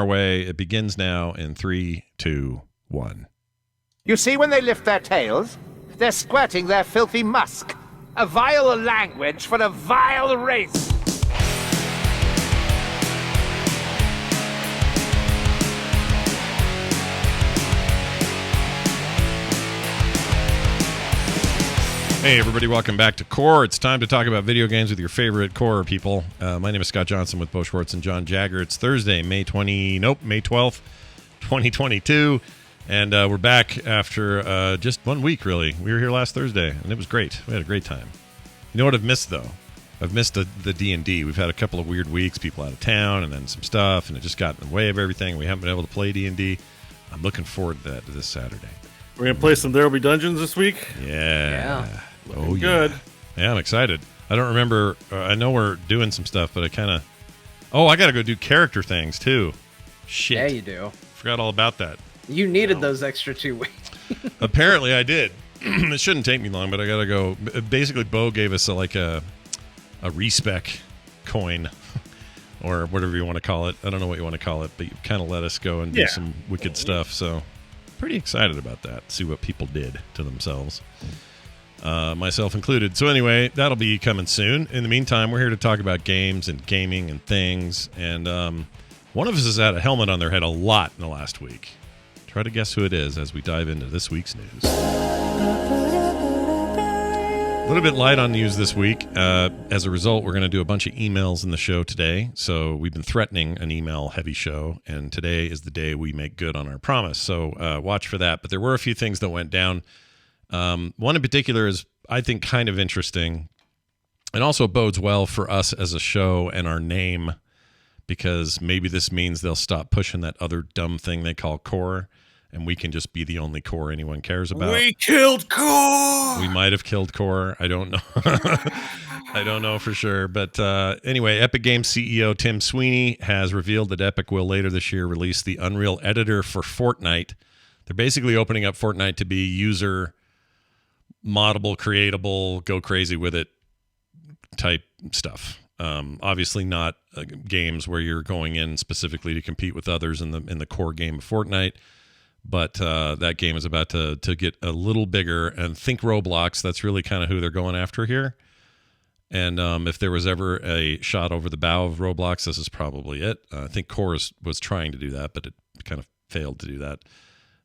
our way. It begins now in 3, 2, 1. You see when they lift their tails? They're squirting their filthy musk. A vile language for a vile race. Hey everybody, welcome back to Core. It's time to talk about video games with your favorite Core people. My name is Scott Johnson with Bo Schwartz and John Jaguar. It's Thursday, May 12th, 2022. And we're back after just 1 week, really. We were here last Thursday, and it was great. We had a great time. You know what I've missed, though? I've missed the D&D. We've had a couple of weird weeks, people out of town, and then some stuff, and it just got in the way of everything. We haven't been able to play D&D. I'm looking forward to that this Saturday. We're going to play some There Will Be Dungeons this week? Yeah. Looking good. Yeah, I'm excited. I don't remember. I know we're doing some stuff, but I kind of... Oh, I got to go do character things, too. Shit. Yeah, you do. Forgot all about that. You needed those extra 2 weeks. Apparently, I did. It shouldn't take me long, but I got to go. Basically, Bo gave us a respec coin, or whatever you want to call it. I don't know what you want to call it, but you kind of let us go and do some wicked stuff. So, pretty excited about that. See what people did to themselves. Myself included. So anyway, that'll be coming soon. In the meantime, we're here to talk about games and gaming and things. And one of us has had a helmet on their head a lot in the last week. Try to guess who it is as we dive into this week's news. A little bit light on news this week. As a result, we're going to do a bunch of emails in the show today. So we've been threatening an email-heavy show, and today is the day we make good on our promise. So watch for that. But there were a few things that went down. One in particular is, I think, kind of interesting, and also bodes well for us as a show and our name, because maybe this means they'll stop pushing that other dumb thing they call Core, and we can just be the only Core anyone cares about. We killed Core! We might have killed Core. I don't know. I don't know for sure. But anyway, Epic Games CEO Tim Sweeney has revealed that Epic will later this year release the Unreal Editor for Fortnite. They're basically opening up Fortnite to be user moddable, creatable, go crazy with it type stuff. Obviously not games where you're going in specifically to compete with others in the core game of Fortnite, but that game is about to get a little bigger. And think Roblox, that's really kind of who they're going after here. And if there was ever a shot over the bow of Roblox, this is probably it. I think Core was trying to do that, but it kind of failed to do that.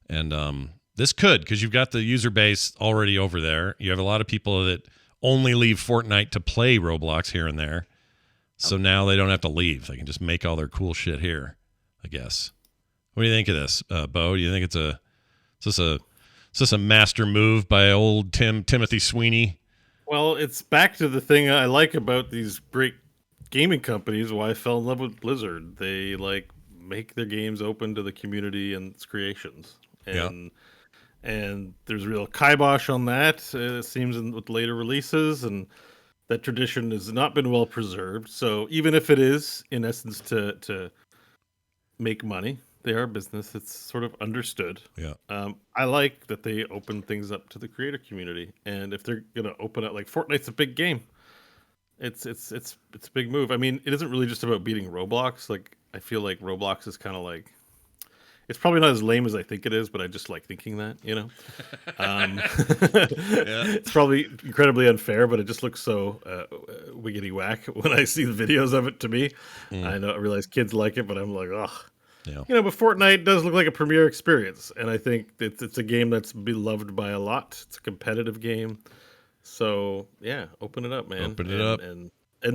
And this could, because you've got the user base already over there. You have a lot of people that only leave Fortnite to play Roblox here and there. So now they don't have to leave. They can just make all their cool shit here, I guess. What do you think of this, Bo? Do you think is this a master move by old Timothy Sweeney? Well, it's back to the thing I like about these great gaming companies, why I fell in love with Blizzard. They make their games open to the community and its creations. And there's real kibosh on that, it seems, with later releases, and that tradition has not been well preserved. So even if it is, in essence, to make money, they are a business. It's sort of understood. Yeah. I like that they open things up to the creator community, and if they're gonna open up, like Fortnite's a big game. It's a big move. I mean, it isn't really just about beating Roblox. Like, I feel like Roblox is kind of like, it's probably not as lame as I think it is, but I just like thinking that, you know. It's probably incredibly unfair, but it just looks so wiggity whack when I see the videos of it. To me, I realize kids like it, but I'm like, ugh. Yeah. You know, but Fortnite does look like a premier experience, and I think it's a game that's beloved by a lot. It's a competitive game, so yeah, open it up, man. Open it up. And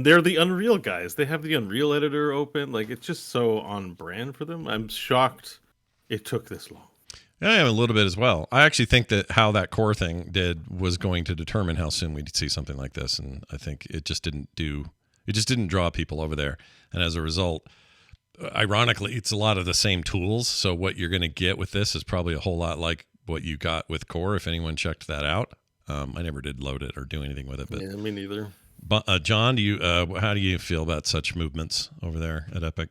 they're the Unreal guys. They have the Unreal editor open. Like, it's just so on brand for them. I'm shocked it took this long. I am a little bit as well. I actually think that how that Core thing did was going to determine how soon we'd see something like this, and I think it just didn't draw people over there. And as a result, ironically, it's a lot of the same tools. So what you're going to get with this is probably a whole lot like what you got with Core, if anyone checked that out. I never did load it or do anything with it. But yeah, me neither. But John, how do you feel about such movements over there at Epic?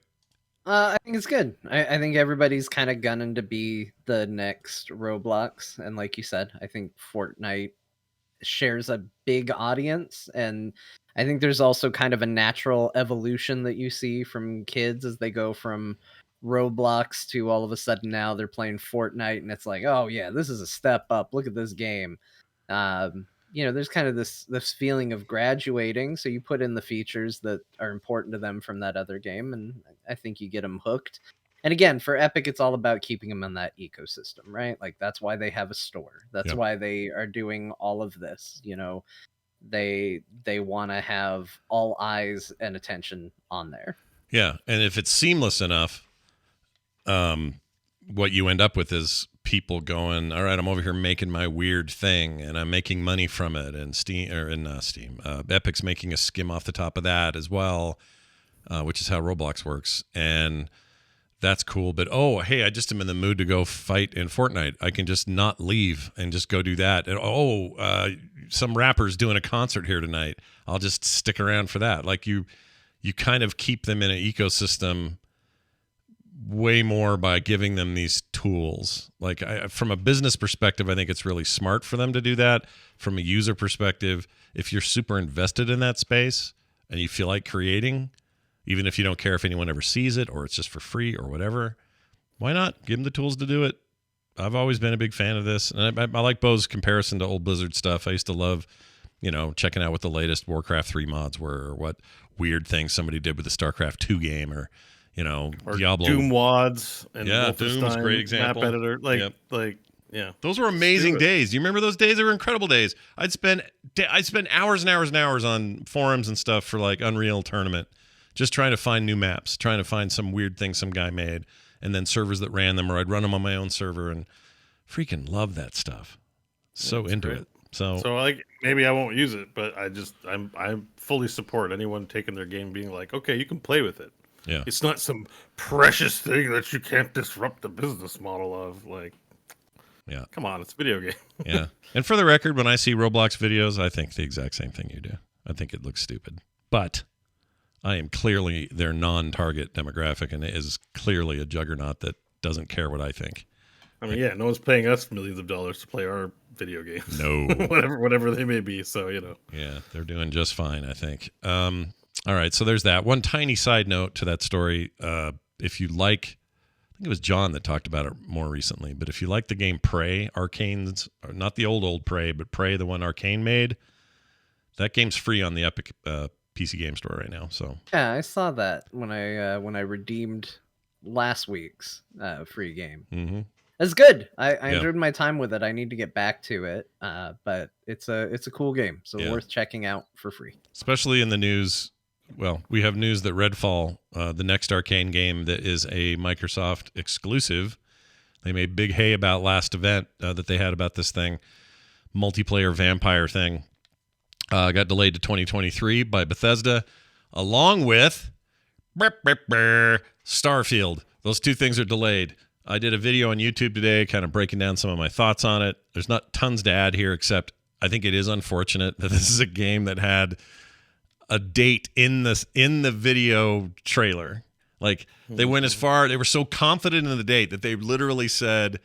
I think it's good. I think everybody's kind of gunning to be the next Roblox. And like you said, I think Fortnite shares a big audience. And I think there's also kind of a natural evolution that you see from kids as they go from Roblox to all of a sudden now they're playing Fortnite, and it's like, oh yeah, this is a step up. Look at this game. There's kind of this feeling of graduating. So you put in the features that are important to them from that other game, and I think you get them hooked. And again, for Epic, it's all about keeping them in that ecosystem, right? Like that's why they have a store. That's why they are doing all of this. They want to have all eyes and attention on there. Yeah, and if it's seamless enough, what you end up with is people going, all right, I'm over here making my weird thing and I'm making money from it, and Epic's making a skim off the top of that as well, which is how Roblox works. And that's cool. But, oh, hey, I just am in the mood to go fight in Fortnite. I can just not leave and just go do that. And, some rapper's doing a concert here tonight. I'll just stick around for that. Like you kind of keep them in an ecosystem way more by giving them these tools. Like from a business perspective, I think it's really smart for them to do that. From a user perspective, if you're super invested in that space and you feel like creating, even if you don't care if anyone ever sees it or it's just for free or whatever, why not give them the tools to do it? I've always been a big fan of this. And I like Bo's comparison to old Blizzard stuff. I used to love, checking out what the latest Warcraft 3 mods were, or what weird things somebody did with the StarCraft 2 game, or Diablo. Doom WADs. And Doom's a great example. Map editor. Yeah. Those were amazing days. Do you remember those days? They were incredible days. I'd spend hours and hours and hours on forums and stuff for like Unreal Tournament, just trying to find new maps, trying to find some weird thing some guy made, and then servers that ran them, or I'd run them on my own server, and freaking love that stuff. So into it. So like maybe I won't use it, but I fully support anyone taking their game being like, okay, you can play with it. Yeah. It's not some precious thing that you can't disrupt the business model of. Like, yeah, come on, it's a video game. Yeah. And for the record, when I see Roblox videos, I think the exact same thing you do. I think it looks stupid. But I am clearly their non-target demographic, and it is clearly a juggernaut that doesn't care what I think. I mean, no one's paying us millions of dollars to play our video games. No. whatever they may be. So, Yeah, they're doing just fine, I think. All right, so there's that. One tiny side note to that story. If you like, I think it was John that talked about it more recently, but if you like the game Prey, Arcane's, or not the old Prey, but Prey, the one Arcane made, that game's free on the Epic PC Game Store right now. So yeah, I saw that when I redeemed last week's free game. Mm-hmm. It's good. I enjoyed my time with it. I need to get back to it, but it's a cool game, so worth checking out for free. Especially in the news. Well, we have news that Redfall, the next Arcane game that is a Microsoft exclusive, they made big hay about last event that they had about this thing, multiplayer vampire thing, got delayed to 2023 by Bethesda, along with Starfield. Those two things are delayed. I did a video on YouTube today kind of breaking down some of my thoughts on it. There's not tons to add here, except I think it is unfortunate that this is a game that had a date in the video trailer. Like they went as far, they were so confident in the date that they literally said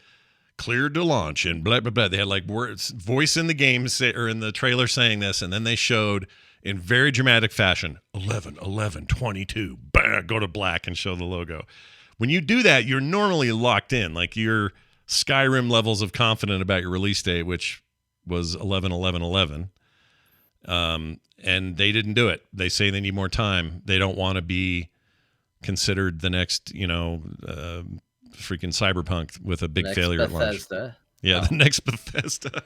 cleared to launch and blah blah blah. They had like words, voice in the game or in the trailer saying this, and then they showed in very dramatic fashion 11/11/22. Bang, go to black and show the logo. When you do that, you're normally locked in. Like your Skyrim levels of confident about your release date, which was 11/11/11. And they didn't do it. They say they need more time. They don't want to be considered the next, freaking Cyberpunk with a big failure at launch. Yeah, the next Bethesda.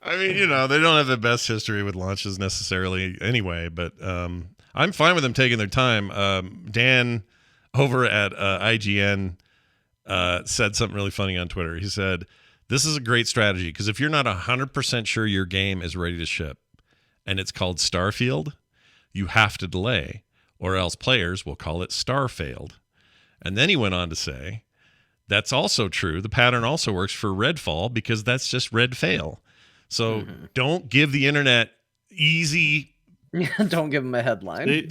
I mean, they don't have the best history with launches necessarily anyway, but I'm fine with them taking their time. Dan over at IGN said something really funny on Twitter. He said, this is a great strategy because if you're not 100% sure your game is ready to ship and it's called Starfield, you have to delay or else players will call it Starfailed. And then he went on to say, that's also true. The pattern also works for Redfall because that's just Red Fail. So don't give the internet easy. Don't give them a headline.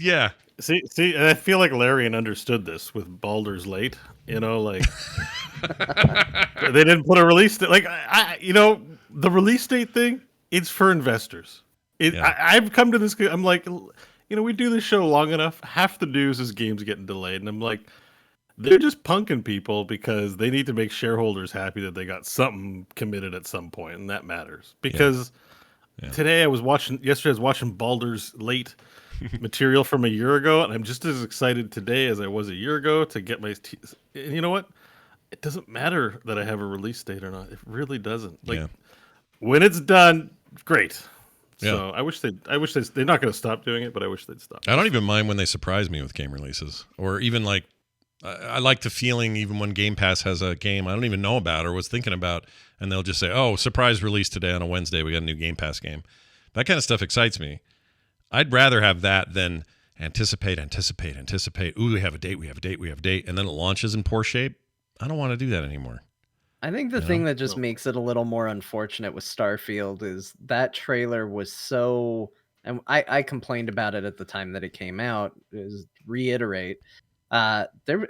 See, I feel like Larian understood this with Baldur's Late. Like they didn't put a release date. Like the release date thing. It's for investors. I've come to this. I'm like, we do this show long enough. Half the news is games getting delayed, and I'm like, they're just punking people because they need to make shareholders happy that they got something committed at some point, and that matters. Because yesterday I was watching Baldur's late material from a year ago, and I'm just as excited today as I was a year ago to get my. And you know what? It doesn't matter that I have a release date or not. It really doesn't. Like when it's done, great. Yeah. So I wish they're not going to stop doing it, but I wish they'd stop. I don't even mind when they surprise me with game releases, or even like I like the feeling even when Game Pass has a game I don't even know about or was thinking about, and they'll just say, "Oh, surprise release today on a Wednesday. We got a new Game Pass game." That kind of stuff excites me. I'd rather have that than anticipate. Ooh, we have a date, and then it launches in poor shape. I don't want to do that anymore. I think the thing that just makes it a little more unfortunate with Starfield is that trailer was so, and I complained about it at the time that it came out. Is reiterate, I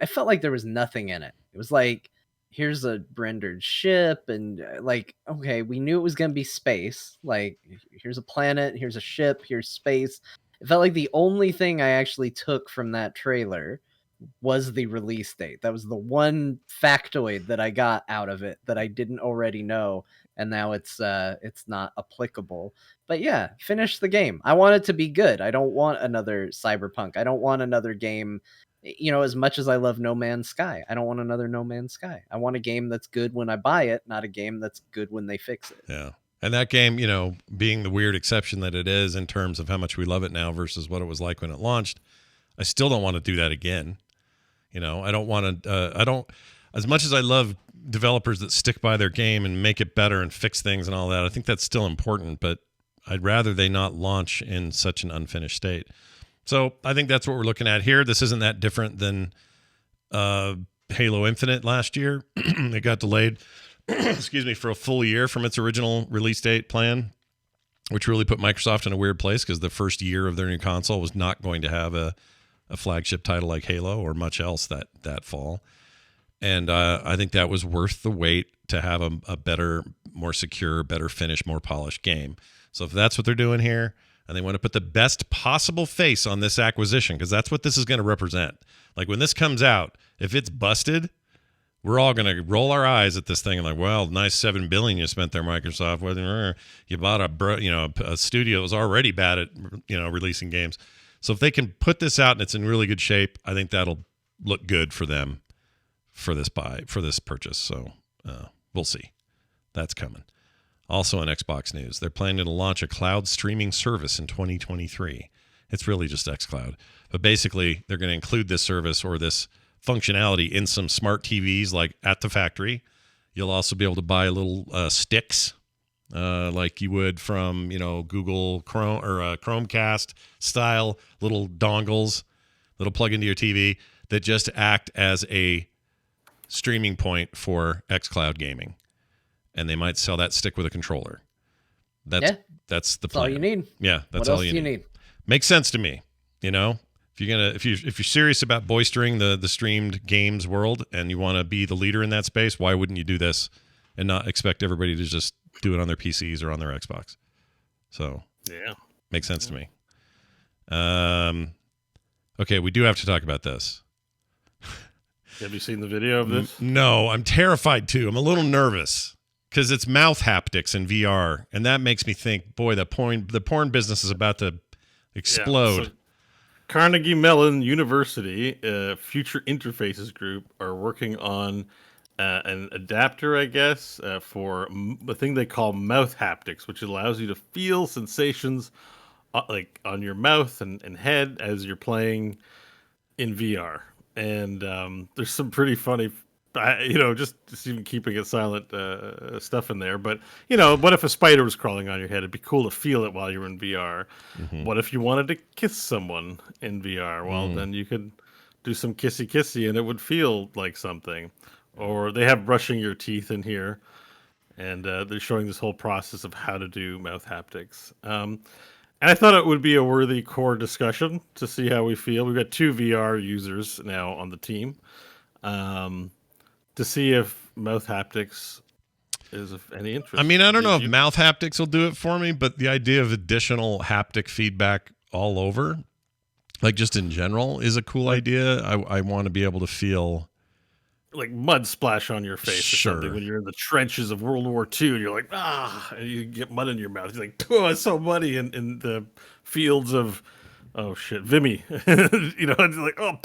felt like there was nothing in it. It was like, here's a rendered ship, and like, okay, we knew it was gonna be space. Like, here's a planet, here's a ship, here's space. It felt like the only thing I actually took from that trailer was the release date. That was the one factoid that I got out of it that I didn't already know, and now it's not applicable. But yeah, finish the game. I want it to be good. I don't want another Cyberpunk. I don't want another game. As much as I love No Man's Sky, I don't want another No Man's Sky. I want a game that's good when I buy it, not a game that's good when they fix it. Yeah. And that game, being the weird exception that it is in terms of how much we love it now versus what it was like when it launched, I still don't want to do that again. I don't want to, as much as I love developers that stick by their game and make it better and fix things and all that, I think that's still important, but I'd rather they not launch in such an unfinished state. So I think that's what we're looking at here. This isn't that different than Halo Infinite last year. It got delayed, for a full year from its original release date plan, which really put Microsoft in a weird place because the first year of their new console was not going to have a flagship title like Halo or much else that fall. And I think that was worth the wait to have a better, more secure, better finished, more polished game. So if that's what they're doing here, and they want to put the best possible face on this acquisition, because that's what this is going to represent. Like when this comes out, if it's busted, we're all going to roll our eyes at this thing and like, well, nice $7 billion you spent there, Microsoft. Whether you bought a studio that was already bad at releasing games. So if they can put this out and it's in really good shape, I think that'll look good for them for this purchase. So we'll see. That's coming. Also on Xbox news, they're planning to launch a cloud streaming service in 2023. It's really just xCloud. But basically, they're going to include this service or this functionality in some smart TVs like at the factory. You'll also be able to buy little sticks like you would from Google Chrome or Chromecast style little dongles that'll plug into your TV that just act as a streaming point for xCloud gaming. And they might sell that stick with a controller. That's the plan. That's all you need. Yeah, that's what all else you need. Makes sense to me. If you're serious about boistering the streamed games world and you want to be the leader in that space, why wouldn't you do this and not expect everybody to just do it on their PCs or on their Xbox? So yeah, makes sense to me. Okay, we do have to talk about this. Have you seen the video of this? No, I'm terrified too. I'm a little nervous. Because it's mouth haptics in VR, and that makes me think, boy, the porn business is about to explode. Yeah, so Carnegie Mellon University, Future Interfaces Group, are working on an adapter, I guess, for the thing they call mouth haptics, which allows you to feel sensations like on your mouth and head as you're playing in VR. And there's some pretty funny just even keeping it silent stuff in there. But, what if a spider was crawling on your head? It'd be cool to feel it while you're in VR. Mm-hmm. What if you wanted to kiss someone in VR? Well, then you could do some kissy and it would feel like something. Or they have brushing your teeth in here. And they're showing this whole process of how to do mouth haptics. And I thought it would be a worthy core discussion to see how we feel. We've got 2 VR users now on the team. To see if mouth haptics is of any interest. I mean, I don't know if mouth haptics will do it for me, but the idea of additional haptic feedback all over Like just in general is a cool idea. I want to be able to feel like mud splash on your face or something Sure. when you're in the trenches of World War II. And you're like, and you get mud in your mouth. You're like, oh, it's so muddy in the fields of, oh shit, Vimy. You know, it's like, oh,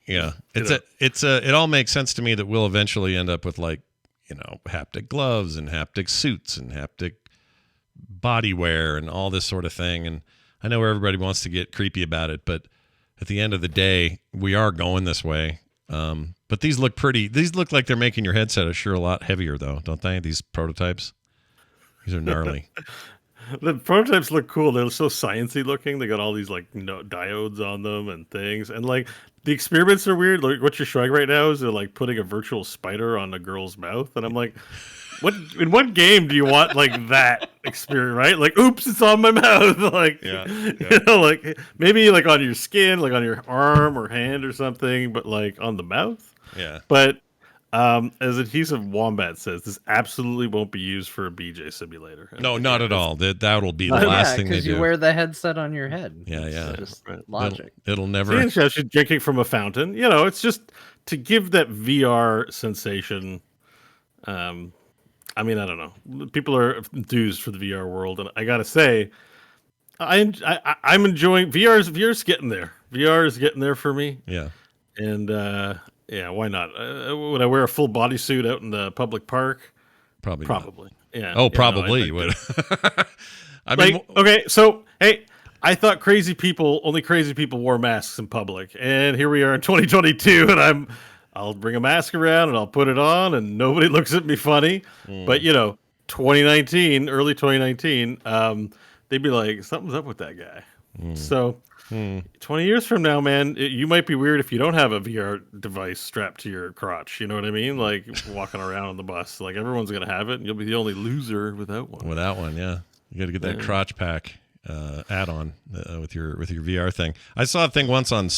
yeah. It all makes sense to me that we'll eventually end up with like, you know, haptic gloves and haptic suits and haptic body wear and all this sort of thing. And I know everybody wants to get creepy about it, but at the end of the day, we are going this way. But these look pretty. These look like they're making your headset a lot heavier, though, don't they? These prototypes. These are gnarly. The prototypes look cool. They're so sciencey looking. They got all these like diodes on them and things, and like the experiments are weird. Like what you're showing right now is they're like putting a virtual spider on a girl's mouth, and I'm like, in what game do you want like that experience? Right? Like, oops, it's on my mouth. Like, you know, like maybe like on your skin, like on your arm or hand or something, but like on the mouth. Yeah. But as Adhesive Wombat says, this absolutely won't be used for a BJ simulator. No, not at all. That'll be the last thing they do. Because you wear the headset on your head. Yeah, It's just logic. It'll never. She's drinking from a fountain. You know, it's just to give that VR sensation. I mean, I don't know. People are enthused for the VR world, and I gotta say, I'm enjoying VR's getting there. VR is getting there for me. Yeah. And yeah, why not? Would I wear a full bodysuit out in the public park? Probably. Yeah. Oh, probably would. I mean, like, okay, so hey, I thought only crazy people wore masks in public, and here we are in 2022, and I'll bring a mask around and I'll put it on, and nobody looks at me funny. But you know, early 2019, they'd be like, something's up with that guy. So 20 years from now, man, you might be weird if you don't have a VR device strapped to your crotch. You know what I mean? Like walking around on the bus. Like everyone's going to have it, and you'll be the only loser without one. Without one, yeah. You got to get that crotch pack add-on with your VR thing. I saw a thing once on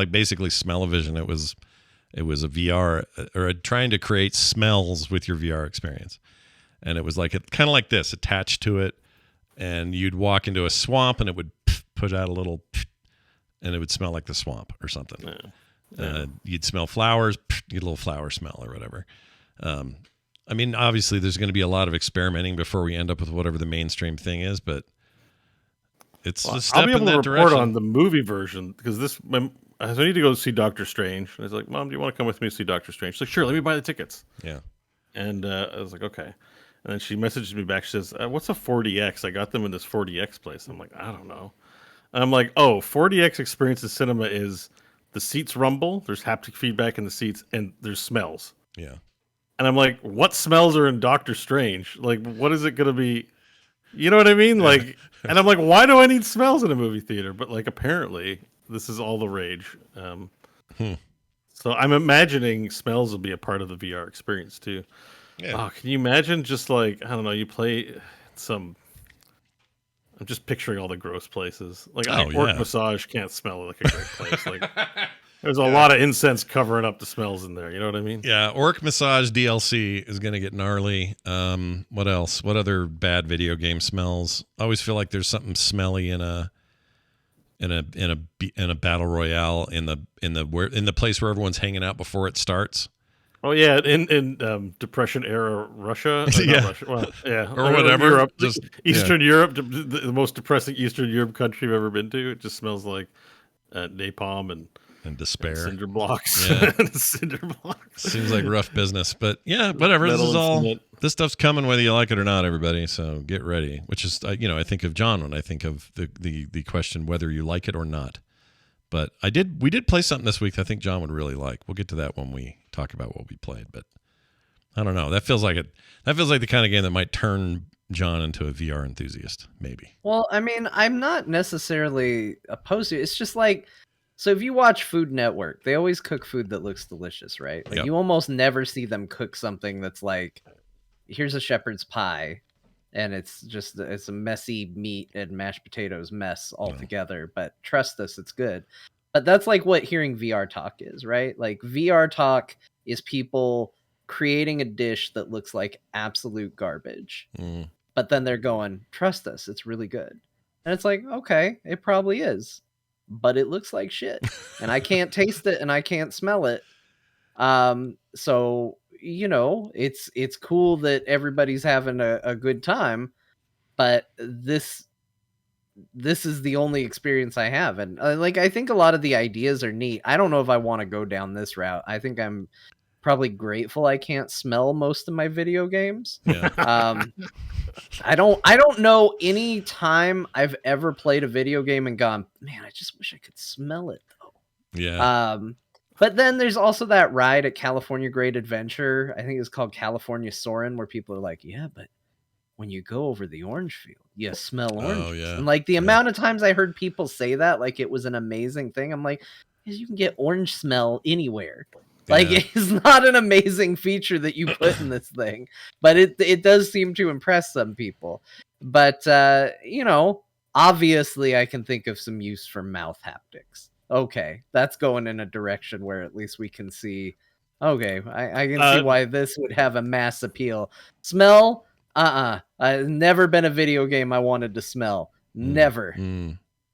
basically Smell-O-Vision. It was a VR or trying to create smells with your VR experience. And it was like kind of like this attached to it. And you'd walk into a swamp and it would put out a little, and it would smell like the swamp or something. You'd smell flowers, get a little flower smell or whatever. I mean, obviously, there's going to be a lot of experimenting before we end up with whatever the mainstream thing is, but it's a step in that direction. I'll be able to report on the movie version because I need to go see Doctor Strange. And I was like, Mom, do you want to come with me to see Doctor Strange? She's like, sure, let me buy the tickets. Yeah. And I was like, okay. And then she messaged me back. She says, what's a 4DX? I got them in this 4DX place. I'm like, I don't know. And I'm like, 4DX Experiences Cinema is the seats rumble, there's haptic feedback in the seats, and there's smells. Yeah. And I'm like, what smells are in Doctor Strange? Like, what is it going to be? You know what I mean? Like, and I'm like, why do I need smells in a movie theater? But like, apparently, this is all the rage. So I'm imagining smells will be a part of the VR experience too. Yeah. Oh, can you imagine just like, I don't know, you play I'm just picturing all the gross places. Like Orc Massage can't smell like a great place. Like there's a lot of incense covering up the smells in there. You know what I mean? Yeah. Orc Massage DLC is going to get gnarly. What else? What other bad video game smells? I always feel like there's something smelly in a battle royale in the place where everyone's hanging out before it starts. Oh yeah, in Depression era Russia, Russia, well, yeah, or whatever. Europe, Eastern Europe, the most depressing Eastern Europe country I've ever been to. It just smells like napalm and despair, and cinder blocks. Yeah. Cinder blocks. Seems like rough business, but yeah, whatever. This stuff's coming whether you like it or not, everybody. So get ready. Which is, I think of John when I think of the question whether you like it or not. But we did play something this week that I think John would really like. We'll get to that when we talk about what we played. But I don't know. That feels like the kind of game that might turn John into a VR enthusiast, maybe. Well, I mean, I'm not necessarily opposed to it. It's just like, so if you watch Food Network, they always cook food that looks delicious, right? Like you almost never see them cook something that's like, here's a shepherd's pie. And it's a messy meat and mashed potatoes mess all together. But trust us, it's good. But that's like what hearing VR talk is, right? Like VR talk is people creating a dish that looks like absolute garbage. But then they're going, trust us, it's really good. And it's like, okay, it probably is. but it looks like shit, and I can't taste it and I can't smell it. So it's cool that everybody's having a good time, but this is the only experience I have, and I think a lot of the ideas are neat. I don't know if I want to go down this route. I think I'm probably grateful I can't smell most of my video games. Yeah. I don't know any time I've ever played a video game and gone, man, I just wish I could smell it though. Yeah. But then there's also that ride at California Great Adventure. I think it's called California Soarin', where people are like, yeah, but when you go over the orange field, you smell oranges. Oh, yeah. And like the amount of times I heard people say that, like it was an amazing thing. I'm like, you can get orange smell anywhere. Like it's not an amazing feature that you put in this thing, but it does seem to impress some people. But obviously I can think of some use for mouth haptics. Okay, that's going in a direction where at least we can see. Okay, I can see why this would have a mass appeal. Smell? I've never been a video game I wanted to smell. Never.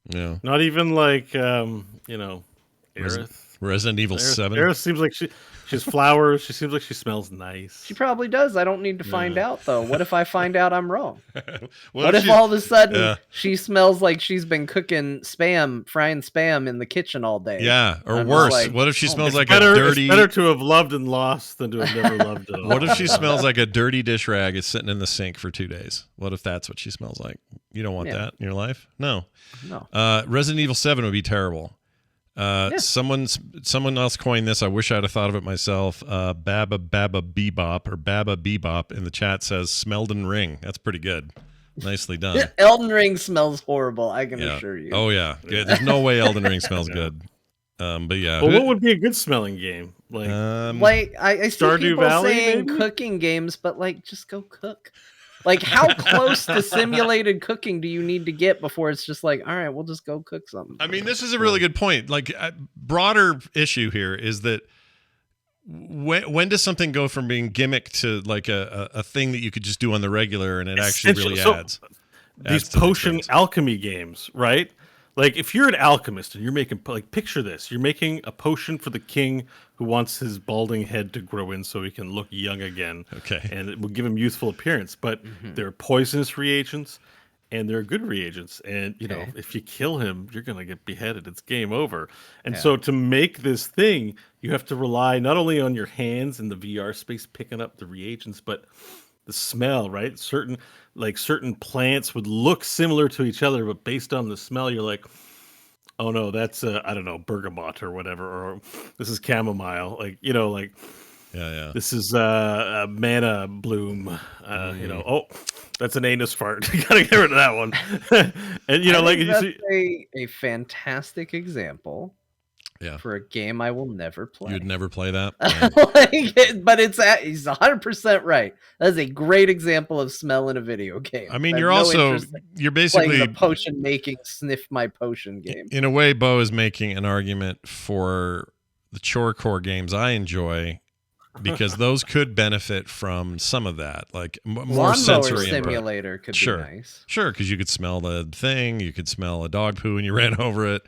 Yeah. Not even like Aerith. Resident Evil 7. Aerith seems like she's flowers. She seems like she smells nice. She probably does. I don't need to find out though. What if I find out I'm wrong? What if all of a sudden she smells like she's been frying spam in the kitchen all day? Yeah, or worse. Like, what if she smells like a dirty... It's better to have loved and lost than to have never loved at all. What if she smells like a dirty dish rag is sitting in the sink for 2 days? What if that's what she smells like? You don't want that in your life? No. Resident Evil 7 would be terrible. Someone else coined this. I wish I'd have thought of it myself. Baba Bebop or Baba Bebop in the chat says Smelden Ring. That's pretty good. Nicely done. Elden Ring smells horrible, I can assure you. Oh yeah. There's no way Elden Ring smells good. But yeah. Well, what would be a good smelling game? Like I see Stardew people Valley, saying maybe? cooking games, but just go cook. Like, how close to simulated cooking do you need to get before it's just like, all right, we'll just go cook something? I mean, this is a really good point. Like, a broader issue here is that when does something go from being gimmick to like a thing that you could just do on the regular and it actually really adds? These potion alchemy games, right? Like, if you're an alchemist and you're making, like, picture this. You're making a potion for the king who wants his balding head to grow in so he can look young again. Okay. And it will give him youthful appearance. But there are poisonous reagents and there are good reagents. And, if you kill him, you're going to get beheaded. It's game over. And so to make this thing, you have to rely not only on your hands in the VR space picking up the reagents, but the smell, right? Certain plants would look similar to each other, but based on the smell, you're like, oh no, that's I don't know, bergamot or whatever, or this is chamomile, this is a manna bloom, oh, that's an anus fart. You gotta get rid of that one. And that's a fantastic example. Yeah. For a game I will never play. You'd never play that? But he's 100% right. That is a great example of smell in a video game. I mean, you're basically playing the potion making sniff my potion game. In a way, Bo is making an argument for the chorecore games I enjoy because those could benefit from some of that, like more sensory simulator could be nice. Sure, because you could smell the thing, you could smell a dog poo when you ran over it.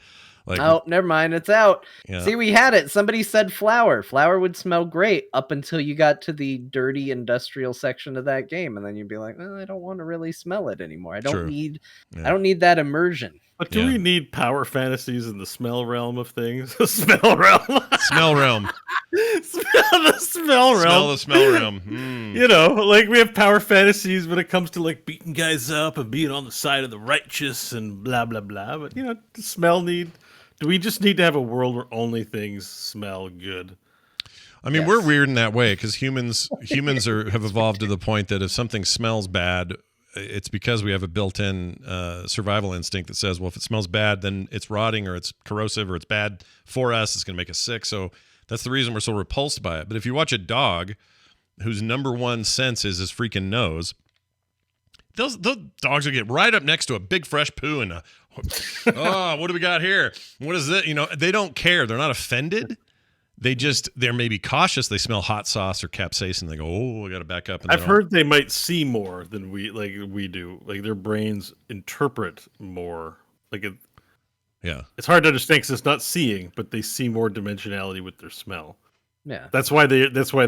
Like, oh, never mind. It's out. Yeah. See, we had it. Somebody said flour. Flour would smell great up until you got to the dirty industrial section of that game, and then you'd be like, "Well, I don't want to really smell it anymore. I don't need that immersion." But do we need power fantasies in the smell realm of things? Smell realm. Smell realm. Smell the smell realm. Smell the smell realm. Like we have power fantasies when it comes to like beating guys up and being on the side of the righteous and blah blah blah. But the smell need. Do we just need to have a world where only things smell good? I mean, we're weird in that way because humans have evolved to the point that if something smells bad, it's because we have a built-in survival instinct that says, well, if it smells bad, then it's rotting or it's corrosive or it's bad for us. It's going to make us sick. So that's the reason we're so repulsed by it. But if you watch a dog whose number one sense is his freaking nose, those dogs will get right up next to a big fresh poo and what do we got here? What is it? They don't care. They're not offended. They're maybe cautious. They smell hot sauce or capsaicin. They go, oh, I got to back up. And I've heard they might see more than we do. Like their brains interpret more. Yeah. It's hard to understand because it's not seeing, but they see more dimensionality with their smell. Yeah. That's why they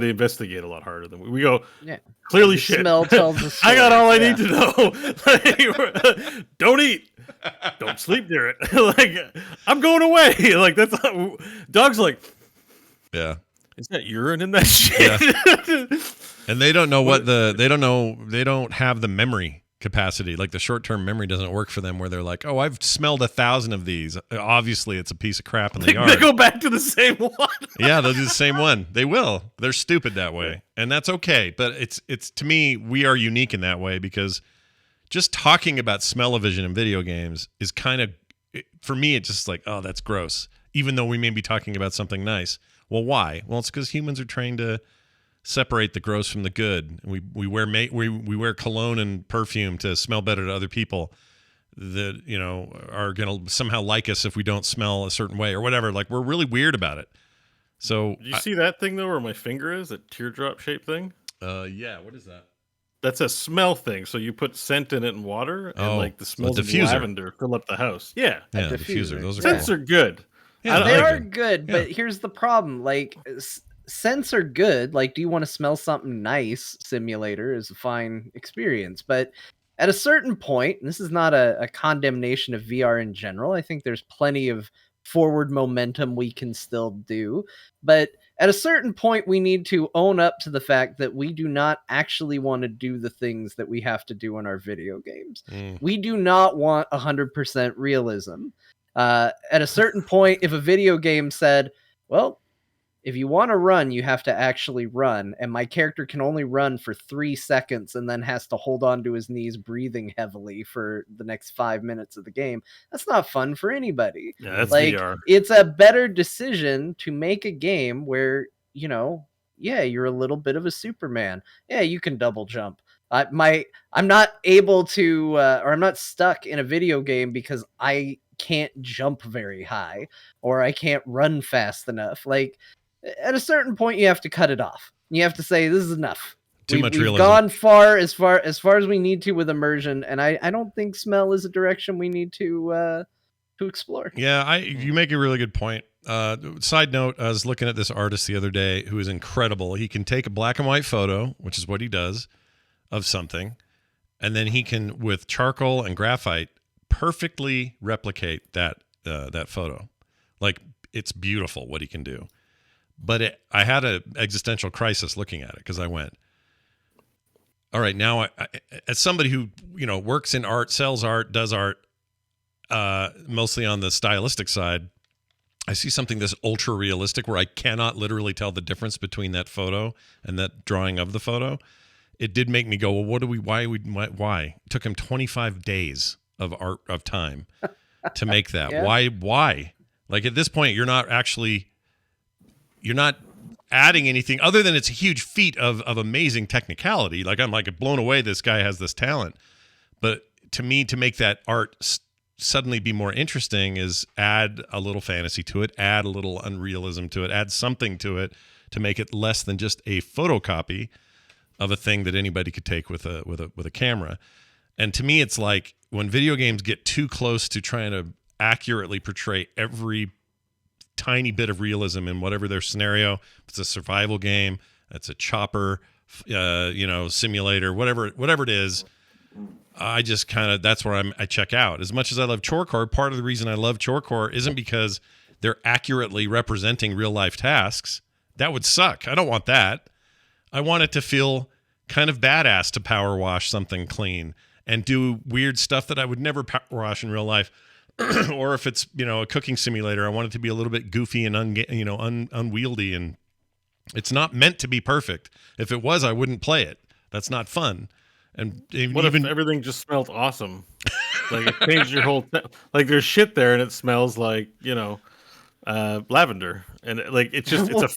investigate a lot harder than we go. Yeah. Clearly, The shit. smell tells the I got story. all I Yeah. need to know. Like, don't eat. Don't sleep near it. Like, I'm going away. Like, that's not, dog's like, Yeah. is that urine in that shit? Yeah. And they don't know they don't have the memory capacity. Like the short-term memory doesn't work for them where they're like, oh, I've smelled 1,000 of these. Obviously it's a piece of crap in the yard. They go back to the same one. Yeah, they'll do the same one. They will. They're stupid that way. And that's okay. But it's to me, we are unique in that way because just talking about smell-o-vision in video games is kind of, for me, it's just like, oh, that's gross. Even though we may be talking about something nice. Well, why? Well, it's because humans are trained to separate the gross from the good. We wear cologne and perfume to smell better to other people that, you know, are going to somehow like us if we don't smell a certain way or whatever. Like, we're really weird about it. So Do you see that thing though where my finger is, that teardrop shaped thing? Yeah, what is that? That's a smell thing. So you put scent in it and water, and like the so smells of diffuser. lavender fill up the house. Yeah, Yeah, diffuser. Those are scents cool. are good. Yeah, They like are them. good, but here's the problem. Like, scents are good. Like, do you want to smell something nice? Simulator is a fine experience. But at a certain point, and this is not a condemnation of VR in general, I think there's plenty of forward momentum we can still do. But at a certain point, we need to own up to the fact that we do not actually want to do the things that we have to do in our video games. We do not want 100% realism. At a certain point, if a video game said, well, if you want to run, you have to actually run, and my character can only run for 3 seconds and then has to hold on to his knees breathing heavily for the next 5 minutes of the game, that's not fun for anybody. Yeah, that's Like, VR. it's a better decision to make a game where, you know, yeah, you're a little bit of a Superman. Yeah, you can double jump. I'm not able to, or I'm not stuck in a video game because I can't jump very high or I can't run fast enough. Like, at a certain point, you have to cut it off. You have to say, this is enough. Too much we've realism. gone far as we need to with immersion, and I don't think smell is a direction we need to explore. Yeah, you make a really good point. Side note, I was looking at this artist the other day who is incredible. He can take a black and white photo, which is what he does, of something, and then he can, with charcoal and graphite, perfectly replicate that photo. Like, it's beautiful what he can do. But I had an existential crisis looking at it because I went, all right, now I, as somebody who, you know, works in art, sells art, does art, mostly on the stylistic side, I see something this ultra realistic where I cannot literally tell the difference between that photo and that drawing of the photo. It did make me go, well, why? It took him 25 days of time to make that. Yeah. Why? Like, at this point, you're not adding anything other than it's a huge feat of amazing technicality. Like, I'm like blown away this guy has this talent. But to me, to make that art suddenly be more interesting is add a little fantasy to it, add a little unrealism to it, add something to it to make it less than just a photocopy of a thing that anybody could take with a camera. And to me, it's like when video games get too close to trying to accurately portray every tiny bit of realism in whatever their scenario. If it's a survival game, it's a chopper, simulator, whatever it is. I just kind of, that's where I check out. As much as I love Chorecore, part of the reason I love Chorecore isn't because they're accurately representing real life tasks. That would suck. I don't want that. I want it to feel kind of badass to power wash something clean and do weird stuff that I would never power wash in real life. Or if it's, a cooking simulator, I want it to be a little bit goofy and unwieldy, and it's not meant to be perfect. If it was, I wouldn't play it. That's not fun. And What if everything just smelled awesome? Like, it changed your whole like, there's shit there and it smells like, lavender, and it's a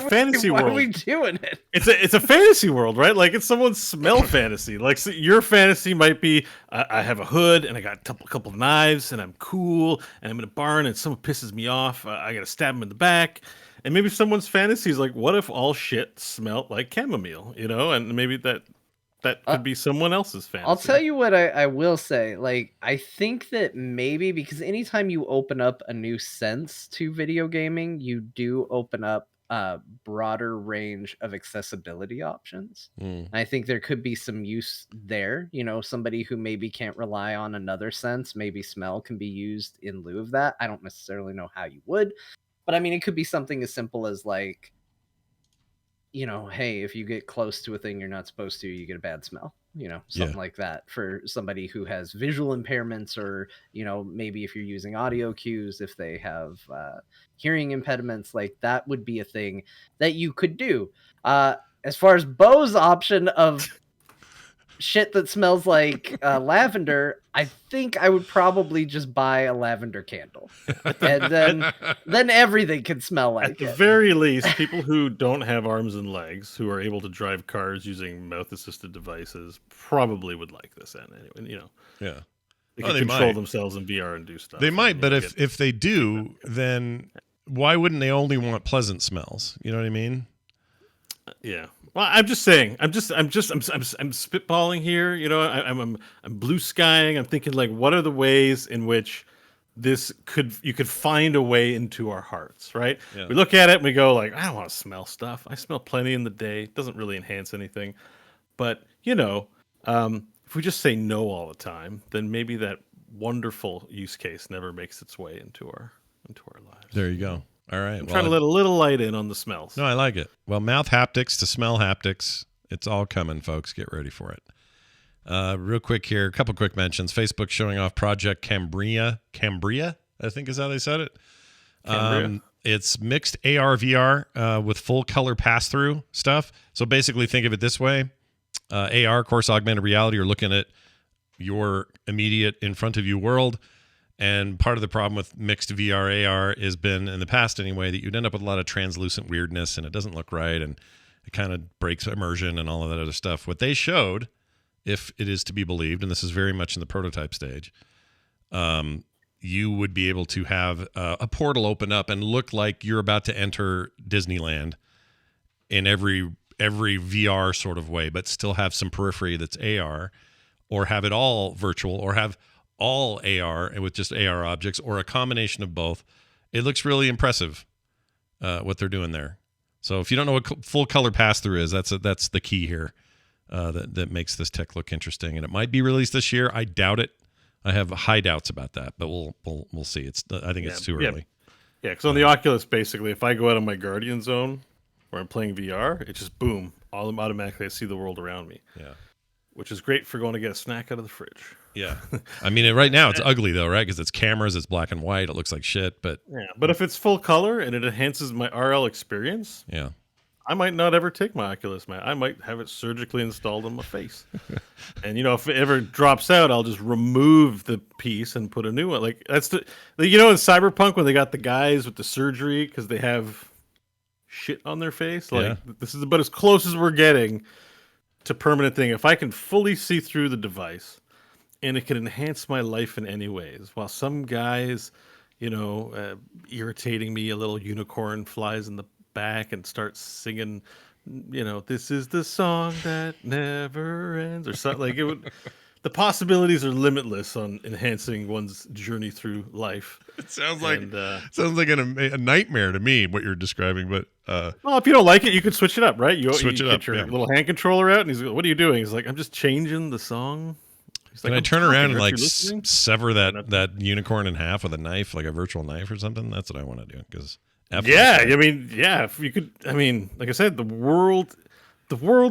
fantasy Why world. are we doing it? It's a fantasy world, right? Like, it's someone's smell fantasy. Like, so your fantasy might be, I have a hood and I got a couple of knives and I'm cool and I'm in a barn and someone pisses me off. I got to stab him in the back. And maybe someone's fantasy is like, what if all shit smelled like chamomile? And maybe that that could be someone else's fantasy. I'll tell you what I will say. Like, I think that maybe because anytime you open up a new sense to video gaming, you do open up a broader range of accessibility options. I think there could be some use there. You know, somebody who maybe can't rely on another sense, maybe smell can be used in lieu of that. I don't necessarily know how you would, but I mean, it could be something as simple as like, you know, hey, if you get close to a thing you're not supposed to, you get a bad smell, you know, something like that for somebody who has visual impairments, or, you know, maybe if you're using audio cues, if they have hearing impediments, like that would be a thing that you could do. As far as Bo's option of shit that smells like lavender, I think I would probably just buy a lavender candle, and then everything can smell like At the it. very least, people who don't have arms and legs, who are able to drive cars using mouth-assisted devices, probably would like this. And anyway, you know, Yeah. they Oh, can they control might. themselves in VR and do stuff. They might, and, but you know, if they do, then why wouldn't they only want pleasant smells? You know what I mean? yeah. Well, I'm just saying. I'm spitballing here. You know, I'm blue skying. I'm thinking like, what are the ways in which you could find a way into our hearts, right? Yeah. We look at it and we go like, I don't want to smell stuff. I smell plenty in the day. It doesn't really enhance anything. But you know, if we just say no all the time, then maybe that wonderful use case never makes its way into our lives. There you go. All right. I'm trying to let a little light in on the smells. No, I like it. Well, mouth haptics to smell haptics. It's all coming, folks. Get ready for it. Real quick here, a couple quick mentions. Facebook showing off Project Cambria, I think is how they said it. It's mixed AR VR with full color pass-through stuff. So basically think of it this way. AR, of course, augmented reality, you're looking at your immediate in front of you world. And part of the problem with mixed VR AR has been, in the past anyway, that you'd end up with a lot of translucent weirdness and it doesn't look right and it kind of breaks immersion and all of that other stuff. What they showed, if it is to be believed, and this is very much in the prototype stage, you would be able to have a portal open up and look like you're about to enter Disneyland in every VR sort of way, but still have some periphery that's AR, or have it all virtual, or have all AR and with just AR objects, or a combination of both. It looks really impressive what they're doing there. So if you don't know what full color pass through is, that's the key here that makes this tech look interesting. And it might be released this year. I doubt it. I have high doubts about that, but we'll see. I think it's too early. Yeah, because on the Oculus, basically, if I go out of my Guardian zone where I'm playing VR, it just boom, automatically I see the world around me. Yeah. Which is great for going to get a snack out of the fridge. Yeah. I mean, right now it's ugly though, right? Because it's cameras, it's black and white, it looks like shit. But if it's full color and it enhances my RL experience, yeah, I might not ever take my Oculus, man. I might have it surgically installed on my face. And you know, if it ever drops out, I'll just remove the piece and put a new one. Like that's you know, in Cyberpunk when they got the guys with the surgery because they have shit on their face. Like this is about as close as we're getting to permanent thing. If I can fully see through the device and it can enhance my life in any ways, while some guys, you know, irritating me, a little unicorn flies in the back and starts singing, you know, this is the song that never ends, or something. Like it would, the possibilities are limitless on enhancing one's journey through life. It sounds like a nightmare to me what you're describing, but well, if you don't like it, you could switch it up, right? You switch it get up, your little hand controller out, and he's like, "What are you doing?" He's like, "I'm just changing the song." He's Can like, I turn around and like listening? sever that unicorn in half with a knife, like a virtual knife or something? That's what I want to do. Because I mean, if you could, I mean, like I said, the world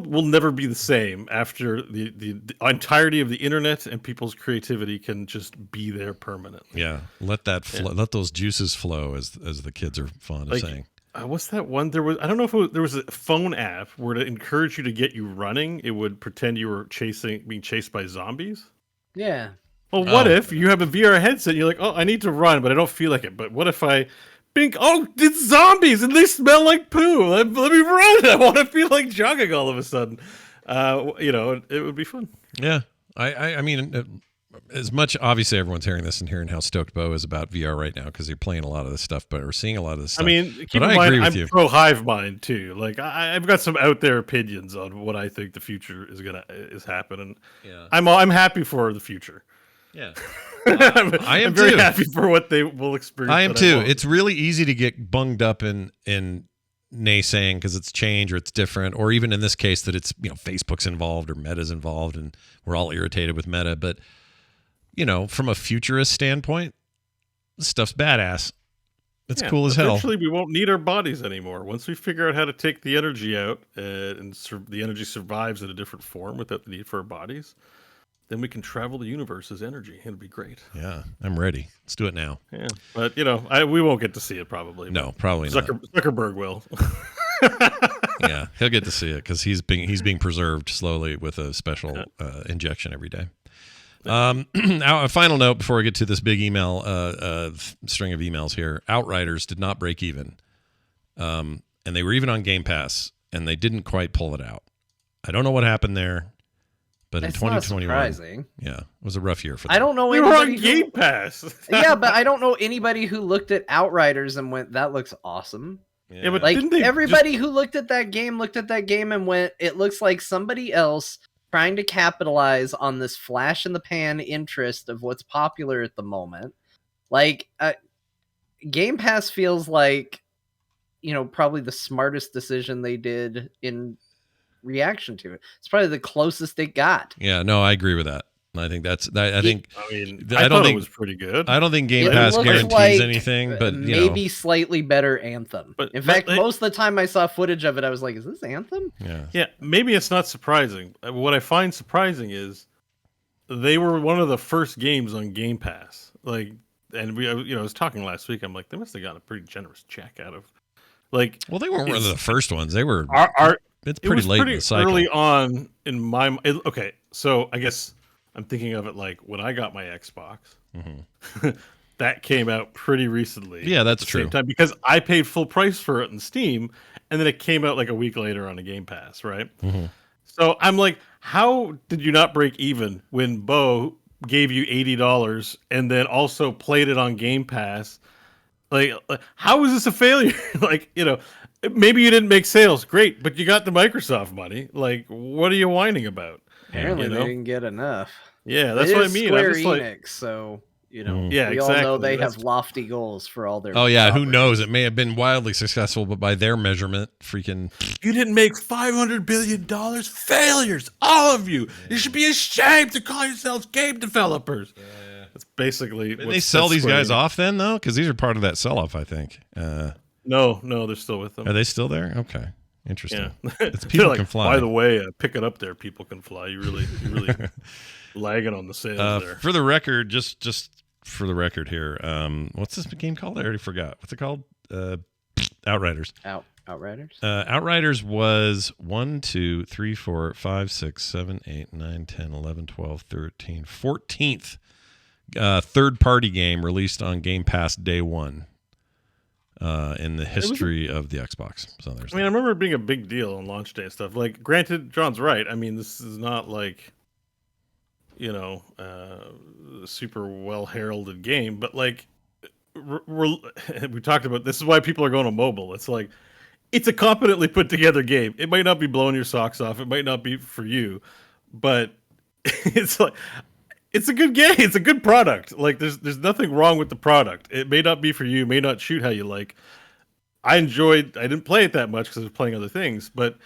will never be the same after the entirety of the internet and people's creativity can just be there permanently. Yeah, let those juices flow, as the kids are fond of saying. What's that one? I don't know if there was a phone app where to encourage you to get you running, it would pretend you were being chased by zombies. Yeah. Well, what if you have a VR headset and you're like, oh, I need to run, but I don't feel like it. But what if I think, oh, it's zombies and they smell like poo. Let me run. I want to feel like jogging all of a sudden. You know, it would be fun. Yeah. I mean, as much, obviously everyone's hearing this and hearing how stoked Bo is about VR right now because you're playing a lot of this stuff, but we're seeing a lot of this stuff. I mean, keep but in mind, agree with I'm you. pro hive mind too. Like I've got some out there opinions on what I think the future is happening. Yeah. I'm happy for the future. Yeah. I am am very too. happy for what they will experience. I am too. It's really easy to get bunged up in naysaying because it's change or it's different, or even in this case that it's, Facebook's involved or Meta's involved and we're all irritated with Meta. But, from a futurist standpoint, this stuff's badass. It's cool as hell. Eventually, we won't need our bodies anymore. Once we figure out how to take the energy out and the energy survives in a different form without the need for our bodies, then we can travel the universe as energy. It'll be great. Yeah, I'm ready. Let's do it now. Yeah, but we won't get to see it probably. No, probably not. Zuckerberg will. Yeah, he'll get to see it because he's being preserved slowly with a special injection every day. Now, a final note before we get to this big email string of emails here. Outriders did not break even, and they were even on Game Pass, and they didn't quite pull it out. I don't know what happened there. But in 2021, yeah, it was a rough year for them. I don't know we were on anybody Game Pass. Yeah, but I don't know anybody who looked at Outriders and went, "That looks awesome." Yeah, but like didn't they everybody who looked at that game and went, "It looks like somebody else trying to capitalize on this flash in the pan interest of what's popular at the moment." Like Game Pass feels like, probably the smartest decision they did in reaction to it. It's probably the closest it got. Yeah, no, I agree with that. I think I thought it was pretty good. I don't think Game Pass guarantees anything, but maybe slightly better Anthem. But in fact, most of the time I saw footage of it, I was like, "Is this Anthem?" Yeah. Maybe it's not surprising. What I find surprising is they were one of the first games on Game Pass. And we, I was talking last week. I'm like, they must have got a pretty generous check out of. Well, they weren't one of the first ones. They were. It's pretty late in the cycle. Early on in my okay, so I guess I'm thinking of it like when I got my Xbox. Mm-hmm. That came out pretty recently. Yeah, that's true. Same time, because I paid full price for it in Steam, and then it came out like a week later on a Game Pass, right? Mm-hmm. So I'm like, how did you not break even when Bo gave you $80 and then also played it on Game Pass? Like how is this a failure? Maybe you didn't make sales, great, but you got the Microsoft money. Like, what are you whining about? Apparently, they didn't get enough. Yeah, that's what I mean. Square Enix, so we all know they have lofty goals for all their. Oh yeah, who knows? It may have been wildly successful, but by their measurement, freaking. You didn't make $500 billion. Failures, all of you. You should be ashamed to call yourselves game developers. Yeah. That's basically. Did they sell these guys off then, though? Because these are part of that sell-off, I think. No, they're still with them. Are they still there? Okay, interesting. Yeah. It's people can fly. By the way, pick it up there. People can fly. You really lagging on the sales there. For the record, just for the record here, what's this game called? I already forgot. What's it called? Outriders. Outriders. Outriders was 1, 2, 3, 4, 5, 6, 7, 8, 9, 10, 11, 12, 13, 14th third-party game released on Game Pass day one. In the history of the Xbox. So there's. I remember it being a big deal on launch day and stuff. Like, granted, John's right. I mean, this is not like, super well heralded game, but like, we talked about this is why people are going to mobile. It's like, it's a competently put together game. It might not be blowing your socks off. It might not be for you, but it's like. It's a good game. It's a good product. Like there's nothing wrong with the product. It may not be for you. May not shoot how you like. I didn't play it that much because I was playing other things, but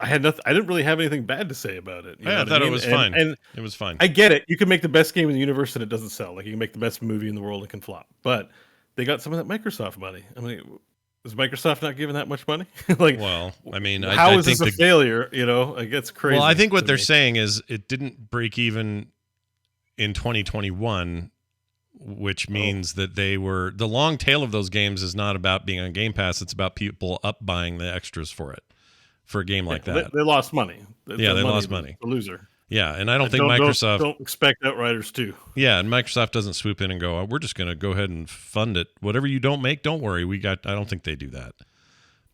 I had nothing. I didn't really have anything bad to say about it. I thought it was fine. And it was fine. I get it. You can make the best game in the universe and it doesn't sell. Like you can make the best movie in the world and it can flop. But they got some of that Microsoft money. I mean, is Microsoft not giving that much money? Well, I mean, how is think this a failure? Like it's crazy. Well, I think what they're saying is it didn't break even in 2021, which means that they were the long tail of those games is not about being on Game Pass. It's about people up buying the extras for it for a game like that. They lost money. They lost money. The loser. Yeah, and I don't think Microsoft don't expect Outriders too. Yeah, and Microsoft doesn't swoop in and go, "We're just going to go ahead and fund it. Whatever you don't make, don't worry. I don't think they do that.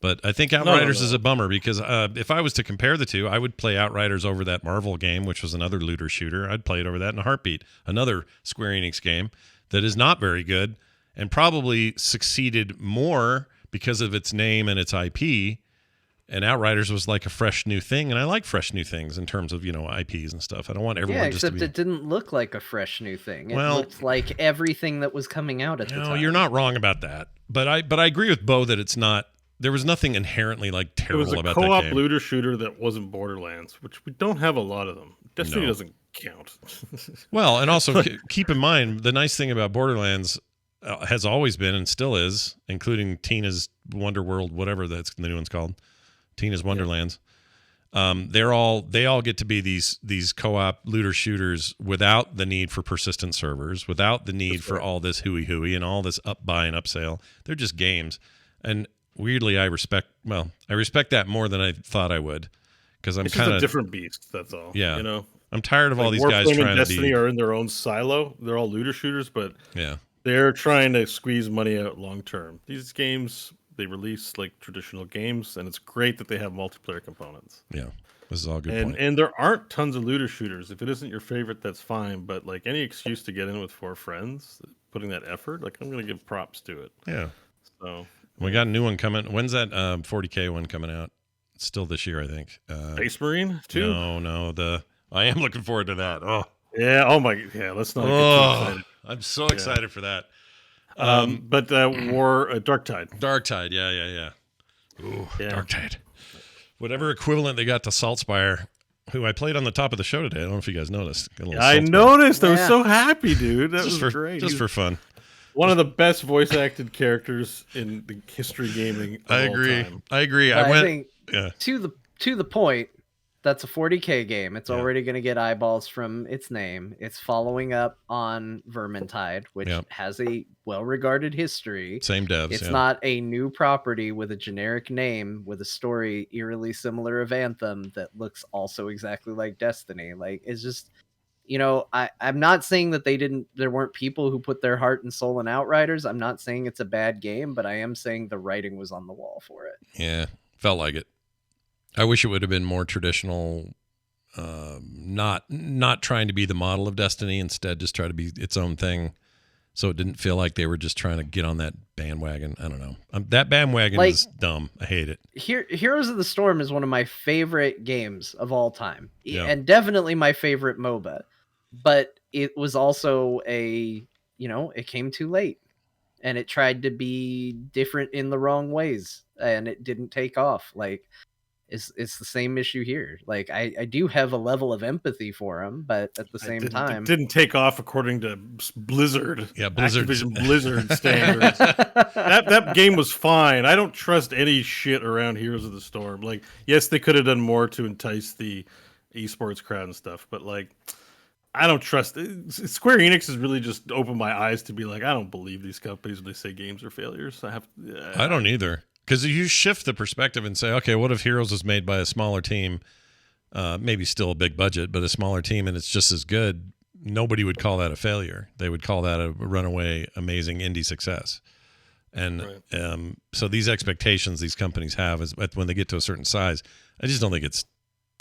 But I think Outriders is a bummer because if I was to compare the two, I would play Outriders over that Marvel game, which was another looter shooter. I'd play it over that in a heartbeat. Another Square Enix game that is not very good and probably succeeded more because of its name and its IP. And Outriders was like a fresh new thing, and I like fresh new things in terms of, IPs and stuff. I don't want everyone just to be... except it didn't look like a fresh new thing. It looked like everything that was coming out at the time. You're not wrong about that. But I agree with Bo that it's not... There was nothing inherently terrible about that game. It was a co-op looter shooter that wasn't Borderlands, which we don't have a lot of them. Destiny doesn't count. Well, and also keep in mind, the nice thing about Borderlands has always been and still is, including Tina's Wonder World, whatever that's the new one's called. Tina's Wonderlands. They all get to be these co-op looter shooters without the need for persistent servers, without the need for all this hooey and all this buy and upsell. They're just games. And weirdly, I respect that more than I thought I would, because I'm kind of a different beast. That's all. Yeah, I'm tired of all these Warframe guys trying and Destiny to be. are in their own silo. They're all looter shooters, but Yeah, they're trying to squeeze money out long term. These games, they release like traditional games, and it's great that they have multiplayer components. Yeah, this is all good point. And there aren't tons of looter shooters. If it isn't your favorite, that's fine. But like any excuse to get in with 4 friends, putting that effort, like I'm going to give props to it. Yeah. So we got a new one coming. When's that 40K one coming out? It's still this year, I think. Space Marine 2? No. I am looking forward to that. Oh. Yeah. Oh my. Yeah. Let's not get too excited. I'm so excited for that. But Darktide. Darktide. Yeah. Ooh, Yeah. Darktide. Whatever equivalent they got to Saltspire, who I played on the top of the show today. I don't know if you guys noticed. I noticed. I was so happy, dude. That was great. Just for fun. One of the best voice acted characters in the history of gaming. I agree. I think to the point, that's a 40K game. It's already going to get eyeballs from its name. It's following up on Vermintide, which has a well-regarded history. Same devs. It's not a new property with a generic name with a story eerily similar of Anthem that looks also exactly like Destiny. Like, it's just... I'm not saying that there weren't people who put their heart and soul in Outriders. I'm not saying it's a bad game, but I am saying the writing was on the wall for it. Yeah, felt like it. I wish it would have been more traditional, not trying to be the model of Destiny, instead just try to be its own thing. So it didn't feel like they were just trying to get on that bandwagon. I don't know. That bandwagon is dumb. I hate it. Heroes of the Storm is one of my favorite games of all time. And definitely my favorite MOBA. But it was also it came too late. And it tried to be different in the wrong ways. And it didn't take off. Like, it's the same issue here. Like, I do have a level of empathy for him, but at the same time... It didn't take off according to Blizzard. Yeah, Blizzard. Activision Blizzard standards. that game was fine. I don't trust any shit around Heroes of the Storm. Like, yes, they could have done more to entice the esports crowd and stuff, but like... I don't trust it. Square Enix has really just opened my eyes to be like, I don't believe these companies when they say games are failures. I don't either. Because you shift the perspective and say, okay, what if Heroes was made by a smaller team, maybe still a big budget, but a smaller team, and it's just as good? Nobody would call that a failure. They would call that a runaway, amazing indie success. And so these expectations these companies have is when they get to a certain size, I just don't think it's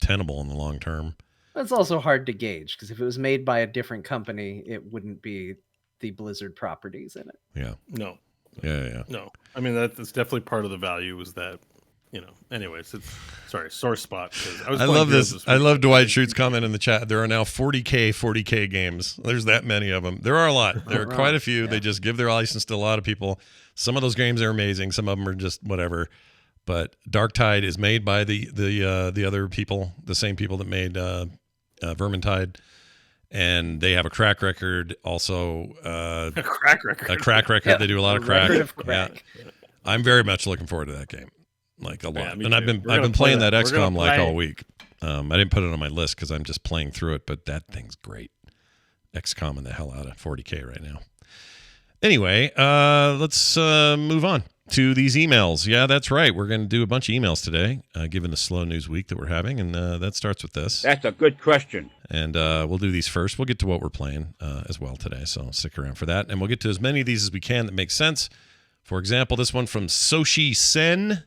tenable in the long term. It's also hard to gauge, because if it was made by a different company, it wouldn't be the Blizzard properties in it. Yeah. No. Yeah. No. I mean, that's definitely part of the value was that, anyways, sore spot. I love this. I love Dwight Schrute's comment in the chat. There are now 40K games. There's that many of them. There are a lot. There are quite a few. Yeah. They just give their license to a lot of people. Some of those games are amazing. Some of them are just whatever. But Darktide is made by the other people, the same people that made Vermintide, and they have a crack record. Also, a crack record. A crack record. Yeah. They do a lot of crack. Crack. Yeah. I'm very much looking forward to that game, like a lot. Yeah, and I've been playing that XCOM like all week. I didn't put it on my list because I'm just playing through it, but that thing's great. XCOM-ing the hell out of 40K right now. Anyway, let's move on to these emails. Yeah, that's right. We're going to do a bunch of emails today, given the slow news week that we're having, and that starts with this. That's a good question. And we'll do these first. We'll get to what we're playing as well today, so stick around for that. And we'll get to as many of these as we can that make sense. For example, this one from Soshi Sen.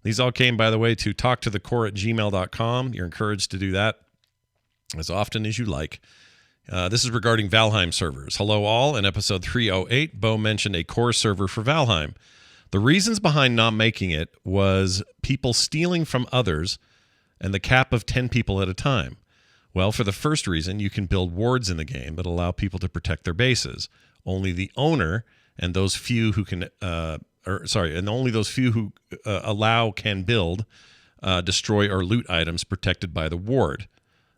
These all came, by the way, to talktothecore@gmail.com. You're encouraged to do that as often as you like. This is regarding Valheim servers. Hello all. In episode 308, Bo mentioned a core server for Valheim. The reasons behind not making it was people stealing from others and the cap of 10 people at a time. Well, for the first reason, you can build wards in the game that allow people to protect their bases. Only the owner and those few who can, only those few who allow can build, destroy, or loot items protected by the ward.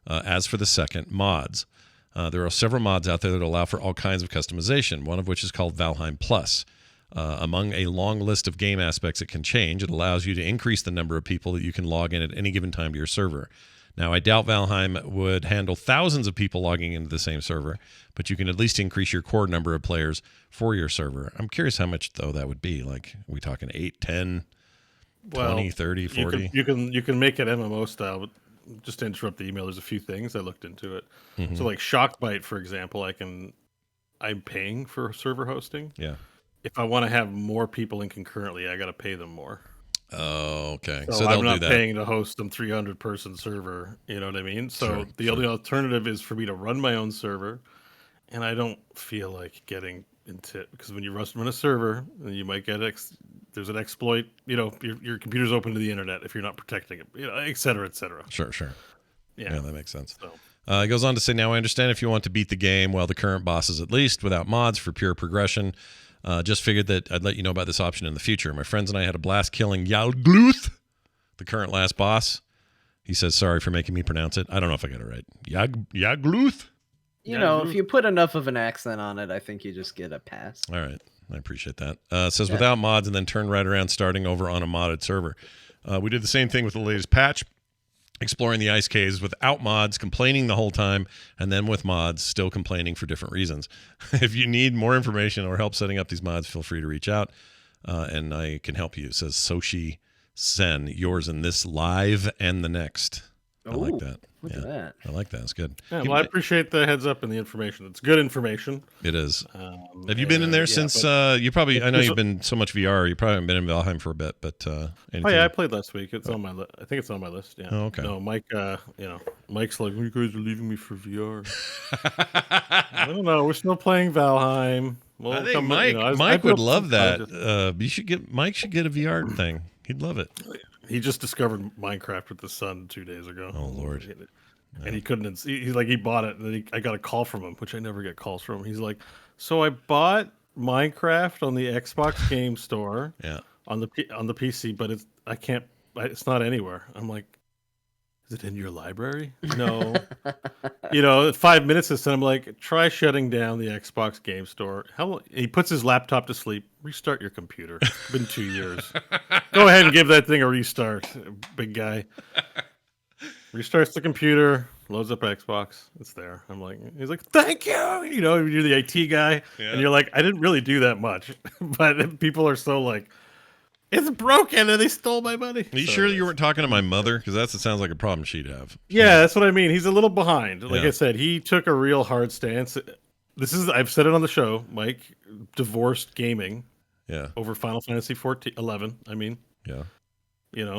As for the second, mods. There are several mods out there that allow for all kinds of customization, one of which is called Valheim Plus. Among a long list of game aspects it can change, it allows you to increase the number of people that you can log in at any given time to your server. Now, I doubt Valheim would handle thousands of people logging into the same server, but you can at least increase your core number of players for your server. I'm curious how much, though, that would be. Like, are we talking 8, 10, 20, 30, 40? You can make it MMO style, but just to interrupt the email, there's a few things. I looked into it. Mm-hmm. So, like Shockbyte, for example, I'm paying for server hosting. Yeah. If I want to have more people in concurrently, I got to pay them more. Oh, okay. So they'll I'm not do that. paying to host some 300-person server. You know what I mean? So the only alternative is for me to run my own server, and I don't feel like getting into it because when you run a server, you might get there's an exploit. You know, your computer's open to the internet if you're not protecting it. You know, et cetera, et cetera. Sure. Yeah, that makes sense. So. It goes on to say, now I understand if you want to beat the game, well, the current bosses at least, without mods for pure progression. Just figured that I'd let you know about this option in the future. My friends and I had a blast killing Yalgluth, the current last boss. He says, sorry for making me pronounce it. I don't know if I got it right. Yagluth? You know, if you put enough of an accent on it, I think you just get a pass. All right. I appreciate that. Says without mods and then turn right around starting over on a modded server. We did the same thing with the latest patch. Exploring the ice caves without mods, complaining the whole time, and then with mods, still complaining for different reasons. If you need more information or help setting up these mods, feel free to reach out, and I can help you. It says Soshi Sen, yours in this live and the next. I like that. Look at that. I like that. It's good. Yeah, well, I appreciate the heads up and the information. It's good information. It is. Have you been in there since? You probably. I know you've been so much VR. You probably haven't been in Valheim for a bit, but. I played last week. It's on my list. I think it's on my list. Yeah. Oh, okay. No, Mike. Mike's like, you guys are leaving me for VR. I don't know. We're still playing Valheim. Well, I think Mike would love that. Mike should get a VR thing. He'd love it. He just discovered Minecraft with his son 2 days ago. Oh Lord! And he couldn't. He bought it, and then I got a call from him, which I never get calls from. He's like, "So I bought Minecraft on the Xbox Game Store, on the PC, but it's not anywhere." I'm like, "Is it in your library?" No. 5 minutes this, and I'm like, "Try shutting down the Xbox Game Store." He puts his laptop to sleep. Restart your computer. It's been 2 years. Go ahead and give that thing a restart, big guy. Restarts the computer, loads up Xbox. It's there. He's like, thank you. You're the IT guy, and you're like, I didn't really do that much, but people are so like, it's broken, and they stole my money. Are you sure you weren't talking to my mother? Because that sounds like a problem she'd have. Yeah, that's what I mean. He's a little behind. Like I said, he took a real hard stance. I've said it on the show. Mike divorced gaming. Yeah. Over Final Fantasy 11. I mean. Yeah.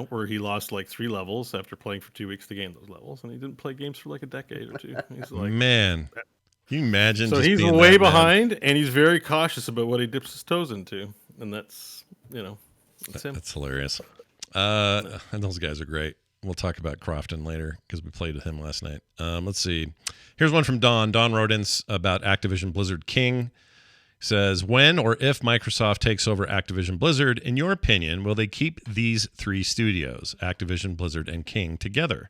Where he lost like 3 levels after playing for 2 weeks to gain those levels, and he didn't play games for like a decade or 2. He's like, man, can you imagine? So just he's being way that behind, and he's very cautious about what he dips his toes into, and that's him. That's hilarious. And those guys are great. We'll talk about Crofton later because we played with him last night. Let's see. Here's one from Don. Don wrote in about Activision Blizzard King. Says, when or if Microsoft takes over Activision Blizzard, in your opinion, will they keep these 3 studios, Activision, Blizzard, and King, together?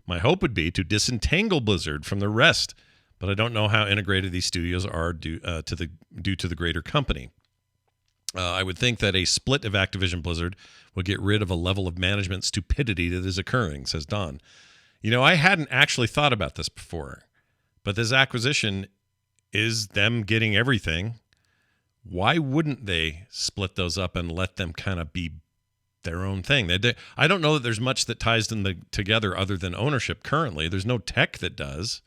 My hope would be to disentangle Blizzard from the rest, but I don't know how integrated these studios are due to the greater company. I would think that a split of Activision Blizzard would get rid of a level of management stupidity that is occurring, says Don. I hadn't actually thought about this before, but this acquisition is them getting everything. Why wouldn't they split those up and let them kind of be their own thing? I don't know that there's much that ties them together other than ownership currently. There's no tech that does.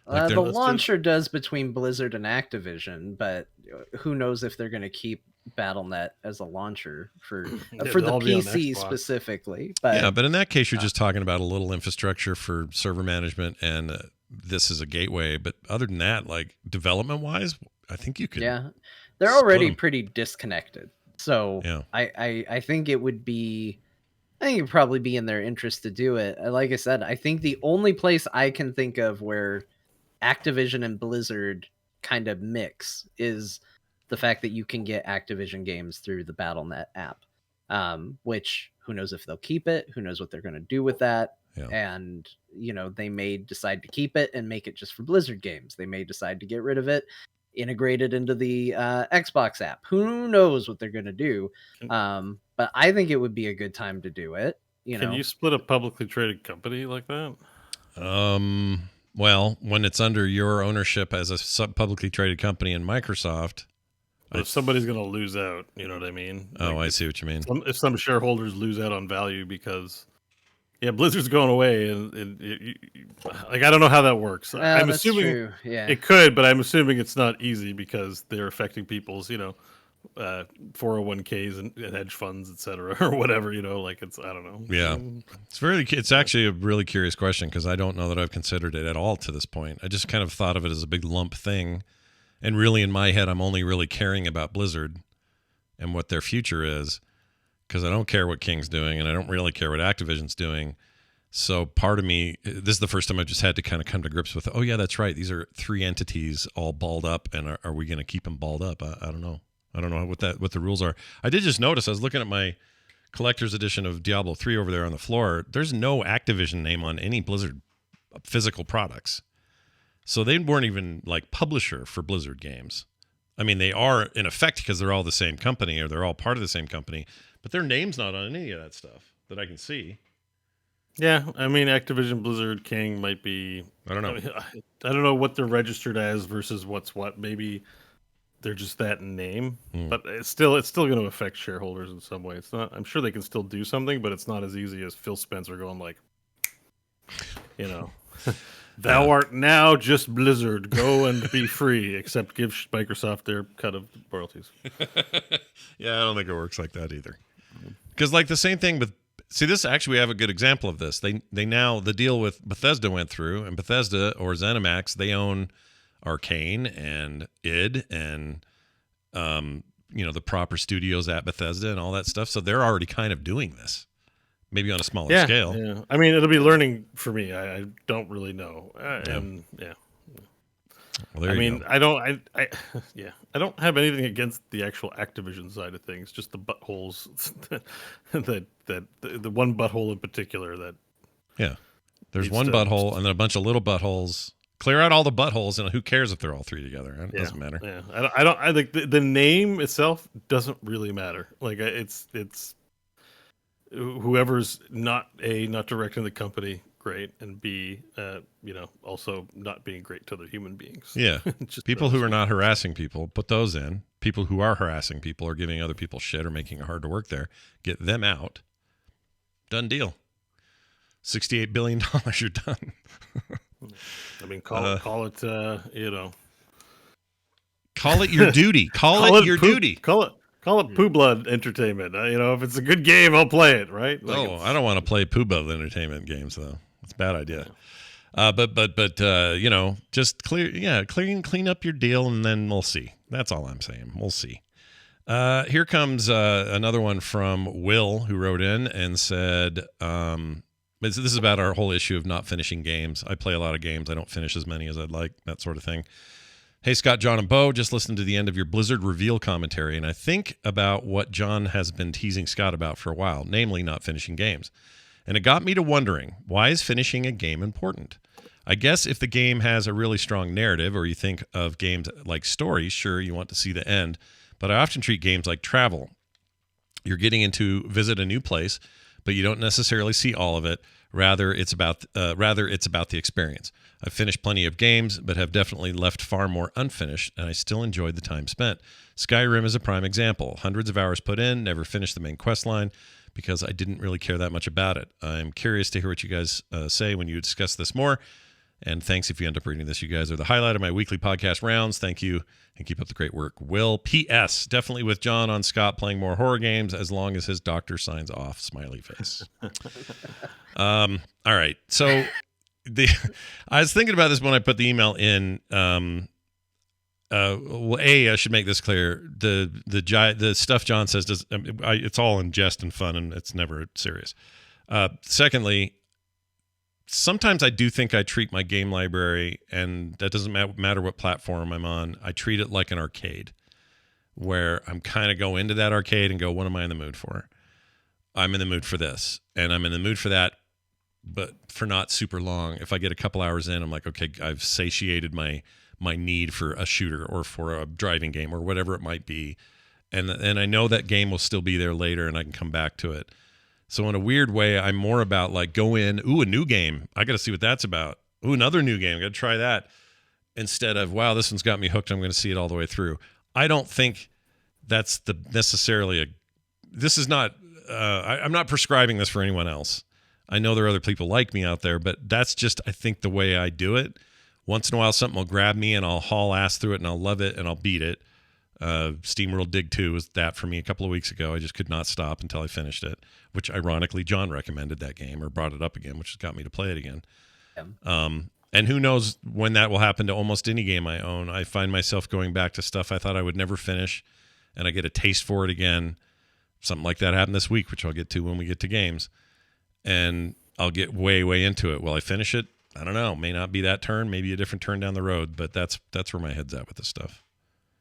The launcher does between Blizzard and Activision, but who knows if they're going to keep BattleNet as a launcher for It'll the all be on PC Xbox. specifically. But Yeah, but in that case, you're just talking about a little infrastructure for server management, and this is a gateway. But other than that, like development-wise, I think you could. yeah, they're split already 'em. pretty disconnected. So Yeah. I think it would be. I think it'd probably be in their interest to do it. Like I said, I think the only place I can think of where Activision and Blizzard kind of mix is the fact that you can get Activision games through the BattleNet app, which who knows if they'll keep it, who knows what they're going to do with that. Yeah. And, they may decide to keep it and make it just for Blizzard games. They may decide to get rid of it, integrate it into the Xbox app. Who knows what they're going to do. But I think it would be a good time to do it. Can you split a publicly traded company like that? Well, when it's under your ownership as a publicly traded company in Microsoft. But if somebody's going to lose out, you know what I mean? Oh, I see what you mean. If some shareholders lose out on value because, Blizzard's going away, and I don't know how that works. I'm that's assuming true. Yeah. it could, but I'm assuming it's not easy because they're affecting people's, 401ks and hedge funds, etc., or whatever. It's I don't know. Yeah, it's actually a really curious question because I don't know that I've considered it at all to this point. I just kind of thought of it as a big lump thing, and really in my head, I'm only really caring about Blizzard and what their future is because I don't care what King's doing and I don't really care what Activision's doing. So part of me, this is the first time I've just had to kind of come to grips with, oh yeah, that's right. These are three entities all balled up, and are we going to keep them balled up? I don't know. I don't know what the rules are. I did just notice, I was looking at my collector's edition of Diablo 3 over there on the floor. There's no Activision name on any Blizzard physical products. So they weren't even like publisher for Blizzard games. I mean, they are in effect because they're all the same company or they're all part of the same company, but their name's not on any of that stuff that I can see. Yeah, I mean, Activision, Blizzard, King might be. I don't know. I don't know what they're registered as versus what's what. Maybe they're just that in name, but it's still going to affect shareholders in some way. It's not. I'm sure they can still do something, but it's not as easy as Phil Spencer going like, thou art now just Blizzard. Go and be free, except give Microsoft their cut of royalties. Yeah, I don't think it works like that either. Because like the same thing with. See, this actually, we have a good example of this. They now, the deal with Bethesda went through, and Bethesda or ZeniMax, they own Arcane and id and the proper studios at Bethesda and all that stuff. So they're already kind of doing this, maybe on a smaller scale. Yeah, I mean, it'll be learning for me. I don't really know. Well, I mean, I don't have anything against the actual Activision side of things. Just the buttholes the one butthole in particular that. Yeah, there's one butthole and then a bunch of little buttholes. Clear out all the buttholes, and who cares if they're all three together? It doesn't matter. Yeah, I think the name itself doesn't really matter. Like it's whoever's not directing the company great, and B, also not being great to other human beings. Yeah, people who are not harassing people, put those in. People who are harassing people or giving other people shit or making it hard to work there, get them out. Done deal. $68 billion, you're done. I mean, call it Call it your duty. Call it your duty. Call it Poo Blood Entertainment. If it's a good game, I'll play it. Right? I don't want to play Poo Blood Entertainment games though. It's a bad idea. But just clean up your deal, and then we'll see. That's all I'm saying. We'll see. Here comes another one from Will, who wrote in and said, this is about our whole issue of not finishing games. I play a lot of games. I don't finish as many as I'd like, that sort of thing. Hey, Scott, John, and Bo, just listened to the end of your Blizzard reveal commentary, and I think about what John has been teasing Scott about for a while, namely not finishing games. And it got me to wondering, why is finishing a game important? I guess if the game has a really strong narrative, or you think of games like stories, sure, you want to see the end. But I often treat games like travel. You're getting into visit a new place, but you don't necessarily see all of it. Rather, it's about the experience. I've finished plenty of games, but have definitely left far more unfinished, and I still enjoyed the time spent. Skyrim is a prime example. Hundreds of hours put in, never finished the main quest line because I didn't really care that much about it. I'm curious to hear what you guys say when you discuss this more. And thanks if you end up reading this. You guys are the highlight of my weekly podcast rounds. Thank you, and keep up the great work. Will, P.S. Definitely with John on Scott playing more horror games as long as his doctor signs off. Smiley face. All right. So I was thinking about this when I put the email in. Well, I should make this clear. The stuff John says it's all in jest and fun, and it's never serious. Secondly, sometimes I do think I treat my game library, and that doesn't matter what platform I'm on. I treat it like an arcade, where I'm kind of go into that arcade and go, what am I in the mood for? I'm in the mood for this, and I'm in the mood for that, but for not super long. If I get a couple hours in, I'm like, okay, I've satiated my need for a shooter or for a driving game or whatever it might be. And I know that game will still be there later and I can come back to it. So in a weird way, I'm more about like go in, a new game. I got to see what that's about. Another new game. I got to try that. Instead of, wow, this one's got me hooked. I'm going to see it all the way through. I don't think that's this is not, I'm not prescribing this for anyone else. I know there are other people like me out there, but that's just, I think, the way I do it. Once in a while, something will grab me and I'll haul ass through it and I'll love it and I'll beat it. SteamWorld Dig 2 was that for me a couple of weeks ago. I just could not stop until I finished it, which ironically, John recommended that game or brought it up again, which has got me to play it again. Yeah. And who knows when that will happen to almost any game I own. I find myself going back to stuff I thought I would never finish and I get a taste for it again. Something like that happened this week, which I'll get to when we get to games. And I'll get way, way into it. Will I finish it? I don't know. May not be that turn, maybe a different turn down the road, but that's where my head's at with this stuff.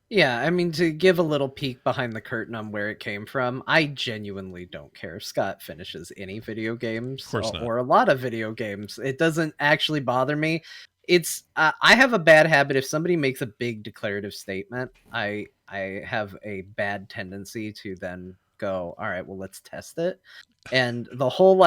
Yeah, I mean, to give a little peek behind the curtain on where it came from, I genuinely don't care if Scott finishes any video games or a lot of video games. It doesn't actually bother me. It's I have a bad habit. If somebody makes a big declarative statement, I have a bad tendency to then go, all right, well, let's test it. And the whole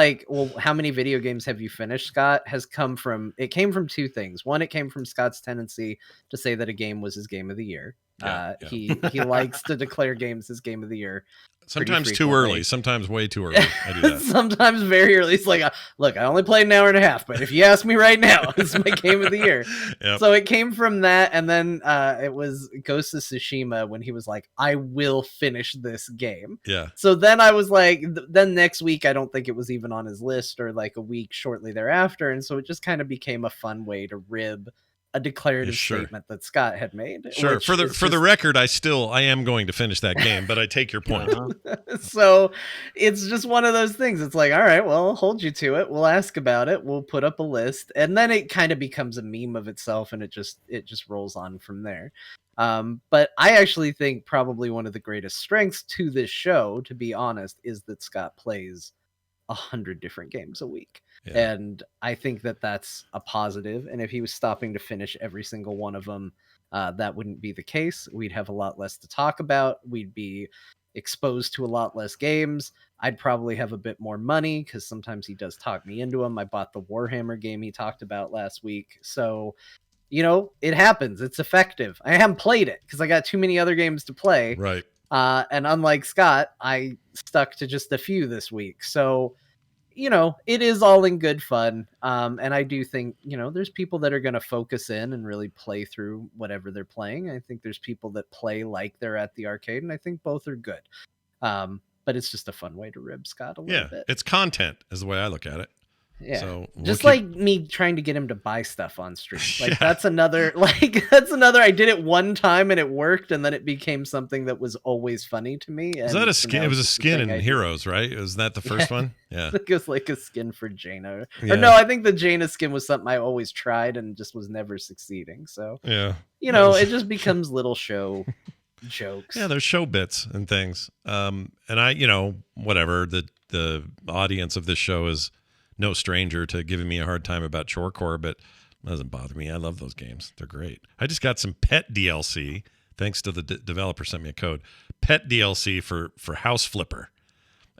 how many video games have you finished, Scott, came from two things. One, it came from Scott's tendency to say that a game was his game of the year. Yeah. He likes to declare games his game of the year. Sometimes too early, sometimes way too early. I do that. Sometimes very early. It's like, look, I only played an hour and a half, but if you ask me right now, it's my game of the year. Yep. So it came from that, and then it was Ghost of Tsushima when he was like, I will finish this game. Yeah. So then I was like, then next week, I don't think it was even on his list, or like a week shortly thereafter, and so it just kind of became a fun way to rib a declarative statement that Scott had made. Sure. For the record, I am going to finish that game, but I take your point. So it's just one of those things. It's like, all right, well, I'll hold you to it. We'll ask about it. We'll put up a list, and then it kind of becomes a meme of itself, and it just rolls on from there. But I actually think probably one of the greatest strengths to this show, to be honest, is that Scott plays 100 different games a week. Yeah. And I think that that's a positive. And if he was stopping to finish every single one of them, that wouldn't be the case. We'd have a lot less to talk about. We'd be exposed to a lot less games. I'd probably have a bit more money because sometimes he does talk me into them. I bought the Warhammer game he talked about last week. So, it happens. It's effective. I haven't played it because I got too many other games to play. Right. And unlike Scott, I stuck to just a few this week. So, it is all in good fun. And I do think, there's people that are going to focus in and really play through whatever they're playing. I think there's people that play like they're at the arcade, and I think both are good. But it's just a fun way to rib Scott a little bit. It's content is the way I look at it. Yeah. So like me trying to get him to buy stuff on stream. That's another, I did it one time and it worked, and then it became something that was always funny to me. Is that a skin? It was a skin in Heroes, right? Was that the first one? Yeah. It was like a skin for Jaina. Or no, I think the Jaina skin was something I always tried and just was never succeeding. So, it just becomes little show jokes. Yeah, there's show bits and things. And I, whatever, the audience of this show is no stranger to giving me a hard time about Chorecore, but it doesn't bother me. I love those games. They're great. I just got some pet DLC, thanks to the developer sent me a code. Pet DLC for House Flipper.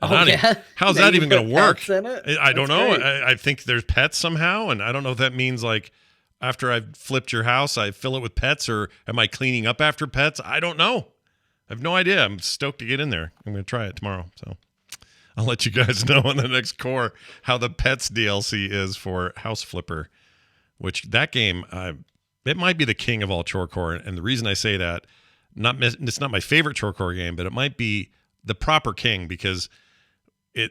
How's that even going to work? I don't know. I think there's pets somehow, and I don't know if that means like after I've flipped your house, I fill it with pets, or am I cleaning up after pets? I don't know. I have no idea. I'm stoked to get in there. I'm going to try it tomorrow, so I'll let you guys know on the next core how the Pets DLC is for House Flipper, which that game, it might be the king of all chorecore. And the reason I say that, it's not my favorite chorecore game, but it might be the proper king because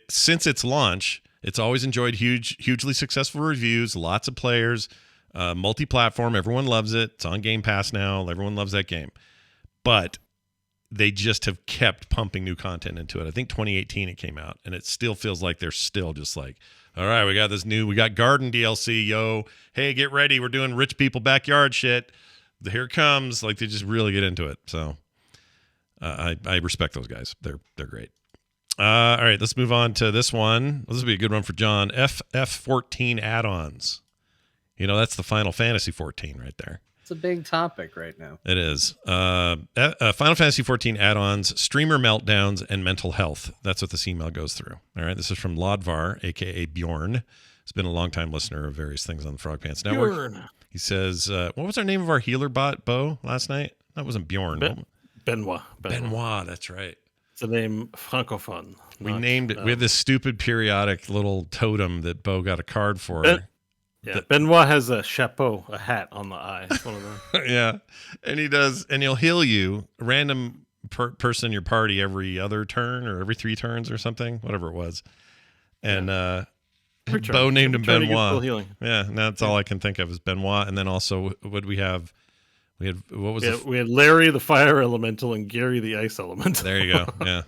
since its launch, it's always enjoyed hugely successful reviews, lots of players, multi-platform. Everyone loves it. It's on Game Pass now. Everyone loves that game. But they just have kept pumping new content into it. I think 2018 it came out, and it still feels like they're still just like, all right, we got Garden DLC, yo. Hey, get ready. We're doing rich people backyard shit. Here it comes. Like, they just really get into it. So I respect those guys. They're great. All right, let's move on to this one. This will be a good one for John. FF14 add-ons. You know, that's the Final Fantasy 14 right there. It's a big topic right now. It is. Final Fantasy 14 add-ons, streamer meltdowns, and mental health. That's what this email goes through. All right, this is from Lodvar, a.k.a. Bjorn. He's been a long-time listener of various things on the Frog Pants Network. Bjorn. He says, what was our name of our healer bot, Bo, last night? That wasn't Bjorn. Benoit. Benoit, that's right. It's a name francophone. We named it. We had this stupid periodic little totem that Bo got a card for. Benoit has a chapeau, a hat on the eye. It's one of them. Yeah, and he'll heal you, a random person in your party every other turn or every 3 turns or something, whatever it was. And Bo named him Benoit. Yeah, and that's all I can think of is Benoit. And then also, what we have? We had Larry the fire elemental and Gary the ice elemental. There you go. Yeah,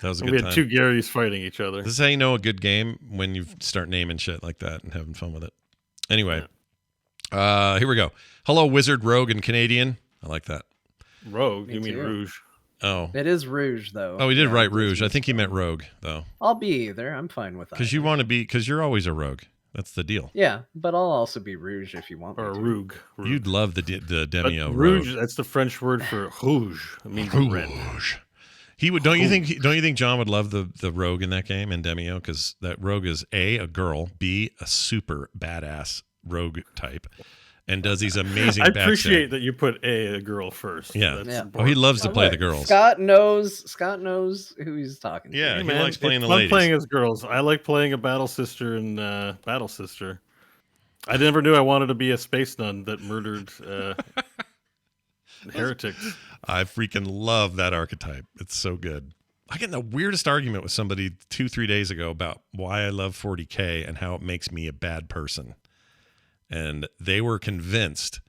that was a good time. We had 2 Garys fighting each other. This is how you know a good game, when you start naming shit like that and having fun with it. Anyway, here we go. Hello, Wizard, Rogue, and Canadian. I like that. Rogue? You mean Rouge? Oh. It is Rouge, though. Oh, he did write Rouge. I think he meant Rogue, though. I'll be either. I'm fine with that. Because you're always a rogue. That's the deal. Yeah, but I'll also be Rouge if you want. Or Rouge. You'd love the Demio Rouge. Rogue. That's the French word for rouge. It means red. He would. Don't you think John would love the rogue in that game in Demio? Because that rogue is a girl, B, a super badass rogue type, and does these amazing. I appreciate that you put a girl first. Yeah. Oh, he loves to play the girls. Scott knows who he's talking to. Yeah, he likes playing the I'm ladies. playing as girls. I like playing a battle sister and battle sister. I never knew I wanted to be a space nun that murdered heretics. I freaking love that archetype. It's so good. I get in the weirdest argument with somebody 2-3 days ago about why I love 40K and how it makes me a bad person. And they were convinced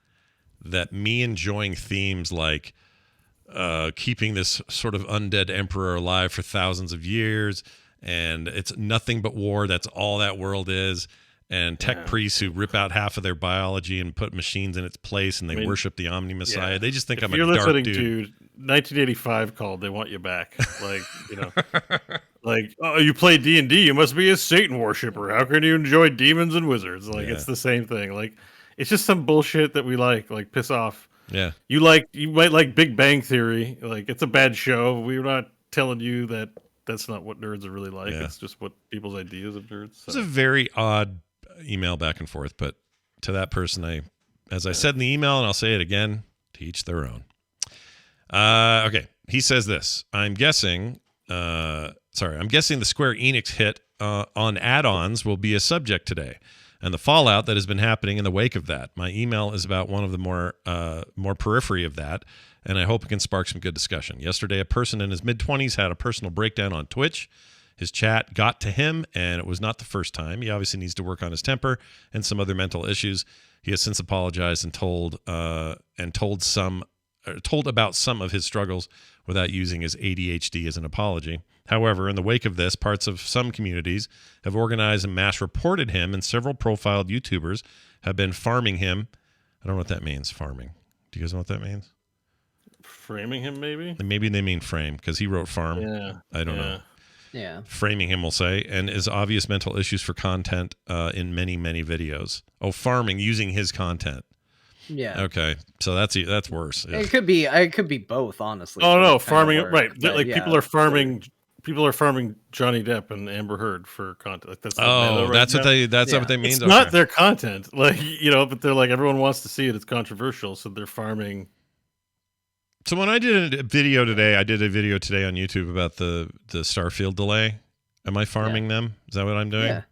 that me enjoying themes like keeping this sort of undead emperor alive for thousands of years, and it's nothing but war, that's all that world is, and tech priests who rip out half of their biology and put machines in its place, and they worship the Omni Messiah. Yeah. They just think I'm a dark dude. If you're listening to 1985 called, they want you back. Like, oh, you play D&D, you must be a Satan worshiper. How can you enjoy demons and wizards? Like, it's the same thing. Like, it's just some bullshit that we like piss off. Yeah. You might like Big Bang Theory. Like, it's a bad show. We're not telling you that that's not what nerds are really like. Yeah. It's just what people's ideas of nerds. So. It's a very odd email back and forth, but to that person, as I said in the email, and I'll say it again, to each their own. Okay, he says this. I'm guessing the Square Enix hit on add-ons will be a subject today, and the fallout that has been happening in the wake of that. My email is about one of the more periphery of that, and I hope it can spark some good discussion. Yesterday, a person in his mid-20s had a personal breakdown on Twitch. His chat got to him, and it was not the first time. He obviously needs to work on his temper and some other mental issues. He has since apologized and told about some of his struggles without using his ADHD as an apology. However, in the wake of this, parts of some communities have organized and mass reported him, and several profiled YouTubers have been farming him. I don't know what that means, farming. Do you guys know what that means? Framing him, maybe? Maybe they mean frame, because he wrote farm. Yeah. I don't know. Yeah. Framing him, we'll say, and his obvious mental issues for content in many, many videos. Oh, farming using his content. Yeah. Okay. So that's worse. Yeah. It could be both, honestly. Oh no, farming, right? Like people are farming Johnny Depp and Amber Heard for content. Like, that's what they mean. It's not their content, like, but they're like, everyone wants to see it. It's controversial, so they're farming. So when I did a video today, on YouTube about the Starfield delay. Am I farming them? Is that what I'm doing?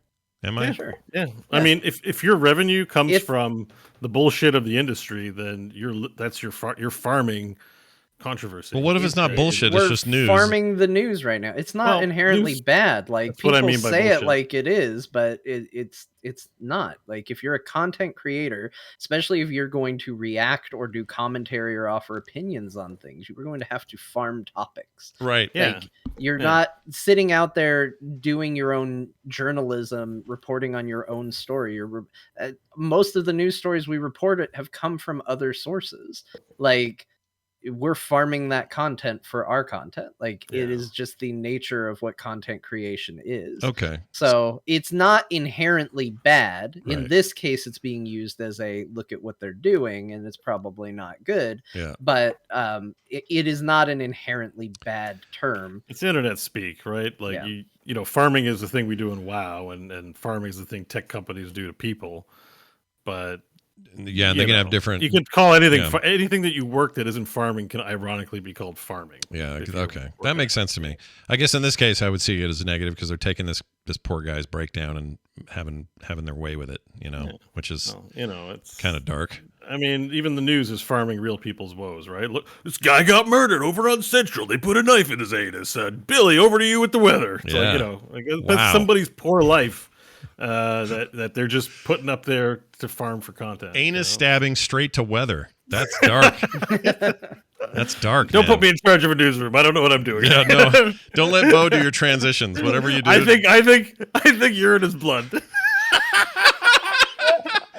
Am I? Yeah, sure. Yeah. I mean, if your revenue comes from the bullshit of the industry, then you're farming controversy. Well, what if it's not bullshit? We're It's just news. farming the news right now. It's not inherently news, bad. Like that's what I people mean by say it bullshit. like it is, but it's not. Like if you're a content creator, especially if you're going to react or do commentary or offer opinions on things, you're going to have to farm topics. Right. Yeah. Like you're not sitting out there doing your own journalism, reporting on your own story. Most of the news stories we report have come from other sources. Like we're farming that content for our content. Like it is just the nature of what content creation is. Okay. So it's not inherently bad. Right. In this case, it's being used as a look at what they're doing, and it's probably not good. Yeah. But it is not an inherently bad term. It's internet speak, right? Like you know, farming is the thing we do in WoW, and farming is the thing tech companies do to people. But yeah, they can have different. You can call anything anything that you work that isn't farming can ironically be called farming. Yeah, okay, that makes sense to me. I guess in this case, I would see it as a negative because they're taking this poor guy's breakdown and having their way with it. You know, which is it's kind of dark. I mean, even the news is farming real people's woes, right? Look, this guy got murdered over on Central. They put a knife in his anus. Billy, over to you with the weather. It's like, that's somebody's poor life. That they're just putting up there to farm for content. Anus stabbing straight to weather. That's dark. That's dark. Don't put me in charge of a newsroom. I don't know what I'm doing. Yeah, no. Don't let Bo do your transitions. Whatever you do. I think urine is blood.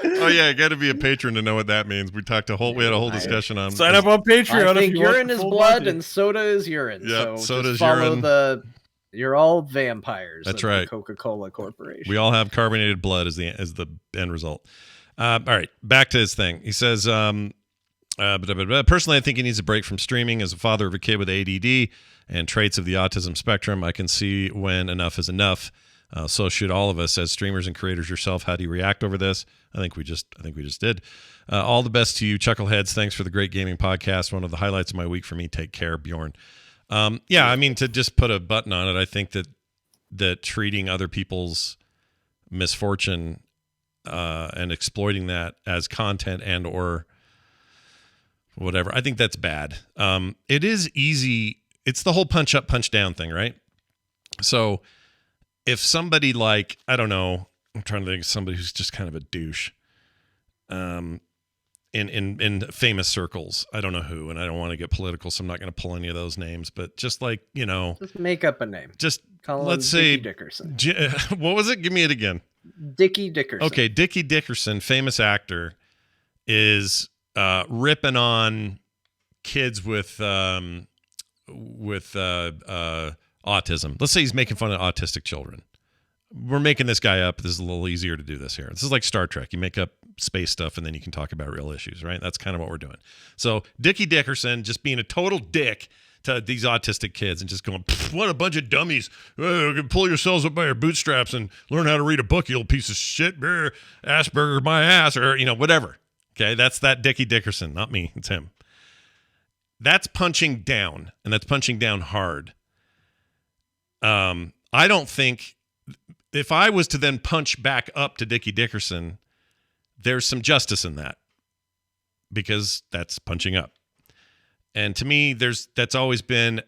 Oh yeah, you got to be a patron to know what that means. We had a whole discussion on. Sign up on Patreon. I think urine is blood and soda is urine. Yeah, so soda's follow urine. You're all vampires. That's right. The Coca-Cola Corporation. We all have carbonated blood as the end result. All right, back to his thing. He says, personally, I think he needs a break from streaming. As a father of a kid with ADD and traits of the autism spectrum, I can see when enough is enough. So should all of us as streamers and creators yourself. How do you react over this? I think we just did. All the best to you, Chuckleheads. Thanks for the great gaming podcast. One of the highlights of my week for me. Take care, Bjorn. Yeah, I mean, to just put a button on it, I think that treating other people's misfortune and exploiting that as content and or whatever, I think that's bad. It is easy. It's the whole punch up, punch down thing, right? So if somebody like, I don't know, I'm trying to think of somebody who's just kind of a douche. In famous circles, I don't know who, and I don't want to get political, so I'm not going to pull any of those names. But just like just make up a name. Just let's say Dickerson. What was it? Give me it again. Dickie Dickerson. Okay, Dickie Dickerson, famous actor, is ripping on kids with autism. Let's say he's making fun of autistic children. We're making this guy up. This is a little easier to do this here. This is like Star Trek. You make up space stuff and then you can talk about real issues, right? That's kind of what we're doing. So Dickie Dickerson just being a total dick to these autistic kids and just going, what a bunch of dummies. Pull yourselves up by your bootstraps and learn how to read a book, you little piece of shit. Asperger my ass, or, whatever. Okay, that's that Dickie Dickerson, not me. It's him. That's punching down, and that's punching down hard. I don't think, if I was to then punch back up to Dickie Dickerson, there's some justice in that because that's punching up. And to me, that's always been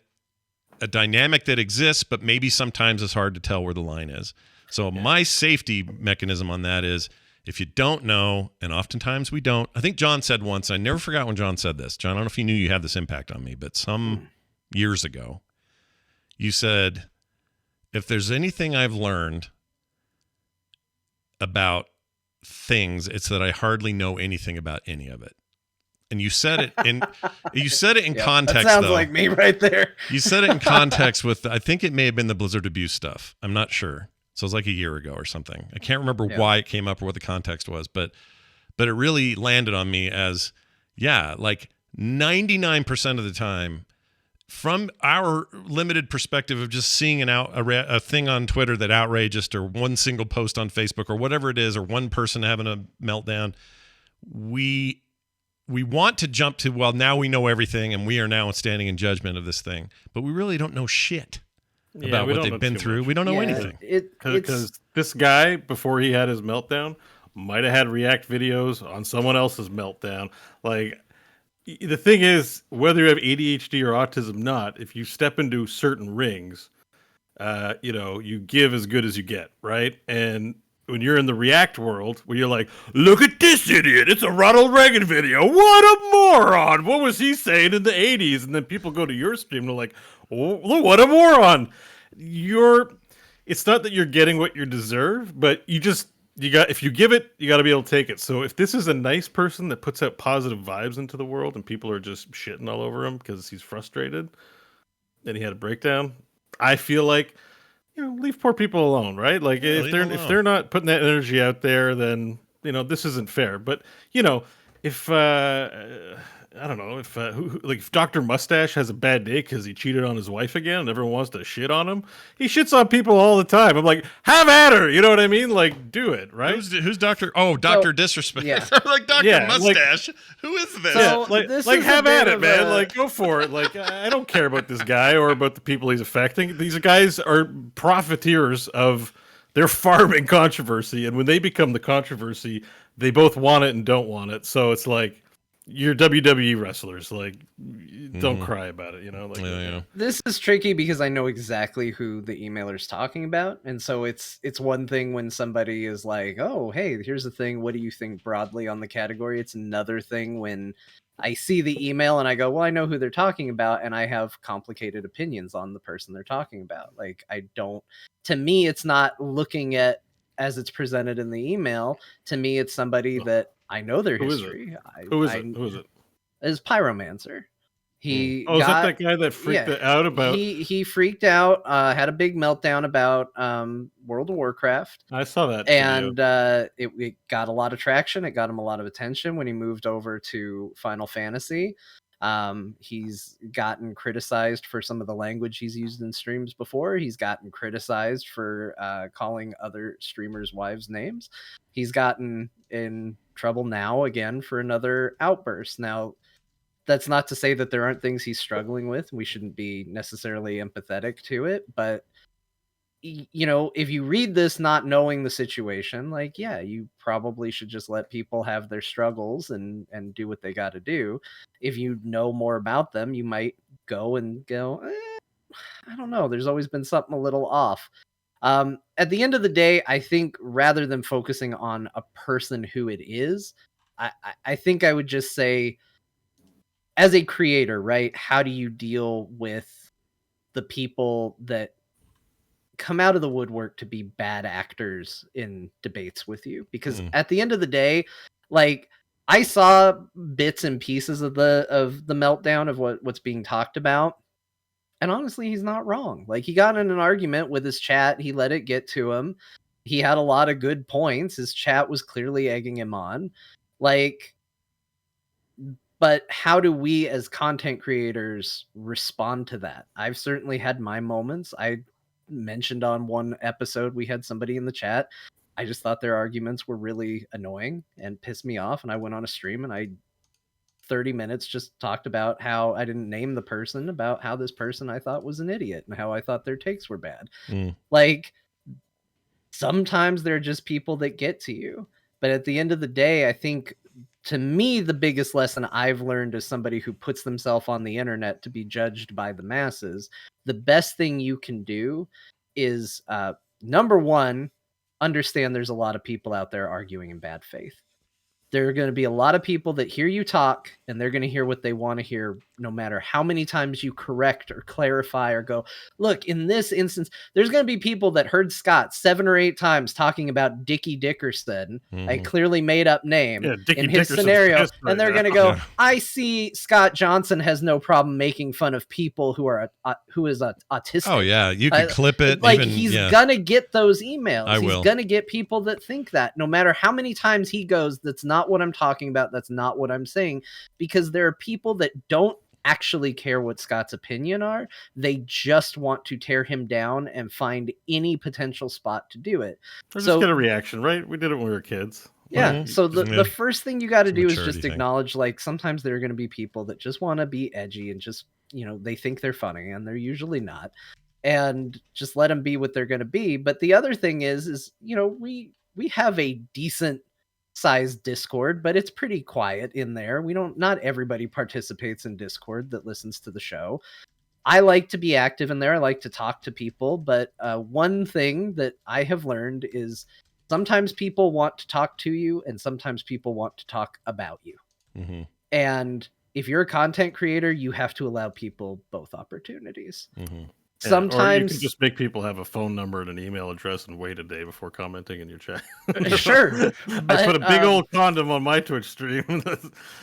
a dynamic that exists, but maybe sometimes it's hard to tell where the line is. So my safety mechanism on that is if you don't know, and oftentimes we don't. I think John said once, I never forgot when John said this. John, I don't know if you knew you had this impact on me, but some years ago, you said, if there's anything I've learned about things, it's that I hardly know anything about any of it. And you said it in context. That sounds though. like me right there. You said it in context with, I think it may have been the Blizzard abuse stuff. I'm not sure. So it was like a year ago or something. I can't remember why it came up or what the context was, but it really landed on me as, like 99% of the time, from our limited perspective of just seeing a thing on Twitter that outrageous, or one single post on Facebook or whatever it is, or one person having a meltdown, we want to jump to, well, now we know everything and we are now standing in judgment of this thing, but we really don't know shit about what they've been through. We don't know anything. Because this guy, before he had his meltdown, might have had react videos on someone else's meltdown. Like, the thing is, whether you have ADHD or autism, not, if you step into certain rings, you give as good as you get, right? And when you're in the React world, where you're like, look at this idiot, it's a Ronald Reagan video, what a moron, what was he saying in the 80s? And then people go to your stream and they're like, oh, what a moron. It's not that you're getting what you deserve, but if you give it, you got to be able to take it. So if this is a nice person that puts out positive vibes into the world and people are just shitting all over him because he's frustrated and he had a breakdown, I feel like, leave poor people alone, right? Like, if they're not putting that energy out there, then this isn't fair. But if I don't know, if Dr. Mustache has a bad day because he cheated on his wife again and everyone wants to shit on him, he shits on people all the time. I'm like, have at her, you know what I mean? Like, do it, right? Who's Dr. Oh, Dr. Disrespect. Yeah. Like Dr. Mustache. Who is this? So, this is have at it, man. Like, go for it. Like, I don't care about this guy or about the people he's affecting. These guys are profiteers of their farming controversy, and when they become the controversy, they both want it and don't want it. So it's like, you're WWE wrestlers, like, don't cry about it, Like, This is tricky because I know exactly who the emailer's talking about, and so it's one thing when somebody is like, "Oh, hey, here's the thing. What do you think broadly on the category?" It's another thing when I see the email and I go, "Well, I know who they're talking about," and I have complicated opinions on the person they're talking about. Like, I don't. To me, it's not looking at as it's presented in the email. To me, it's somebody that I know their history. Who is it? Is Pyromancer. He is that guy that freaked out about? He freaked out, had a big meltdown about World of Warcraft. I saw that, and it got a lot of traction. It got him a lot of attention when he moved over to Final Fantasy. He's gotten criticized for some of the language he's used in streams before. He's gotten criticized for calling other streamers' wives' names. He's gotten in trouble now again for another outburst. Now, that's not to say that there aren't things he's struggling with. We shouldn't be necessarily empathetic to it, but if you read this not knowing the situation, like, yeah, you probably should just let people have their struggles and do what they got to do. If you know more about them, you might go, I don't know, there's always been something a little off. At the end of the day, I think rather than focusing on a person who it is, I think I would just say, as a creator, right, how do you deal with the people that come out of the woodwork to be bad actors in debates with you? Because at the end of the day, like, I saw bits and pieces of the meltdown of what's being talked about, and honestly, he's not wrong. Like, he got in an argument with his chat, he let it get to him. He had a lot of good points. His chat was clearly egging him on. Like, but how do we as content creators respond to that? I've certainly had my moments. I mentioned on one episode we had somebody in the chat, I just thought their arguments were really annoying and pissed me off, and I went on a stream and 30 minutes just talked about how I didn't name the person, about how this person I thought was an idiot and how I thought their takes were bad. Like, sometimes they're just people that get to you, but at the end of the day, I think, to me, the biggest lesson I've learned as somebody who puts themselves on the internet to be judged by the masses, the best thing you can do is, number one, understand there's a lot of people out there arguing in bad faith. There are going to be a lot of people that hear you talk, and they're going to hear what they want to hear, no matter how many times you correct or clarify or go, look, in this instance, there's going to be people that heard Scott 7 or 8 times talking about Dickie Dickerson, a clearly made up name, in his scenario. And they're going to go, I see Scott Johnson has no problem making fun of people who is autistic. Oh, yeah. You can clip it. Like, he's going to get those emails. He's going to get people that think that, no matter how many times he goes, that's not what I'm talking about, that's not what I'm saying, because there are people that don't actually care what Scott's opinion are. They just want to tear him down and find any potential spot to do it. Or just get a reaction, right? We did it when we were kids. Yeah. So the first thing you got to do is just acknowledge, like, sometimes there are going to be people that just want to be edgy and just, they think they're funny, and they're usually not. and just let them be what they're going to be. But the other thing is, we have a decent sized Discord, but it's pretty quiet in there. Not everybody participates in Discord that listens to the show. I like to be active in there. I like to talk to people, but one thing that I have learned is sometimes people want to talk to you and sometimes people want to talk about you. Mm-hmm. And if you're a content creator, you have to allow people both opportunities. Mm-hmm. Sometimes or you can just make people have a phone number and an email address and wait a day before commenting in your chat. Sure. I put a big old condom on my Twitch stream.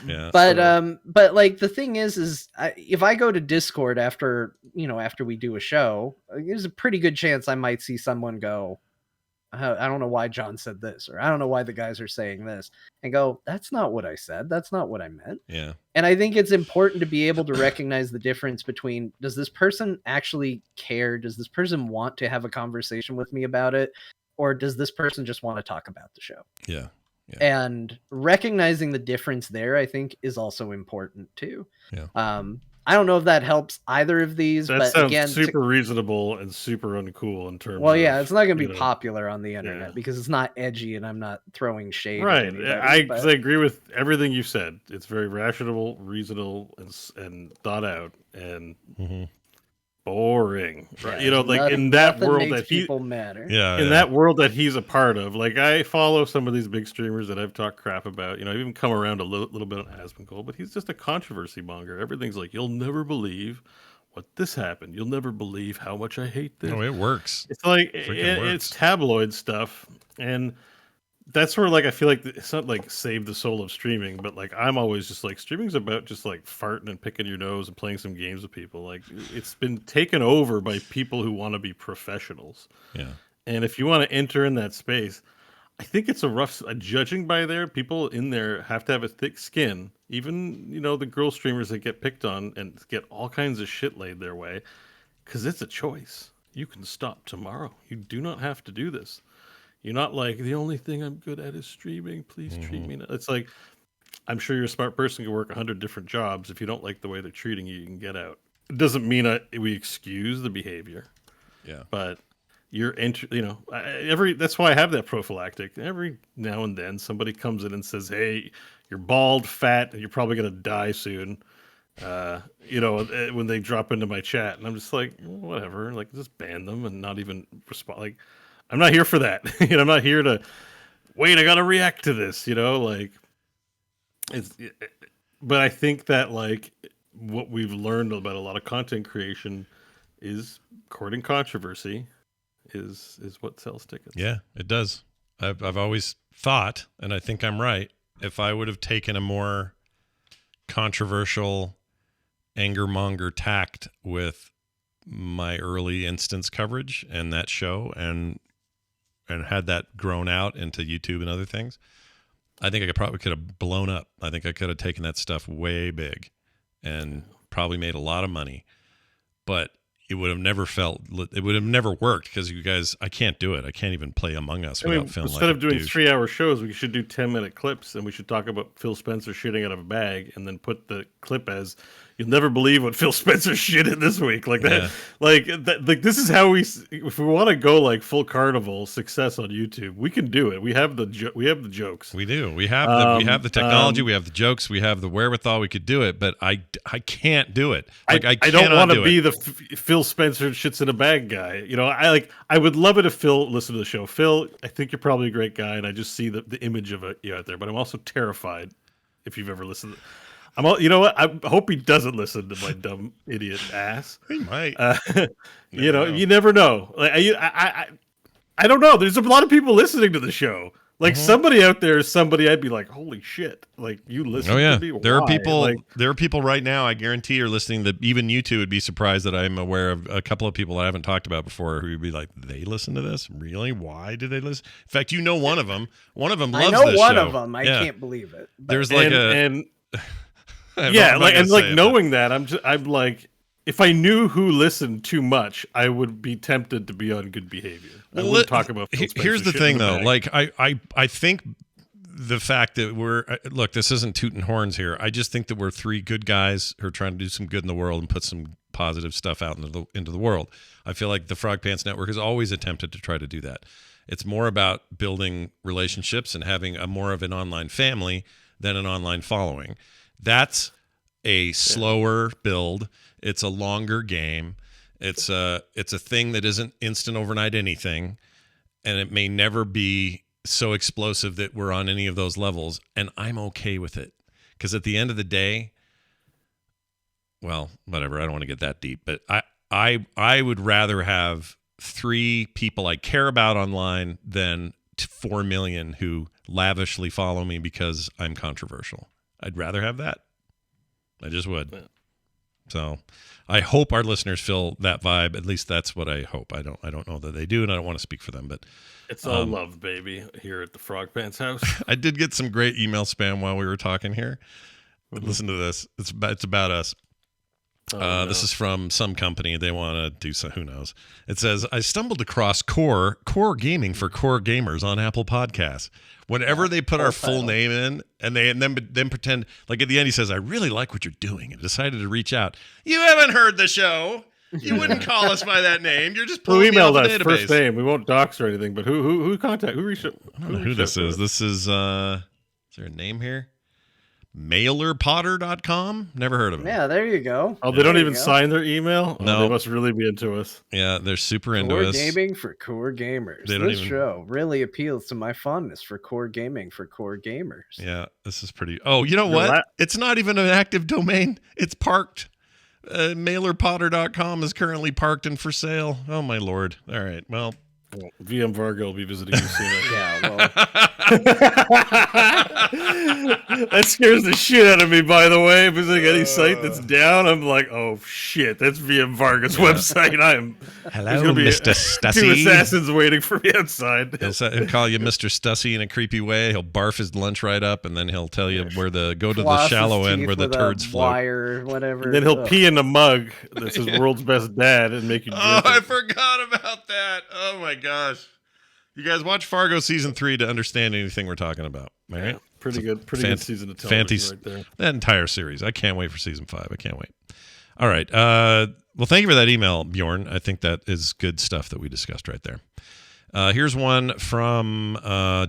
Yeah. But like the thing is if I go to Discord after we do a show, there's a pretty good chance I might see someone go, I don't know why John said this, or I don't know why the guys are saying this, and go, that's not what I said. That's not what I meant. Yeah. And I think it's important to be able to recognize the difference between, does this person actually care? Does this person want to have a conversation with me about it? Or does this person just want to talk about the show? Yeah. Yeah. And recognizing the difference there, I think, is also important too. Yeah. I don't know if that helps either of these, That but sounds again, super reasonable and super uncool in terms. well, of, yeah, it's not going to you be know, popular on the internet because it's not edgy, and I'm not throwing shade. at Right. anybody, I agree with everything you said. It's very rational, reasonable, and thought out, and Mm-hmm. boring. Right? Yeah, Like in that nothing world makes that he, people matter. Yeah. in that world that he's a part of. Like I follow some of these big streamers that I've talked crap about. I've even come around a little bit on Asmongold, but he's just a controversy monger. Everything's like, you'll never believe what this happened. You'll never believe how much I hate this. Oh, it works. It's like Freaking works. it's tabloid stuff, and that's where like I feel like it's not like save the soul of streaming, but like I'm always just like streaming's about just like farting and picking your nose and playing some games with people. Like it's been taken over by people who want to be professionals. Yeah. And if you want to enter in that space, I think it's a rough. Judging by there, people in there have to have a thick skin. Even the girl streamers that get picked on and get all kinds of shit laid their way, because it's a choice. You can stop tomorrow. You do not have to do this. You're not like, the only thing I'm good at is streaming. Please treat me. It's like, I'm sure you're a smart person who can work 100 different jobs. If you don't like the way they're treating you, you can get out. It doesn't mean we excuse the behavior. Yeah. But that's why I have that prophylactic. Every now and then somebody comes in and says, hey, you're bald, fat, and you're probably going to die soon. When they drop into my chat, and I'm just like, whatever, like just ban them and not even respond. Like, I'm not here for that. I'm not here to wait. I got to react to this. But I think that like what we've learned about a lot of content creation is courting controversy is what sells tickets. Yeah, it does. I've always thought, and I think I'm right, if I would have taken a more controversial angermonger tact with my early instance coverage and that show and had that grown out into YouTube and other things, I think I probably could have blown up. I think I could have taken that stuff way big and probably made a lot of money. But it would have never worked because you guys, I can't do it. I can't even play Among Us without feeling instead like of doing douche. 3-hour shows, we should do 10-minute clips, and we should talk about Phil Spencer shitting out of a bag, and then put the clip as, you'll never believe what Phil Spencer shit in this week. Like that, like this is how if we want to go like full carnival success on YouTube, we can do it. We have the jokes. We do. We have the technology. We have the jokes. We have the wherewithal. We could do it, but I can't do it. Like I don't want to do be it. the Phil Spencer shits in a bag guy. I would love it if Phil listened to the show. Phil, I think you're probably a great guy, and I just see the image of you out there. But I'm also terrified. If you've ever listened, you know what? I hope he doesn't listen to my dumb idiot ass. He might. You never know. Like I don't know. There's a lot of people listening to the show. Like somebody out there is somebody I'd be like, holy shit! Like you listen. Oh yeah, to me? there are Why? people. Like, There are people right now. I guarantee are listening. That even you two would be surprised that I'm aware of a couple of people I haven't talked about before who would be like, they listen to this? Really? Why do they listen? In fact, one of them. One of them loves this show. I know one of them. I can't believe it. But There's like knowing that, I'm like, if I knew who listened too much, I would be tempted to be on good behavior. I wouldn't talk about. Here's the thing, though. Like, I think the fact that look, this isn't tooting horns here. I just think that we're three good guys who are trying to do some good in the world and put some positive stuff out into the world. I feel like the Frog Pants Network has always attempted to try to do that. It's more about building relationships and having more of an online family than an online following. That's a slower build. It's a longer game. It's a thing that isn't instant overnight anything, and it may never be so explosive that we're on any of those levels, and I'm okay with it. Because at the end of the day, well, whatever, I don't want to get that deep, but I would rather have 3 people I care about online than 4 million who lavishly follow me because I'm controversial. I'd rather have that. I just would. Yeah. So I hope our listeners feel that vibe. At least that's what I hope. I don't know that they do, and I don't want to speak for them, but it's all love, baby, here at the Frog Pants house. I did get some great email spam while we were talking here. Mm-hmm. Listen to this. It's about us. No. This is from some company. They want to do some, who knows. It says, I stumbled across Core Gaming for Core Gamers on Apple Podcasts. Whenever they put our full name in and then pretend, like at the end he says, I really like what you're doing and decided to reach out. You haven't heard the show. You wouldn't call us by that name. You're just pulling me off the database. First name. We won't dox or anything, but who reached out? I don't know who this is. This is, is there a name here? MailerPotter.com? Never heard of them. Yeah, there you go. Oh, they don't even sign their email? No. Oh, they must really be into us. Yeah, they're super into Core us. Gaming for Core Gamers. This show really appeals to my fondness for Core Gaming for Core Gamers. Yeah, this is pretty... Oh, you know what? It's not even an active domain. It's parked. MailerPotter.com is currently parked and for sale. Oh, my Lord. All right, well... VM Vargo will be visiting you soon. Yeah, well. That scares the shit out of me, by the way. Visiting any site that's down, I'm like, oh shit, that's VM Vargo's website. Hello, Mr. Stussy. 2 assassins waiting for me outside. He'll call you Mr. Stussy in a creepy way. He'll barf his lunch right up, and then he'll tell you where go to the shallow end where the turds float. Wire, whatever. And then he'll pee in a mug that says world's best dad and make you drink it. I forgot about that. Oh my gosh. You guys watch Fargo season 3 to understand anything we're talking about. All right? Yeah, pretty good season of television right there. That entire series. I can't wait for season 5. I can't wait. All right. Well, thank you for that email, Bjorn. I think that is good stuff that we discussed right there. Here's one from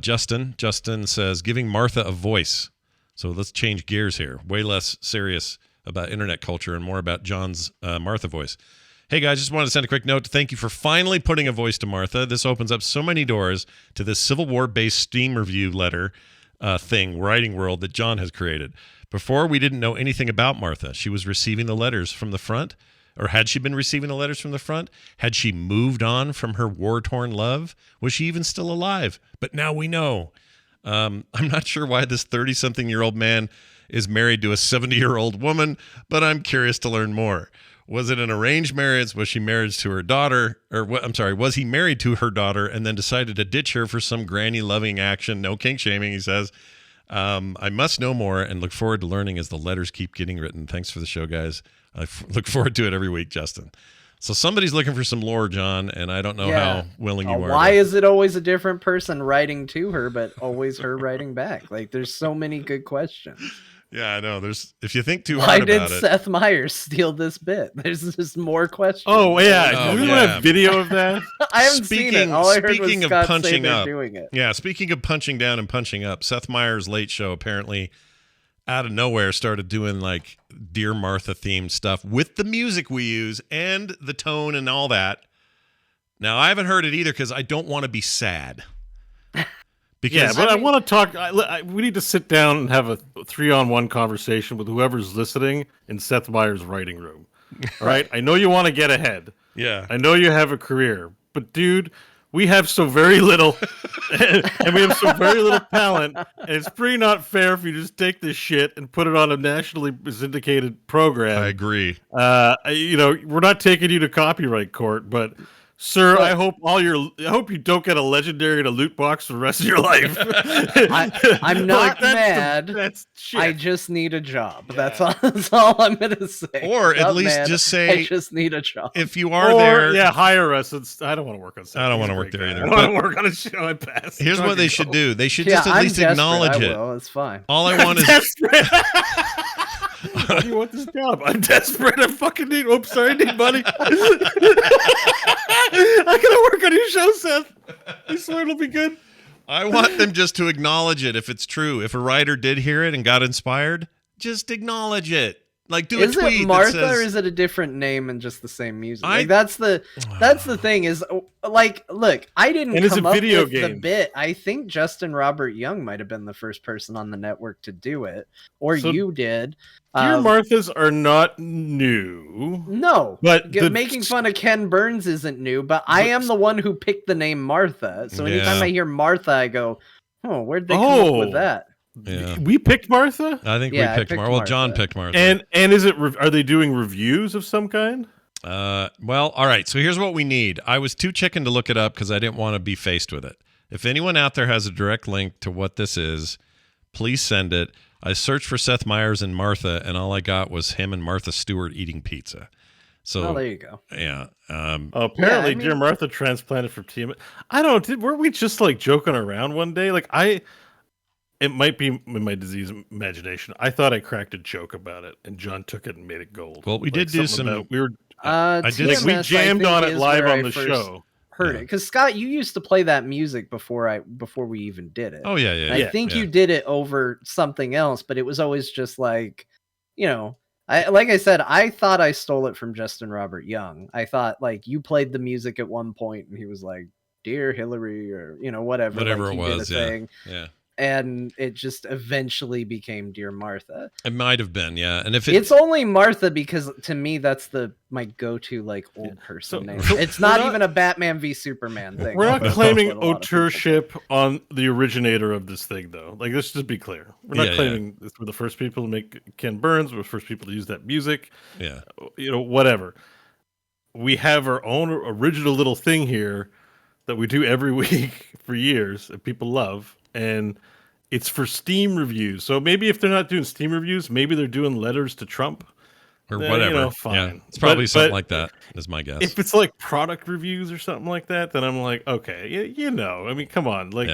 Justin. Justin says, giving Martha a voice. So let's change gears here. Way less serious about internet culture and more about John's Martha voice. Hey guys, just wanted to send a quick note to thank you for finally putting a voice to Martha. This opens up so many doors to this Civil War-based Steam review letter writing world that John has created. Before, we didn't know anything about Martha. She was receiving the letters from the front, or had she been receiving the letters from the front? Had she moved on from her war-torn love? Was she even still alive? But now we know. I'm not sure why this 30-something-year-old man is married to a 70-year-old woman, but I'm curious to learn more. Was it an arranged marriage? Was she married to her daughter? Was he married to her daughter and then decided to ditch her for some granny-loving action? No kink shaming, he says. I must know more and look forward to learning as the letters keep getting written. Thanks for the show, guys. I look forward to it every week, Justin. So somebody's looking for some lore, John, and I don't know how willing you are. Why is it always a different person writing to her, but always her writing back? Like, there's so many good questions. Yeah, I know. If you think too hard about it. Why did Seth Meyers steal this bit? There's just more questions. Oh, yeah. Do we have video of that? I haven't seen it. All I heard was Scott say they're doing it. Yeah, speaking of punching down and punching up, Seth Meyers' Late Show apparently out of nowhere started doing like Dear Martha themed stuff with the music we use and the tone and all that. Now, I haven't heard it either because I don't want to be sad. Because, I want to talk. We need to sit down and have a 3-on-1 conversation with whoever's listening in Seth Meyers' writing room. All right? I know you want to get ahead. Yeah. I know you have a career. But, dude, we have so very little, and we have so very little talent, and it's pretty not fair if you just take this shit and put it on a nationally syndicated program. I agree. We're not taking you to copyright court, but... Sir, I hope you don't get a legendary in a loot box for the rest of your life. I'm not mad. That's shit. I just need a job. Yeah. That's all I'm gonna say. Or at least just say I just need a job. If you are there, hire us. I don't want to work on. I don't want to work there either. I don't want to work on a show. I pass. Here's what they should do. They should just at least acknowledge it. It's fine. All I want is Why do you want this job? I'm desperate. I fucking need. Oops, sorry, I need money. I gotta work on your show, Seth. I swear it'll be good. I want them just to acknowledge it if it's true. If a writer did hear it and got inspired, just acknowledge it. Like, do a tweet. Is it Martha that says, or is it a different name and just the same music? Like, that's the thing is, like, look, I didn't And it's come a up video with the game. bit. I think Justin Robert Young might have been the first person on the network to do it, or So, you did. Dear Marthas are not new. No, but making fun of Ken Burns isn't new. But I am the one who picked the name Martha. So anytime I hear Martha, I go, "Oh, where'd they come up with that?" Yeah. We picked Martha? I think Yeah, we picked Martha. Well, John picked Martha. And is it are they doing reviews of some kind? Well, all right. So here's what we need. I was too chicken to look it up because I didn't want to be faced with it. If anyone out there has a direct link to what this is, please send it. I searched for Seth Meyers and Martha, and all I got was him and Martha Stewart eating pizza. So there you go. Yeah. Apparently, Dear Martha transplanted from TM. I don't. Were we just like joking around one day? Like it might be in my diseased imagination. I thought I cracked a joke about it, and John took it and made it gold. Well, we did do some. We were. I did. Like, we jammed on it live on the show. Heard it because Scott, you used to play that music before we even did it. Oh yeah. I think you did it over something else, but it was always just like, like I said, I thought I stole it from Justin Robert Young. I thought like you played the music at one point, and he was like, "Dear Hillary," or whatever it was. Thing. Yeah. And it just eventually became Dear Martha. It might have been, yeah. And if it's only Martha because to me that's my go-to like old person name. It's not even a Batman v Superman thing. We're not claiming authorship on the originator of this thing, though. Like, let's just be clear. We're not claiming we're the first people to make Ken Burns. We're the first people to use that music. Yeah, whatever. We have our own original little thing here that we do every week for years, and people love. And it's for Steam reviews. So maybe if they're not doing Steam reviews, maybe they're doing letters to Trump. Or whatever. Fine. Yeah, it's probably something like that, is my guess. If it's like product reviews or something like that, then I'm like, okay, I mean, come on. Like,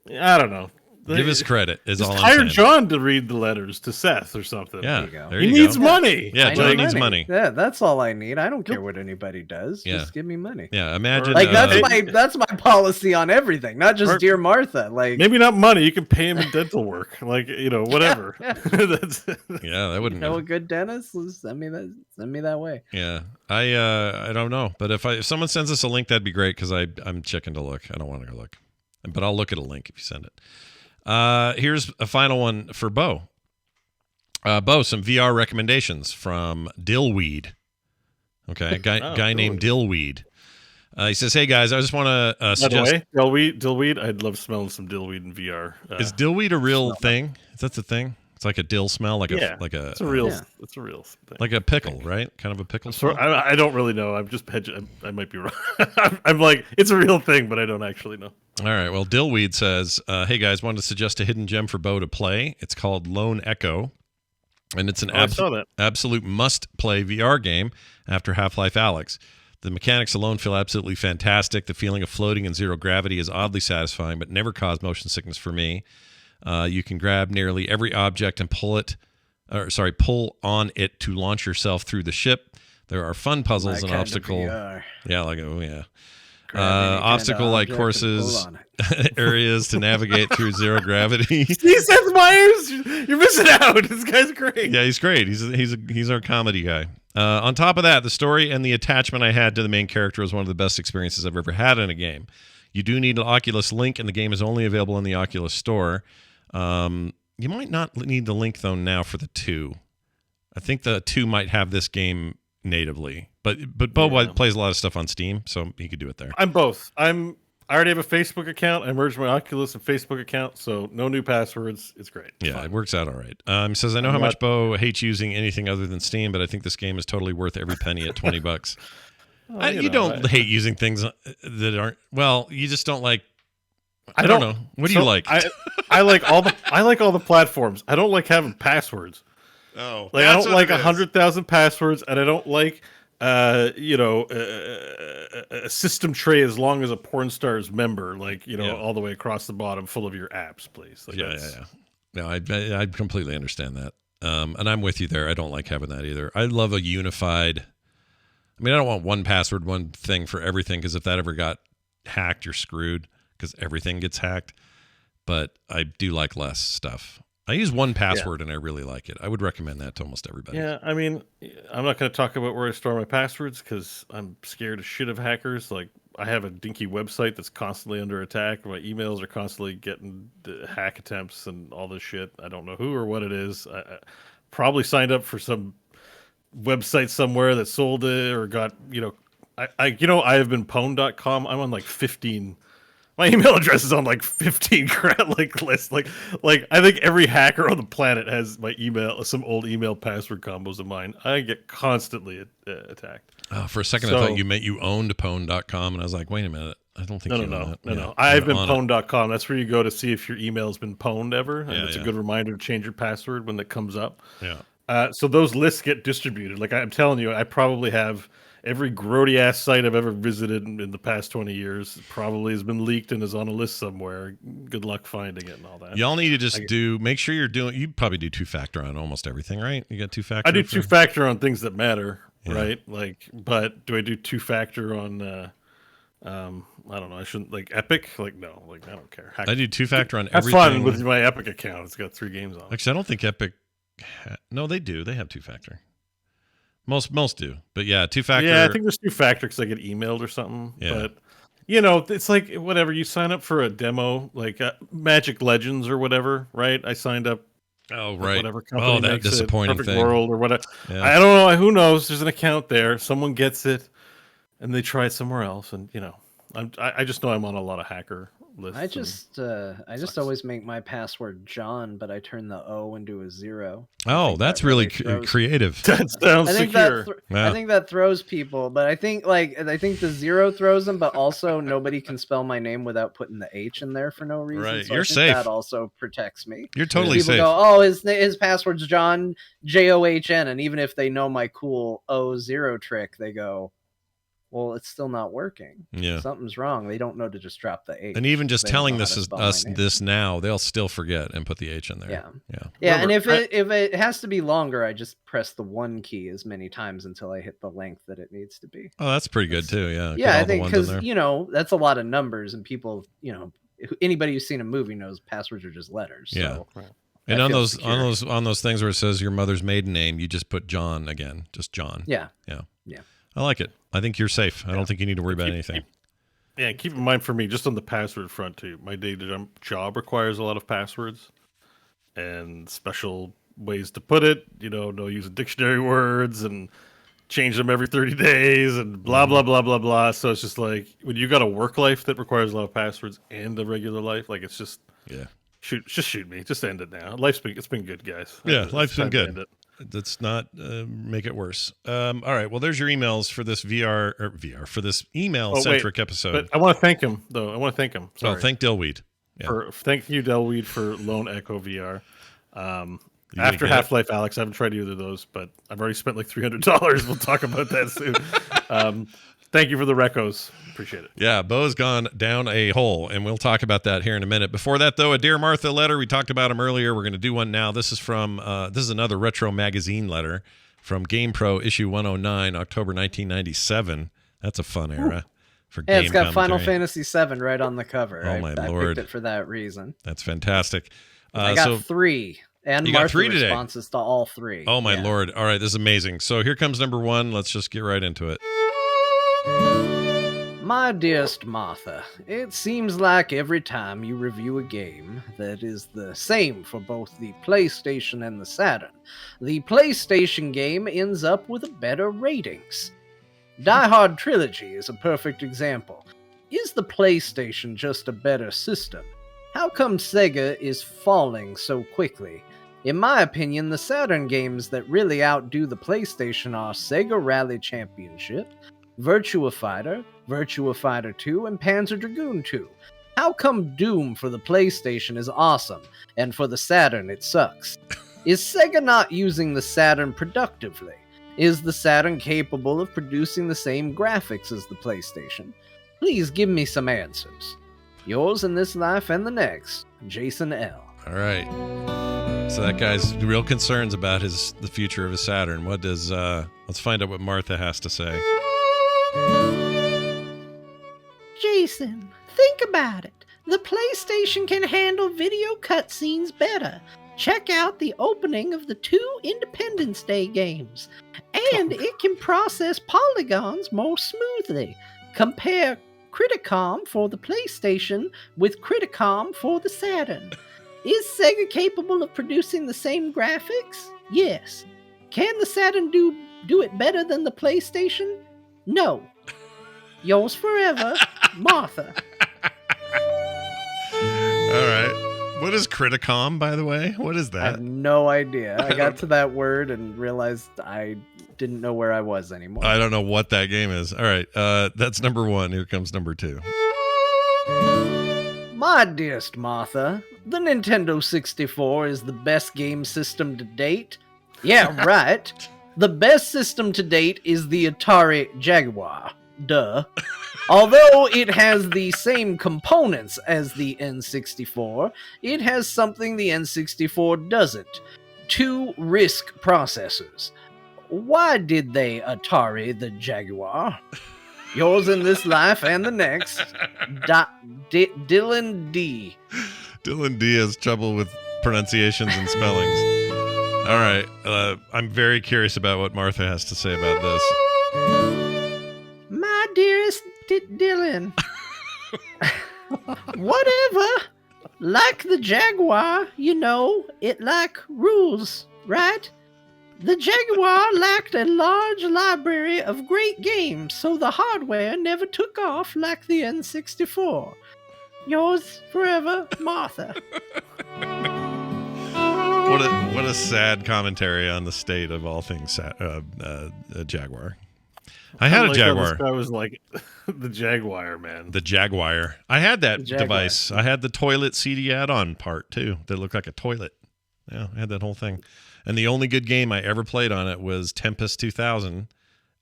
I don't know. Give us credit is all I'm saying. saying. Hire John to read the letters to Seth or something. Yeah, he needs money. Yeah, John needs money. Yeah, that's all I need. I don't care what anybody does. Just give me money. Yeah, imagine like that's my policy on everything, not just Dear Martha. Like maybe not money. You can pay him in dental work, like whatever. That wouldn't. A good dentist? Send me that way. Yeah, I don't know, but if someone sends us a link, that'd be great because I'm checking to look. I don't want to go look, but I'll look at a link if you send it. Here's a final one for Bo. Bo, some VR recommendations from Dillweed. Okay, a guy named Dillweed. He says, "Hey guys, I just want to suggest." By the way, Dillweed. I'd love smelling some Dillweed in VR. Is Dillweed a real thing? Is that the thing? It's like a dill smell, it's a real thing. Like a pickle, right? Kind of a pickle. So I don't really know. I'm just I might be wrong. I'm like, it's a real thing, but I don't actually know. All right. Well, Dillweed says, "Hey guys, wanted to suggest a hidden gem for Bo to play. It's called Lone Echo, and it's an absolute must-play VR game after Half-Life Alyx. The mechanics alone feel absolutely fantastic. The feeling of floating in zero gravity is oddly satisfying, but never caused motion sickness for me. You can grab nearly every object and pull on it to launch yourself through the ship. There are fun puzzles and obstacle. Obstacle-like courses, areas to navigate through zero gravity." See, Seth Meyers, you're missing out. This guy's great. Yeah, he's great. He's our comedy guy. On top of that, the story and the attachment I had to the main character was one of the best experiences I've ever had in a game. You do need an Oculus Link, and the game is only available in the Oculus Store. You might not need the Link, though, now for the 2. I think the 2 might have this game natively. But Bo plays a lot of stuff on Steam, so he could do it there. I'm both. I already have a Facebook account. I merged my Oculus and Facebook account, so no new passwords. It's great. Yeah, it works out all right. Says, "I know how much Bo hates using anything other than Steam, but I think this game is totally worth every penny at $20. You don't hate using things that aren't. Well, you just don't like. I don't know. What do you like? I like all the platforms. I don't like having passwords. Oh, like I don't like 100,000 passwords, and I don't like a system tray as long as a porn star's member, all the way across the bottom, full of your apps, please. No, I completely understand that. And I'm with you there. I don't like having that either. I love a unified. I mean, I don't want one password, one thing for everything, because if that ever got hacked, you're screwed because everything gets hacked. But I do like less stuff. I use one password and I really like it. I would recommend that to almost everybody. Yeah, I mean, I'm not going to talk about where I store my passwords because I'm scared as shit of hackers. Like, I have a dinky website that's constantly under attack. My emails are constantly getting hack attempts and all this shit. I don't know who or what it is. I probably signed up for some website somewhere that sold it or got, I have been pwned.com. I'm on like 15. My email address is on like 15 lists. Like I think every hacker on the planet has my email, some old email password combos of mine. I get constantly attacked. Oh, for a second, I thought you meant you owned pwn.com, and I was like, wait a minute. I don't think you own that. No. I've been pwned.com. That's where you go to see if your email has been pwned ever. And it's a good reminder to change your password when it comes up. Yeah. So those lists get distributed. Like I'm telling you, I probably have every grody ass site I've ever visited in the past 20 years probably has been leaked and is on a list somewhere. Good luck finding it and all that. Y'all need to just make sure you're doing. You probably do 2-factor on almost everything, right? You got 2-factor. I do 2-factor on things that matter, right? Like, but do I do 2-factor on? I don't know. I shouldn't like Epic. Like, no. Like, I don't care. I do 2-factor on everything. Have fun with my Epic account. It's got 3 games on it. Actually, I don't think Epic. No, they do. They have 2-factor. Most do, but yeah, 2-factor. Yeah, I think there's 2-factor because I get emailed or something. Yeah. But it's like whatever. You sign up for a demo, like Magic Legends or whatever, right? I signed up. Oh, right. Whatever company that makes disappointing Perfect thing. World or whatever. Yeah. I don't know. Who knows? There's an account there. Someone gets it, and they try it somewhere else, and I just know I'm on a lot of hacker lists. I just always make my password John, but I turn the O into a 0. Oh, that's really creative. That sounds secure. I think that throws people, but I think the 0 throws them, but also nobody can spell my name without putting the H in there for no reason. Right, so you're I think safe. That also protects me. You're totally people safe. Go, oh, his password's John JOHN, and even if they know my cool O0 trick, they go, well, it's still not working. Yeah, something's wrong. They don't know to just drop the H. And even just telling this now, they'll still forget and put the H in there. Yeah. And if it has to be longer, I just press the 1 key as many times until I hit the length that it needs to be. Oh, that's pretty good too. Yeah. Yeah, I think because that's a lot of numbers, and people, anybody who's seen a movie knows passwords are just letters. Yeah. So and on those things where it says your mother's maiden name, you just put John again, just John. Yeah. I like it. I think you're safe. I don't think you need to worry about anything. Yeah, keep in mind for me, just on the password front too, my day-to-day job requires a lot of passwords and special ways to put it. No use of dictionary words and change them every 30 days and blah, blah, blah, blah, blah. So it's just like when you got a work life that requires a lot of passwords and a regular life, like it's just, shoot me. Just end it now. It's been good, guys. Yeah, life's been good. Let's not make it worse. All right. Well, there's your emails for this VR for this email-centric episode. But I want to thank him, though. Sorry. Oh, thank Dillweed. Yeah. Thank you, Dillweed, for Lone Echo VR. After Half-Life Alex, I haven't tried either of those, but I've already spent like $300. We'll talk about that soon. Thank you for the recos. Appreciate it. Yeah, Bo's gone down a hole, and we'll talk about that here in a minute. Before that, though, a Dear Martha letter. We talked about him earlier. We're going to do one now. This is from this is another retro magazine letter from GamePro issue 109, October 1997. That's a fun era for game it's got commentary. Final Fantasy VII right on the cover. Oh, my I Lord. picked it for that reason. That's fantastic. I got 3. And you got Martha 3 today. Responses to all 3. Oh, my Lord. All right, this is amazing. So here comes number 1. Let's just get right into it. My dearest Martha, it seems like every time you review a game that is the same for both the PlayStation and the Saturn, the PlayStation game ends up with better ratings. Die Hard Trilogy is a perfect example. Is the PlayStation just a better system? How come Sega is falling so quickly? In my opinion, the Saturn games that really outdo the PlayStation are Sega Rally Championship, Virtua Fighter, Virtua Fighter 2, and Panzer Dragoon 2. How come Doom for the PlayStation is awesome, and for the Saturn it sucks? Is Sega not using the Saturn productively? Is the Saturn capable of producing the same graphics as the PlayStation? Please give me some answers. Yours in this life and the next, Jason L. All right. So that guy's real concerns about the future of his Saturn. What does let's find out what Martha has to say. Jason, think about it. The PlayStation can handle video cutscenes better. Check out the opening of the 2 Independence Day games. And it can process polygons more smoothly. Compare Criticom for the PlayStation with Criticom for the Saturn. Is Sega capable of producing the same graphics? Yes. Can the Saturn do it better than the PlayStation? No. Yours forever, Martha. All right. What is Criticom, by the way? What is I have that? no idea. I got to that word and realized I didn't know where I was anymore. I don't know what that game is. All right. That's number 1. Here comes number 2. My dearest Martha, the Nintendo 64 is the best game system to date. Yeah, right. The best system to date is the Atari Jaguar. Duh. Although it has the same components as the N64, it has something the N64 doesn't. 2 RISC processors. Why did they Atari the Jaguar? Yours in this life and the next, Dylan D. Dylan D has trouble with pronunciations and spellings. All right. I'm very curious about what Martha has to say about this. My dearest Dylan. Whatever. Like the Jaguar, it like rules, right? The Jaguar lacked a large library of great games, so the hardware never took off like the N64. Yours forever, Martha. What a sad commentary on the state of all things Jaguar. I had a Jaguar. This guy was like the Jaguar, man. The Jaguar. I had that device. I had the toilet CD add-on part too that looked like a toilet. Yeah, I had that whole thing. And the only good game I ever played on it was Tempest 2000,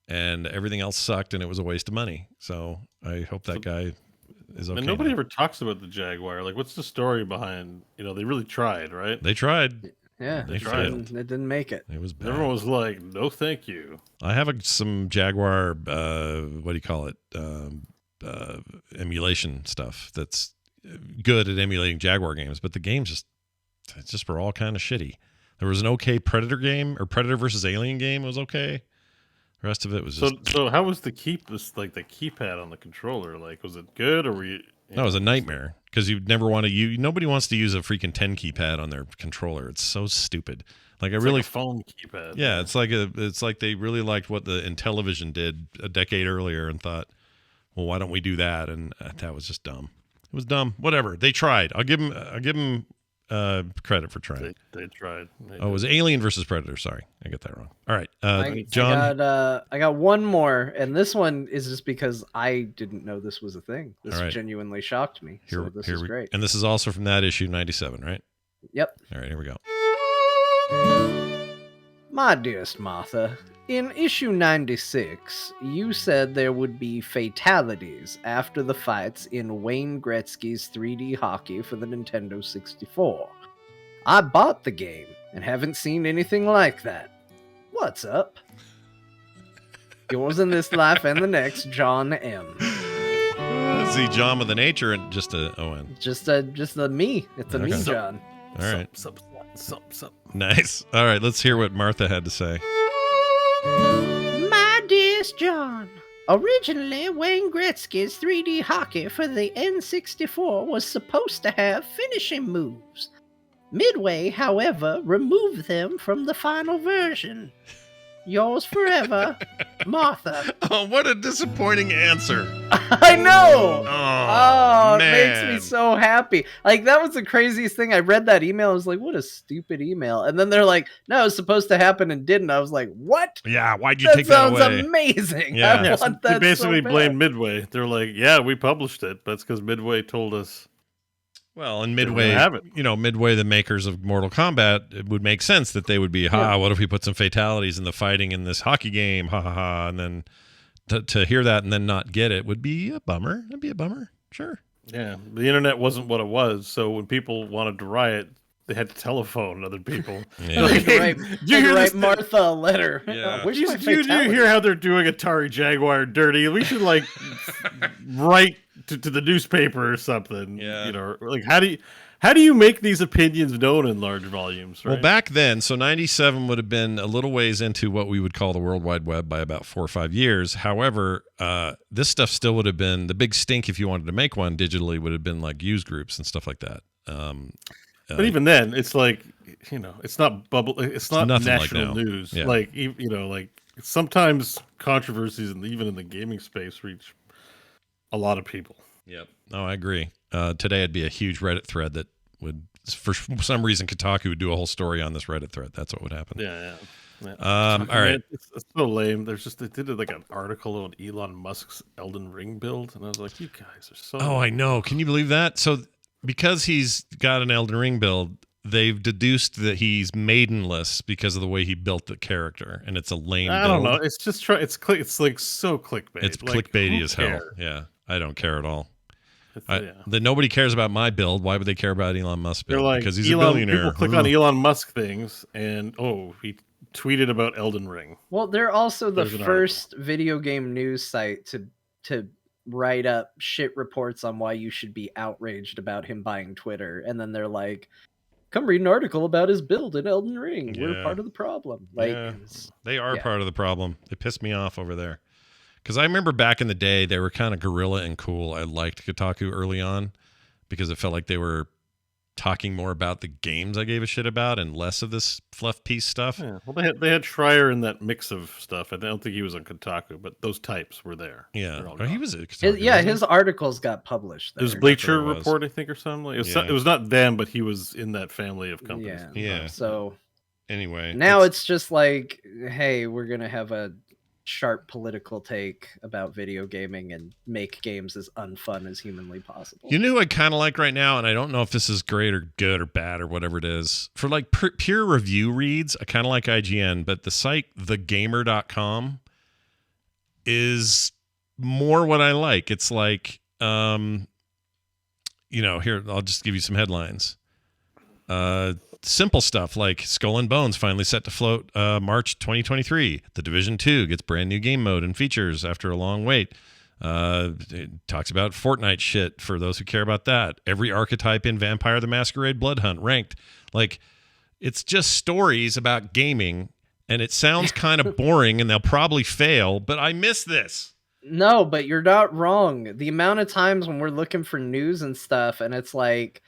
and everything else sucked, and it was a waste of money. So I hope that guy is okay. And nobody now. ever talks about the Jaguar. Like, what's the story behind? They really tried, right? They tried. Yeah, They failed. It didn't make it. It was bad. Everyone was like, "No, thank you." I have some Jaguar. What do you call it? Emulation stuff that's good at emulating Jaguar games, but the games just were all kind of shitty. There was an okay Predator game, or Predator versus Alien game was okay. The rest of it was just... So how was the keypad on the controller? Like, was it good, or were you... No, it was a nightmare, because you'd never want to use... Nobody wants to use a freaking 10 keypad on their controller. It's so stupid. Like, it's like a phone keypad. Yeah, it's like they really liked what the Intellivision did a decade earlier and thought, well, why don't we do that? And that was just dumb. It was dumb. Whatever. They tried. I'll give them credit for trying. They tried. It was Alien versus Predator. Sorry, I got that wrong. All right, John. I got one more, and this one is just because I didn't know this was a thing. This genuinely shocked me. So this is great. And this is also from that issue 97, right? Yep. All right, here we go. My dearest Martha, in issue 96, you said there would be fatalities after the fights in Wayne Gretzky's 3D hockey for the Nintendo 64. I bought the game and haven't seen anything like that. What's up? Yours in this life and the next, John M. Let's see, John with an H or just a O-N? Just a me. It's a me, John. All right. Nice. All right, let's hear what Martha had to say. My dearest John, originally Wayne Gretzky's 3D hockey for the N64 was supposed to have finishing moves. Midway, however, removed them from the final version. Yours forever, Martha. Oh, what a disappointing answer. I know. Oh, it makes me so happy. Like, that was the craziest thing. I read that email. I was like, what a stupid email. And then they're like, no, it was supposed to happen and didn't. I was like, what? Yeah, why'd you take that away? That sounds amazing. Yeah. I want that they basically so blamed Midway. They're like, yeah, we published it, but it's because Midway told us. Well, and Midway, Midway, the makers of Mortal Kombat, it would make sense that they would be, what if we put some fatalities in the fighting in this hockey game, and then to hear that and then not get it would be a bummer. It'd be a bummer, sure. Yeah, the internet wasn't what it was, so when people wanted to riot, they had to telephone other people. Yeah. Like, Like, right, you hear right, this- Martha a letter. Yeah. Where's You, my you fatality? hear how Where's you my hear fatality? how they're doing Atari Jaguar dirty? We should like write to the newspaper or something. Yeah. You know, like how do you make these opinions known in large volumes? Right? Well, back then, so 97 would have been a little ways into what we would call the World Wide Web by about 4 or 5 years. However, this stuff still would have been the big stink if you wanted to make one digitally would have been like use groups and stuff like that. But even then, it's like, you know, it's not bubble. It's not nothing like national now. news. Yeah. Like, you know, like sometimes controversies, and even in the gaming space, reach a lot of people. Yep. No, I agree. Today it'd be a huge Reddit thread that would, for some reason, Kotaku would do a whole story on this Reddit thread. That's what would happen. Yeah. All right. It's so lame. There's just, they did like an article on Elon Musk's Elden Ring build, and I was like, you guys are so. Oh, I know. Can you believe that? So because he's got an Elden Ring build, they've deduced that he's maidenless because of the way he built the character, and it's a lame I don't build. know. It's just it's like so clickbait. It's like, clickbaity who as hell. cares? Yeah, I don't care at all. Yeah. Nobody cares about my build. Why would they care about Elon Musk's They're build? like, Because he's Elon, a billionaire. People click on Elon Musk things, and he tweeted about Elden Ring. Well, they're also the There's an first video game news site to write up shit reports on why you should be outraged about him buying Twitter, and then they're like, "Come read an article about his build in Elden Ring. We're Yeah. part of the problem." Like, Yeah. They are yeah. part of the problem. They pissed me off over there. Because I remember back in the day, they were kind of guerrilla and cool. I liked Kotaku early on because it felt like they were talking more about the games I gave a shit about and less of this fluff piece stuff. Yeah. Well, they had Schreier in that mix of stuff. I don't think he was on Kotaku, but those types were there. Yeah. They're all Oh, he gone. was at Kotaku, yeah, wasn't he? his articles got published. It was there. Bleacher what it was. Report, I think, or something. It was, Yeah. it was not them, but he was in that family of companies. Yeah. Yeah. So Anyway. now it's just like, hey, we're gonna have a sharp political take about video gaming and make games as unfun as humanly possible. You know who I kind of like right now, and I don't know if this is great or good or bad or whatever it is. For like pure review reads, I kind of like IGN, but the site thegamer.com is more what I like. It's like, here, I'll just give you some headlines. Simple stuff like Skull and Bones finally set to float March 2023. The Division 2 gets brand new game mode and features after a long wait. It talks about Fortnite shit for those who care about that. Every archetype in Vampire the Masquerade Blood Hunt ranked. Like, it's just stories about gaming, and it sounds kind of boring, and they'll probably fail, but I miss this. No, but you're not wrong. The amount of times when we're looking for news and stuff, and it's like,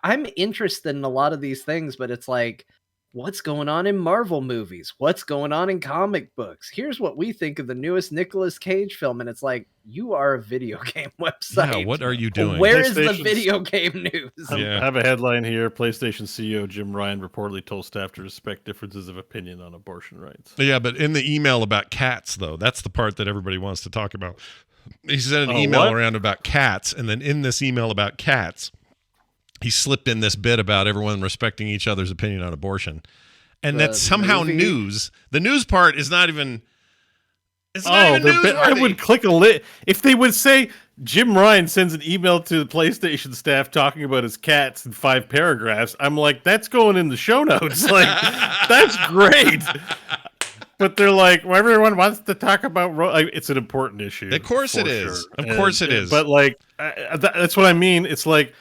I'm interested in a lot of these things, but it's like, what's going on in Marvel movies? What's going on in comic books? Here's what we think of the newest Nicolas Cage film. And it's like, you are a video game website. Yeah, what are you doing? Where is the PlayStation's- video game news? Yeah. I have a headline here. PlayStation CEO Jim Ryan reportedly told staff to respect differences of opinion on abortion rights. Yeah, but in the email about cats, though, that's the part that everybody wants to talk about. He sent an Oh, email what? around about cats, and then in this email about cats, he slipped in this bit about everyone respecting each other's opinion on abortion. And The that's somehow movie? news. The news part is not even... It's not even newsworthy. I would click a lit if they would say Jim Ryan sends an email to the PlayStation staff talking about his cats in 5 paragraphs. I'm like, that's going in the show notes. Like, that's great. But they're like, well, everyone wants to talk about. It's an important issue. Of course for it is. sure. Of course it is. But like, that's what I mean. It's like,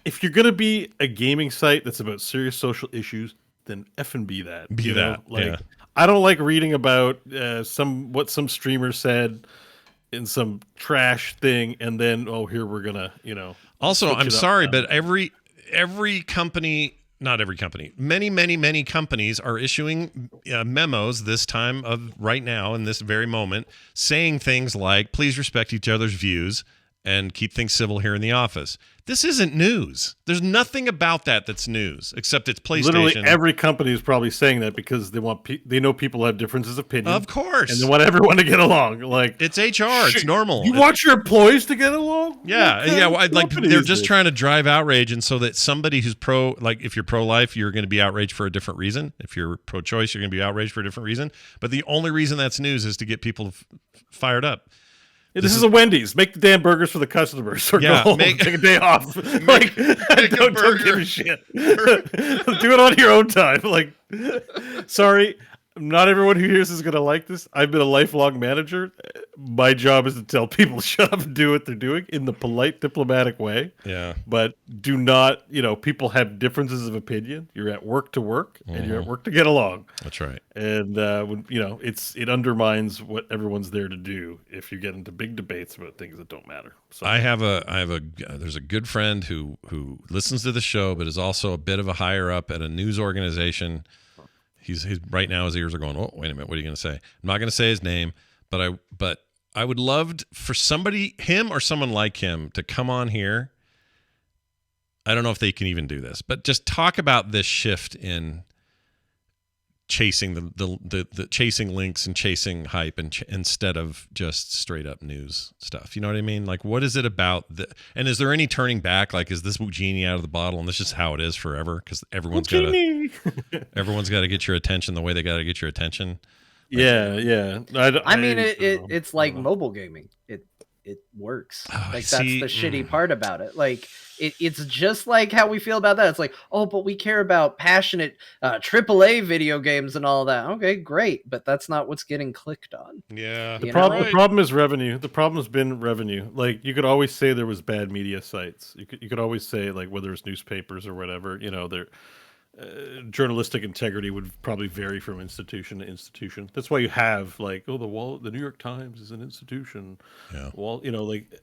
if you're gonna be a gaming site that's about serious social issues, then effing be that. Be you know? that, Like, yeah. I don't like reading about what some streamer said in some trash thing, and then here we're gonna Also, switch I'm it up sorry, now. but every company, not every company, many companies are issuing memos this time of right now in this very moment saying things like, please respect each other's views and keep things civil here in the office. This isn't news. There's nothing about that that's news, except it's PlayStation. Literally every company is probably saying that because they want they know people have differences of opinion. Of course. And they want everyone to get along. Like, It's HR. It's normal. you want your employees to get along? Yeah, What kind yeah. of Well, like company they're is just this? trying to drive outrage, and so that somebody who's like if you're pro-life, you're going to be outraged for a different reason. If you're pro-choice, you're going to be outraged for a different reason. But the only reason that's news is to get people fired up. This is a Wendy's. Make the damn burgers for the customers, or go home, take a day off. Like, don't give a shit. Do it on your own time. Like, sorry, not everyone who hears is gonna like this. I've been a lifelong manager. My job is to tell people to shut up and do what they're doing in the polite, diplomatic way. Yeah. But do not, people have differences of opinion. You're at work to work, and you're at work to get along. That's right. And when it undermines what everyone's there to do if you get into big debates about things that don't matter. So There's a good friend who listens to the show, but is also a bit of a higher up at a news organization. He's right now his ears are going, oh, wait a minute, what are you going to say? I'm not going to say his name, but I would love for him or someone like him to come on here. I don't know if they can even do this, but just talk about this shift in chasing the chasing links and chasing hype instead of just straight up news stuff. You know what I mean? Like, what is it about and is there any turning back? Like, is this genie out of the bottle and this is how it is forever? Because everyone's got to get your attention the way they got to get your attention. Like, yeah. It's like mobile gaming. It works. That's the shitty part about it. Like, it's just like how we feel about that. It's like, oh, but we care about passionate AAA video games and all that. Okay, great, but that's not what's getting clicked on. Yeah. The problem is revenue. The problem has been revenue. Like, you could always say there was bad media sites. You could always say, like, whether it's newspapers or whatever, journalistic integrity would probably vary from institution to institution. That's why you have, like, the New York Times is an institution. Yeah. Well, like,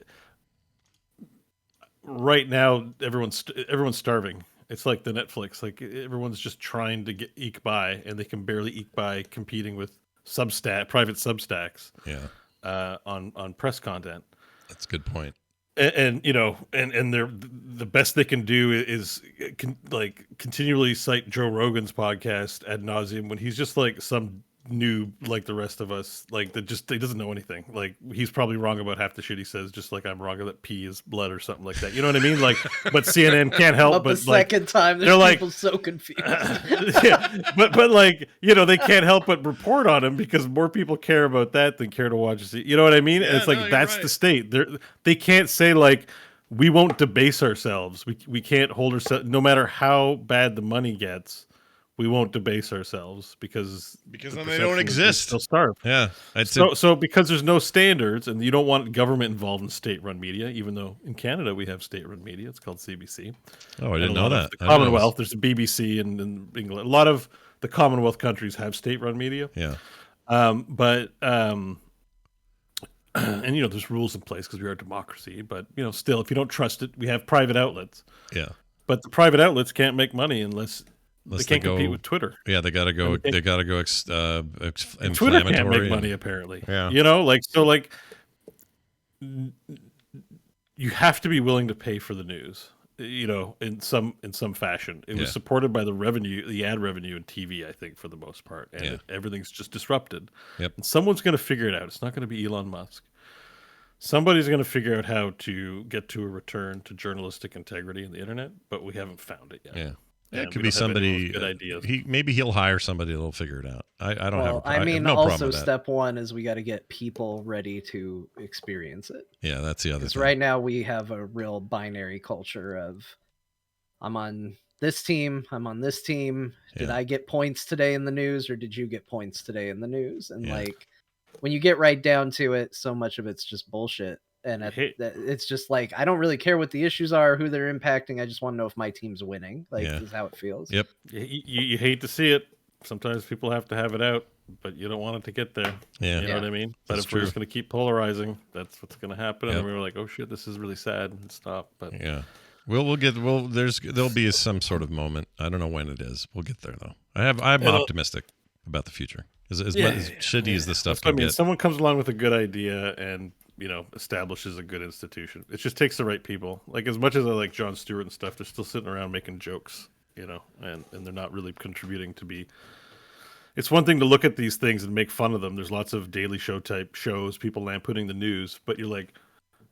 right now everyone's starving. It's like the Netflix. Like, everyone's just trying to eke by, and they can barely eke by competing with private Substacks. Yeah. On press content. That's a good point. And they're the best they can do is continually cite Joe Rogan's podcast ad nauseum when he's just like some noob like the rest of us, like that he doesn't know anything. Like, he's probably wrong about half the shit he says, just like I'm wrong that pee is blood or something like that. You know what I mean? Like, but CNN can't help but the second time they're like so confused. Yeah, but like, they can't help but report on him because more people care about that than care to watch it. You know what I mean? Yeah, and it's like, no, that's right. the state. They can't say, like, we won't debase ourselves. We can't hold ourselves, no matter how bad the money gets. We won't debase ourselves because then they don't exist. They'll starve. Yeah. So because there's no standards, and you don't want government involved in state-run media, even though in Canada we have state-run media. It's called CBC. Oh, I didn't know that. The Commonwealth, there's a BBC and in England. A lot of the Commonwealth countries have state-run media. Yeah. And there's rules in place because we are a democracy. But still, if you don't trust it, we have private outlets. Yeah. But the private outlets can't make money unless they can't compete with Twitter. Yeah, they got to go. They got to go. Inflammatory. Twitter can't make money, apparently. Yeah. You have to be willing to pay for the news. In some fashion. It was supported by the ad revenue in TV, I think, for the most part, and everything's just disrupted. Yep. And someone's going to figure it out. It's not going to be Elon Musk. Somebody's going to figure out how to get to a return to journalistic integrity in the internet, but we haven't found it yet. Yeah. It could be somebody. Good ideas. Maybe he'll hire somebody that'll figure it out. I don't have a problem. I mean, no also problem with that. step one is we got to get people ready to experience it. Yeah, that's the other thing. Right now we have a real binary culture of, I'm on this team, I'm on this team. Did I get points today in the news, or did you get points today in the news? And like, when you get right down to it, so much of it's just bullshit. And it's just like, I don't really care what the issues are, who they're impacting. I just want to know if my team's winning. Like, this is how it feels. Yep. You hate to see it. Sometimes people have to have it out, but you don't want it to get there. Yeah. You know what I mean? But if we're just going to keep polarizing, that's what's going to happen. And then we were like, oh shit, this is really sad, and stop. But yeah. There'll be some sort of moment. I don't know when it is. We'll get there though. I'm optimistic about the future. As shitty as this stuff can get. Someone comes along with a good idea and establishes a good institution. It just takes the right people. Like, as much as I like Jon Stewart and stuff, they're still sitting around making jokes, and they're not really contributing to be. It's one thing to look at these things and make fun of them. There's lots of Daily Show type shows, people lampooning the news, but you're like,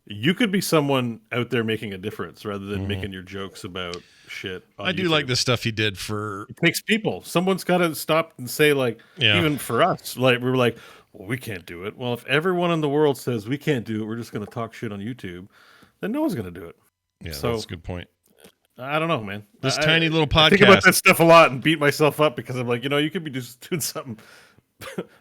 you could be someone out there making a difference rather than making your jokes about shit. I do like the stuff he did for. It takes people. Someone's got to stop and say, like, even for us, like, we were like, well, we can't do it. Well, if everyone in the world says we can't do it, we're just going to talk shit on YouTube, then no one's going to do it. Yeah, So- that's a good point. I don't know, man. This tiny little I think about podcast. that stuff a lot and beat myself up because I'm like, you could be just doing something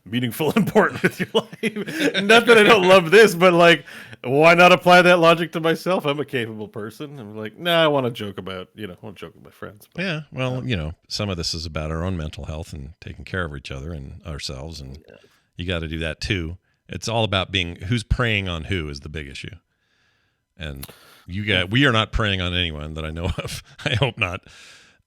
meaningful and important with your life. Not that I don't love this, but like, why not apply that logic to myself? I'm a capable person. I'm like, nah, I want to joke about, I want to joke with my friends. But, Yeah, well, some of this is about our own mental health and taking care of each other and ourselves, and you got to do that too. It's all about who's preying on who is the big issue. And we are not preying on anyone that I know of. I hope not.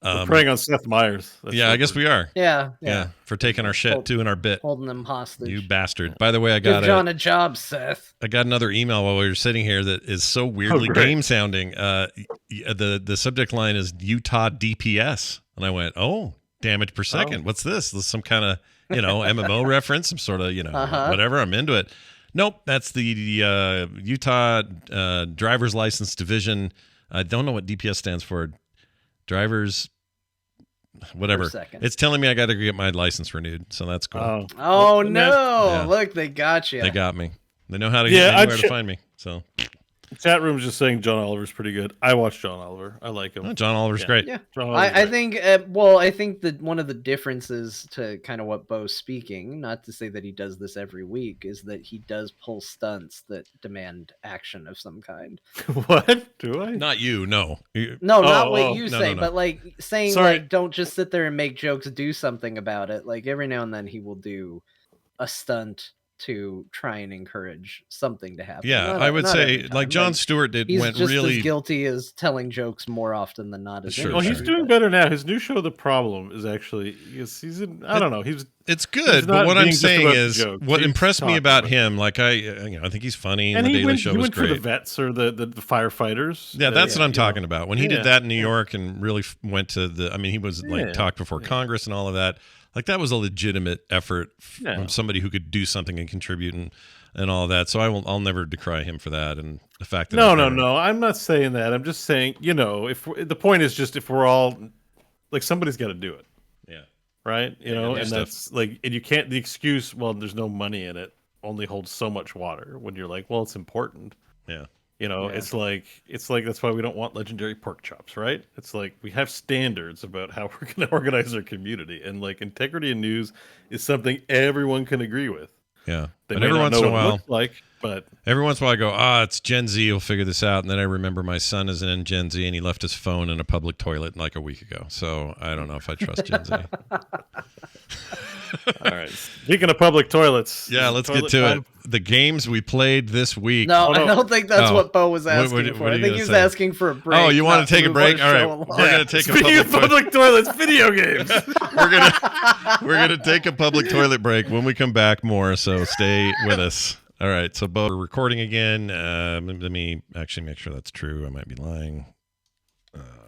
we're preying on Seth Meyers. That's Yeah, what I guess we are. Yeah. Yeah, for taking our shit too in our bit. Holding them hostage. You bastard. By the way, I Give got John a job, Seth. I got another email while we were sitting here that is so weirdly great. game sounding. The subject line is Utah DPS, and I went, "Oh, damage per second. Oh. What's this? This is some kind of MMO reference, some sort of whatever. I'm into it." Nope, that's the Utah Driver's License Division. I don't know what DPS stands for. Drivers, whatever. Per second. It's telling me I got to get my license renewed, so that's cool. Oh no! Yeah. Look, they got you. They got me. They know how to Yeah, get anywhere to find me. So. Chat room's just saying John Oliver's pretty good. I watch John Oliver. I like him. Oh, John Oliver's Yeah. great. Yeah. John Oliver's I great. think, I think that one of the differences to kind of what Bo's speaking, not to say that he does this every week, is that he does pull stunts that demand action of some kind. What? Do I? Not you, no. No, not what oh, you no, say, no. but like saying, Sorry. like, don't just sit there and make jokes, do something about it. Like every now and then he will do a stunt to try and encourage something to happen. Yeah, Not- I would not say every like time. John Stewart He's went just really as guilty as telling jokes more often than not. As Sure, Well, he's sure. doing better now. His new show, The Problem, is actually he's in. I don't know. He's It's good, but not what I'm being just saying about is jokes. what He's impressed me talking about about him, like I think he's funny and and the he Daily went, Show he was went for the great. vets or the firefighters. Yeah, that's what I'm talking about. When he Yeah. did that in New York and really went to he was like Yeah. talked before Congress and all of that. Like that was a legitimate effort Yeah. from somebody who could do something and contribute and all of that. So I'll never decry him for that. And the fact that No. I'm not saying that. I'm just saying, if the point is just if we're all like somebody's got to do it, yeah, right? And just that's like, and you can't. The excuse, well, there's no money in it, only holds so much water. When you're like, well, it's important. yeah. It's like that's why we don't want legendary pork chops, right? It's like we have standards about how we're going to organize our community, and like integrity in news is something everyone can agree with. Yeah. They But may every not once know in a what it while, looks like, but every once in a while, I go, it's Gen Z. We'll figure this out. And then I remember my son is in Gen Z, and he left his phone in a public toilet like a week ago. So I don't know if I trust Gen Z. all right. Speaking of public toilets, Yeah, is let's toilet get to time? it. The games we played this week. No, Oh, no. I don't think that's Oh. what Bo was What- asking what for. are I you think gonna he was say? asking for a break. Oh, you want not to take a move break? our All right, show we're along. gonna take a Speaking of public. public toilets, video games. We're gonna take a public toilet break. When we come back, more. So stay with us. All right. So, Bo, we're recording again. Let me actually make sure that's true. I might be lying.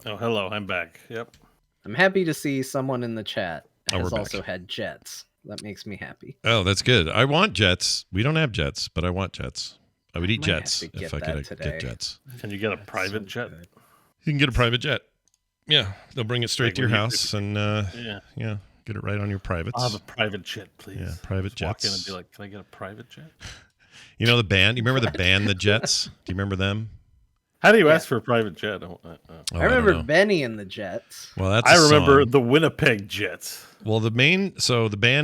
Oh, hello, I'm back. Yep. I'm happy to see someone in the chat Oh, has we're back. also had jets. That makes me happy. Oh, that's good. I want jets. We don't have jets, but I want jets. I would eat might have jets to if get I could that today. get jets. Can you get a private jet? You can get a private jet. Yeah, they'll bring it straight Like to your when you- house and Yeah. get it right on your privates. I'll have a private jet, please. Yeah, private Just walk in jets. and be like, can I get a private jet? You know the band? You remember the band, the Jets? Do you remember them? How do you ask for a private jet? Oh, I remember don't know. Benny and the Jets. Well, that's I a remember song. the Winnipeg Jets. Well, the band,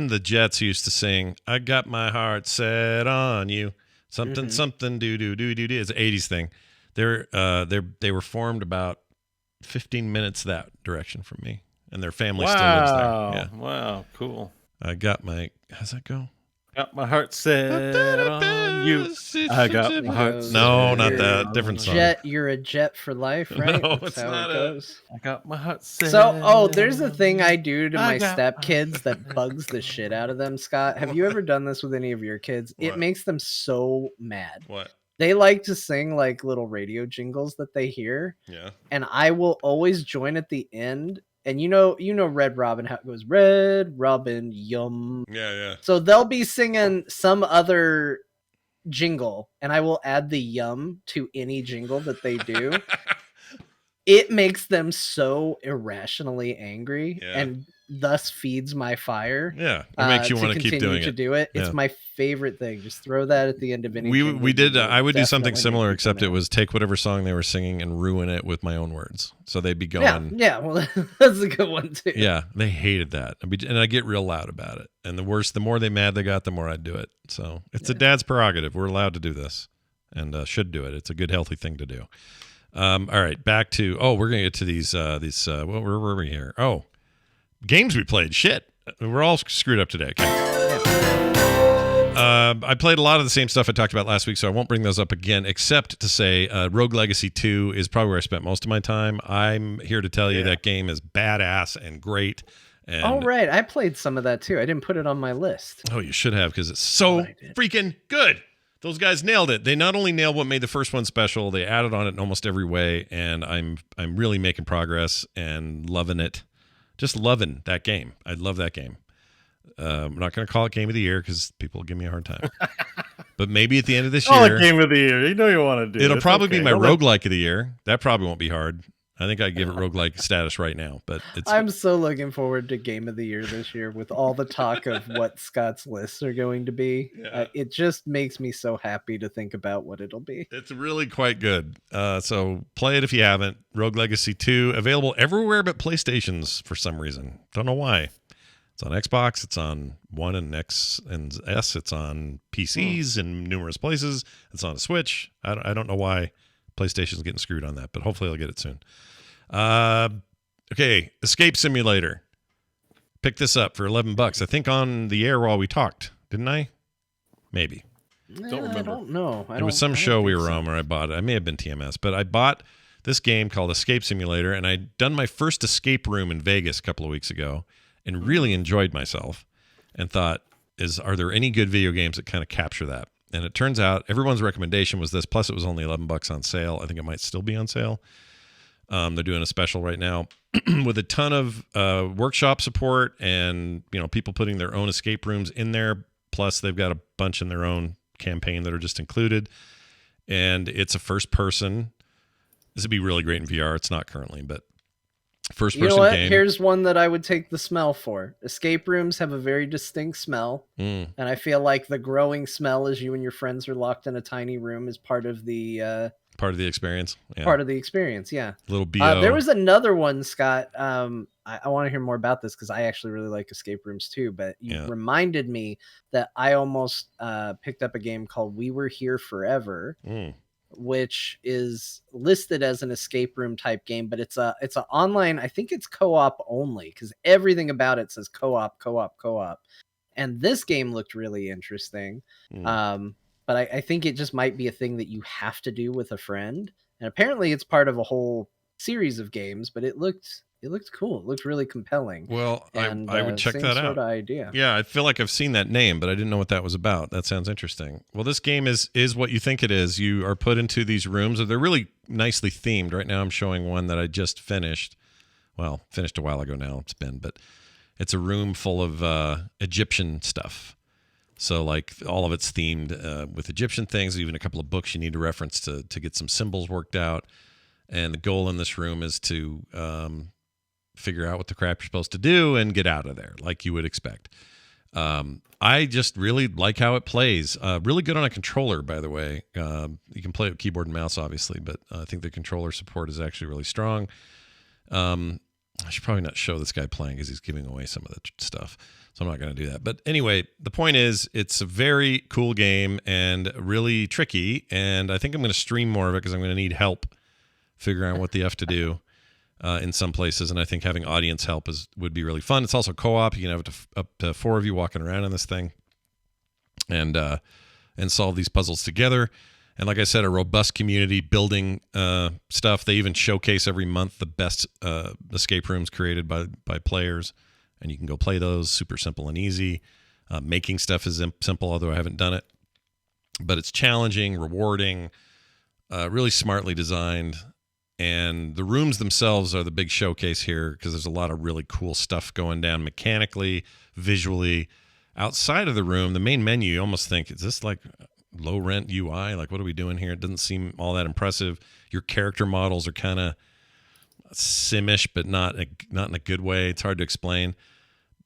the Jets, used to sing, "I got my heart set on you." Something, something, do. It's an 80s thing. They were formed about 15 minutes that direction from me, and their family still lives there. Yeah. Wow, cool. I got my, how's that go? Got my heart set on you. I got my heart set No, not You're that. a Different song. Jet, you're a jet for life, right? No, That's it's how not it it. goes. I got my heart set. So, there's a thing I do to I my got- stepkids that bugs the shit out of them, Scott. Have you ever done this with any of your kids? It What? makes them so mad. What? They like to sing like little radio jingles that they hear, Yeah. and I will always join at the end. And you know Red Robin, how it goes, Red Robin, yum. Yeah. So they'll be singing some other jingle, and I will add the yum to any jingle that they do. It makes them so irrationally angry, Yeah. and thus feeds my fire. Yeah, it makes you want to keep doing to it. do it. Yeah. It's my favorite thing. Just throw that at the end of anything. We did. I would do something Definitely similar, make except people it was take whatever song they were singing and ruin it with my own words. So they'd be going. Yeah, well, that's a good one too. Yeah, they hated that, and I get real loud about it. And the more they mad they got, the more I'd do it. So it's a dad's prerogative. We're allowed to do this, and should do it. It's a good, healthy thing to do. All right, back to we're gonna get to these. Where were we here? Oh, games we played. Shit, we're all screwed up today. Okay. I played a lot of the same stuff I talked about last week, so I won't bring those up again, except to say Rogue Legacy 2 is probably where I spent most of my time. I'm here to tell you that game is badass and great. And, oh, right. I played some of that too. I didn't put it on my list. Oh, you should have, because it's so freaking good. Those guys nailed it. They not only nailed what made the first one special, they added on it in almost every way, and I'm really making progress and loving it. Just loving that game. I love that game. I'm not going to call it Game of the Year because people will give me a hard time. But maybe at the end of this year, Game of the Year. You know you want to do. It'll probably be my roguelike of the year. That probably won't be hard. I think I'd give it roguelike status right now. But I'm so looking forward to Game of the Year this year with all the talk of what Scott's lists are going to be. Yeah. It just makes me so happy to think about what it'll be. It's really quite good. So play it if you haven't. Rogue Legacy 2, available everywhere but PlayStations for some reason. Don't know why. It's on Xbox, it's on One and X and S, it's on PCs in numerous places, it's on a Switch. I don't know why PlayStation's getting screwed on that, but hopefully I'll get it soon. Okay, Escape Simulator. Picked this up for $11, I think on the air while we talked, didn't I? Maybe. Don't remember. I don't know. It was some show we were on where I bought it. I may have been TMS, but I bought this game called Escape Simulator, and I'd done my first escape room in Vegas a couple of weeks ago and really enjoyed myself and thought, are there any good video games that kind of capture that? And it turns out everyone's recommendation was this, plus it was only $11 on sale. I think it might still be on sale. They're doing a special right now with a ton of workshop support and people putting their own escape rooms in there. Plus they've got a bunch in their own campaign that are just included. And it's a first person. This would be really great in VR. It's not currently, but first person game. Here's one that I would take the smell for. Escape rooms have a very distinct smell. And I feel like the growing smell as you and your friends are locked in a tiny room is part of the experience. Yeah. Part of the experience, yeah. Little BO. There was another one, Scott. I want to hear more about this because I actually really like escape rooms too. But you reminded me that I almost picked up a game called We Were Here Forever, which is listed as an escape room type game, but it's a online. I think it's co-op only because everything about it says co-op. And this game looked really interesting. But I think it just might be a thing that you have to do with a friend. And apparently it's part of a whole series of games, but it looked cool. It looked really compelling. Well, I would check that out. Sort of idea. Yeah, I feel like I've seen that name, but I didn't know what that was about. That sounds interesting. Well, this game is what you think it is. You are put into these rooms. They're really nicely themed. Right now I'm showing one that I just finished. Well, finished a while ago now. But it's a room full of Egyptian stuff. So like all of it's themed with Egyptian things, even a couple of books you need to reference to get some symbols worked out. And the goal in this room is to figure out what the crap you're supposed to do and get out of there like you would expect. I just really like how it plays. Really good on a controller, by the way. You can play it with keyboard and mouse, obviously, but I think the controller support is actually really strong. I should probably not show this guy playing because he's giving away some of the stuff. So I'm not going to do that. But anyway, the point is it's a very cool game and really tricky. And I think I'm going to stream more of it because I'm going to need help figuring out what the F to do in some places. And I think having audience help would be really fun. It's also co-op. You can have up to 4 of you walking around in this thing and solve these puzzles together. And like I said, a robust community building stuff. They even showcase every month the best escape rooms created by players. And you can go play those. Super simple and easy. Making stuff is simple, although I haven't done it. But it's challenging, rewarding, really smartly designed. And the rooms themselves are the big showcase here because there's a lot of really cool stuff going down mechanically, visually. Outside of the room, the main menu, you almost think, is this like low rent UI? Like, what are we doing here? It doesn't seem all that impressive. Your character models are kind of simish, but not in a good way. It's hard to explain.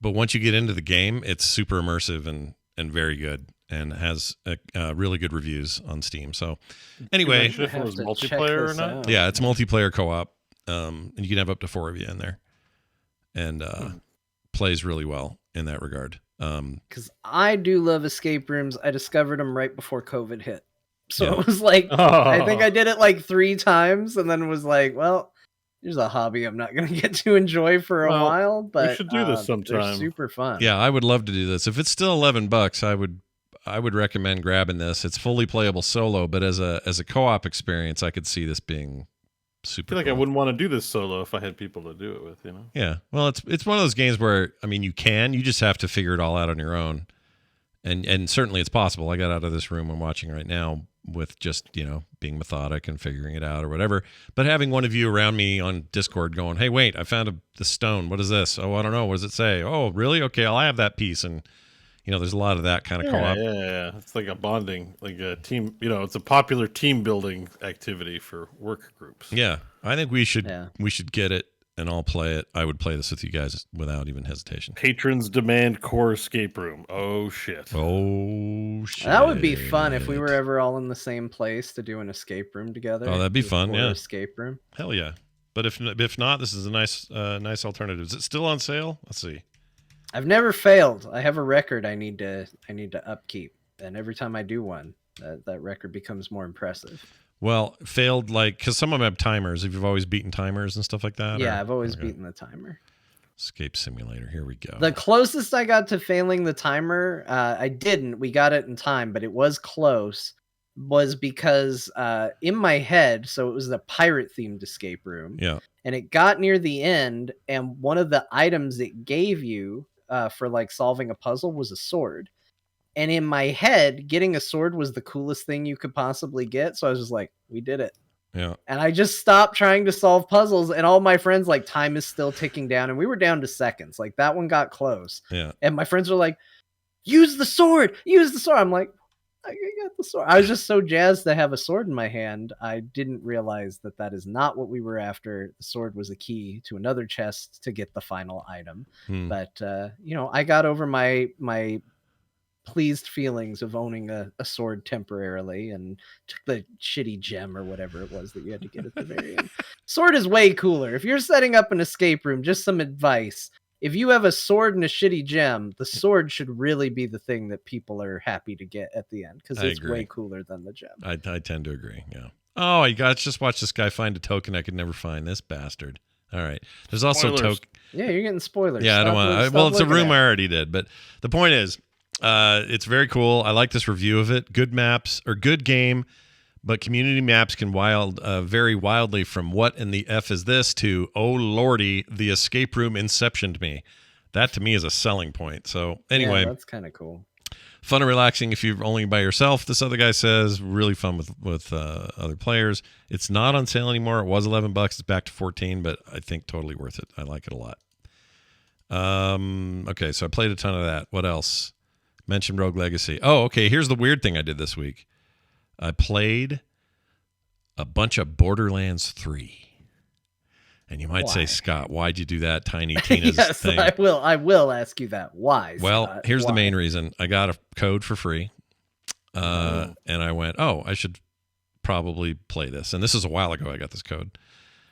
but once you get into the game, it's super immersive and very good, and has really good reviews on Steam. So anyway, Mention if it was Have to check multiplayer or this not. out. yeah, it's multiplayer co-op, and you can have up to 4 of you in there, and plays really well in that regard. Because I do love escape rooms. I discovered them right before COVID hit. So Yeah. it was like, Oh. I think I did it like 3 times and then was like, well, here's a hobby I'm not going to get to enjoy for a Well, while, but should do this They're sometime. super fun. Yeah, I would love to do this. If it's still $11, I would recommend grabbing this. It's fully playable solo, but as a co-op experience, I could see this being I super feel like cool. I wouldn't want to do this solo if I had people to do it with, you know? Yeah. Well, it's one of those games where, I mean, you just have to figure it all out on your own. And certainly it's possible. I got out of this room I'm watching right now with just, being methodic and figuring it out or whatever. But having one of you around me on Discord going, hey, wait, I found the stone. What is this? Oh, I don't know. What does it say? Oh, really? Okay, I'll have that piece. And, there's a lot of that kind of co-op. Yeah. It's like a bonding, like a team, it's a popular team building activity for work groups. Yeah. I think we should Yeah. get it and I'll play it. I would play this with you guys without even hesitation. Patrons demand core escape room. Oh, shit. Oh, shit. That would be fun if we were ever all in the same place to do an escape room together. Oh, that'd be fun, Or yeah. Escape room. Hell yeah. But if not, this is a nice alternative. Is it still on sale? Let's see. I've never failed. I have a record I need to upkeep, and every time I do one, that record becomes more impressive. Well, failed because some of them have timers. If you've always beaten timers and stuff like that. Yeah, I've always beaten the timer. Escape Simulator. Here we go. The closest I got to failing the timer, I didn't. We got it in time, but it was close. Was because in my head, so it was the pirate themed escape room. Yeah. And it got near the end, and one of the items it gave you for like solving a puzzle was a sword. And in my head, getting a sword was the coolest thing you could possibly get. So I was just like, we did it. Yeah. And I just stopped trying to solve puzzles. And all my friends, like, time is still ticking down. And we were down to seconds. Like, that one got close. Yeah. And my friends were like, use the sword. Use the sword. I'm like, I got the sword. I was just so jazzed to have a sword in my hand. I didn't realize that is not what we were after. The sword was a key to another chest to get the final item. But, I got over my pleased feelings of owning a sword temporarily and took the shitty gem or whatever it was that you had to get at the very end. Sword is way cooler. If you're setting up an escape room, just some advice. If you have a sword and a shitty gem, the sword should really be the thing that people are happy to get at the end because it's way cooler than the gem. I tend to agree. Yeah. Oh, you guys just watch this guy find a token I could never find. This bastard. All right. There's also Spoilers. Yeah, you're getting spoilers. Yeah, I don't want to. Well, it's a room I already did, but the point is, it's very cool. I like this review of it. Good maps or good game, but community maps can vary wildly from what in the F is this to, oh lordy, the escape room inceptioned me. That to me is a selling point. So anyway, that's kind of cool. Fun and relaxing if you're only by yourself. This other guy says really fun with other players. It's not on sale anymore. It was $11. It's back to 14, but I think totally worth it. I like it a lot. Okay, so I played a ton of that. What else? Mentioned Rogue Legacy. Oh, okay. Here's the weird thing I did this week. I played a bunch of Borderlands 3. And you might say, Scott, why'd you do that? Tiny Tina's yes, thing. I will ask you that. Why? Well, Scott? here's the Why? main reason. I got a code for free. And I went, I should probably play this. And this is a while ago I got this code.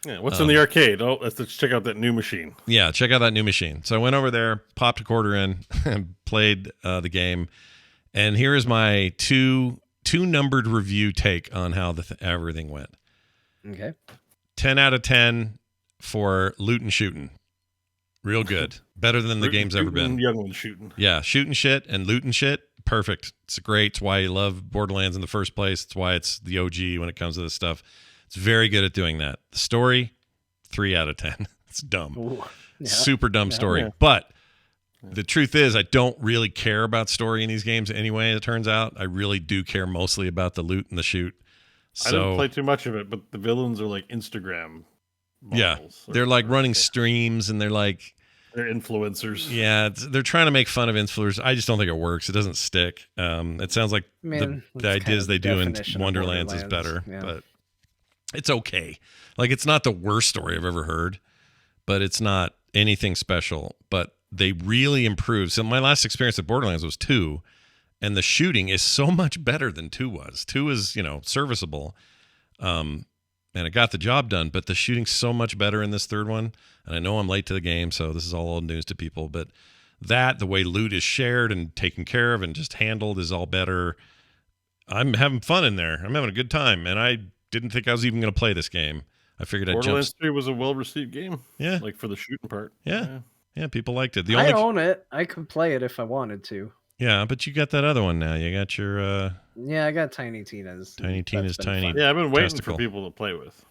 Yeah, what's in the arcade? Oh, let's check out that new machine. Yeah, check out that new machine. So I went over there, popped a quarter in, and played the game. And here is my two numbered review take on how everything went. Okay. 10 out of 10 for loot and shooting. Real good. Better than the game's ever been. Young one shooting. Yeah, shooting shit and looting shit. Perfect. It's great. It's why you love Borderlands in the first place. It's why it's the OG when it comes to this stuff. It's very good at doing that. The story, 3 out of 10. It's dumb. Ooh, yeah. Super dumb story. Yeah. But the truth is, I don't really care about story in these games anyway, it turns out. I really do care mostly about the loot and the shoot. So, I didn't play too much of it, but the villains are like Instagram models. Yeah, they're like running streams and they're influencers. Yeah, they're trying to make fun of influencers. I just don't think it works. It doesn't stick. It sounds like the ideas they do in Wonderlands is better, but it's okay. Like, it's not the worst story I've ever heard, but it's not anything special. But they really improved. So my last experience at Borderlands was 2, and the shooting is so much better than 2 was. 2 is, serviceable, and it got the job done, but the shooting's so much better in this third one. And I know I'm late to the game, so this is all old news to people, but the way loot is shared and taken care of and just handled is all better. I'm having fun in there. I'm having a good time, and I didn't think I was even going to play this game. I figured I'd jump. Borderlands 3 was a well-received game. Yeah. Like for the shooting part. Yeah, people liked it. I own it. I could play it if I wanted to. Yeah, but you got that other one now. You got your... Yeah, I got Tiny Tina's. Tiny Tina's tiny... Yeah, I've been waiting testicle. for people to play with.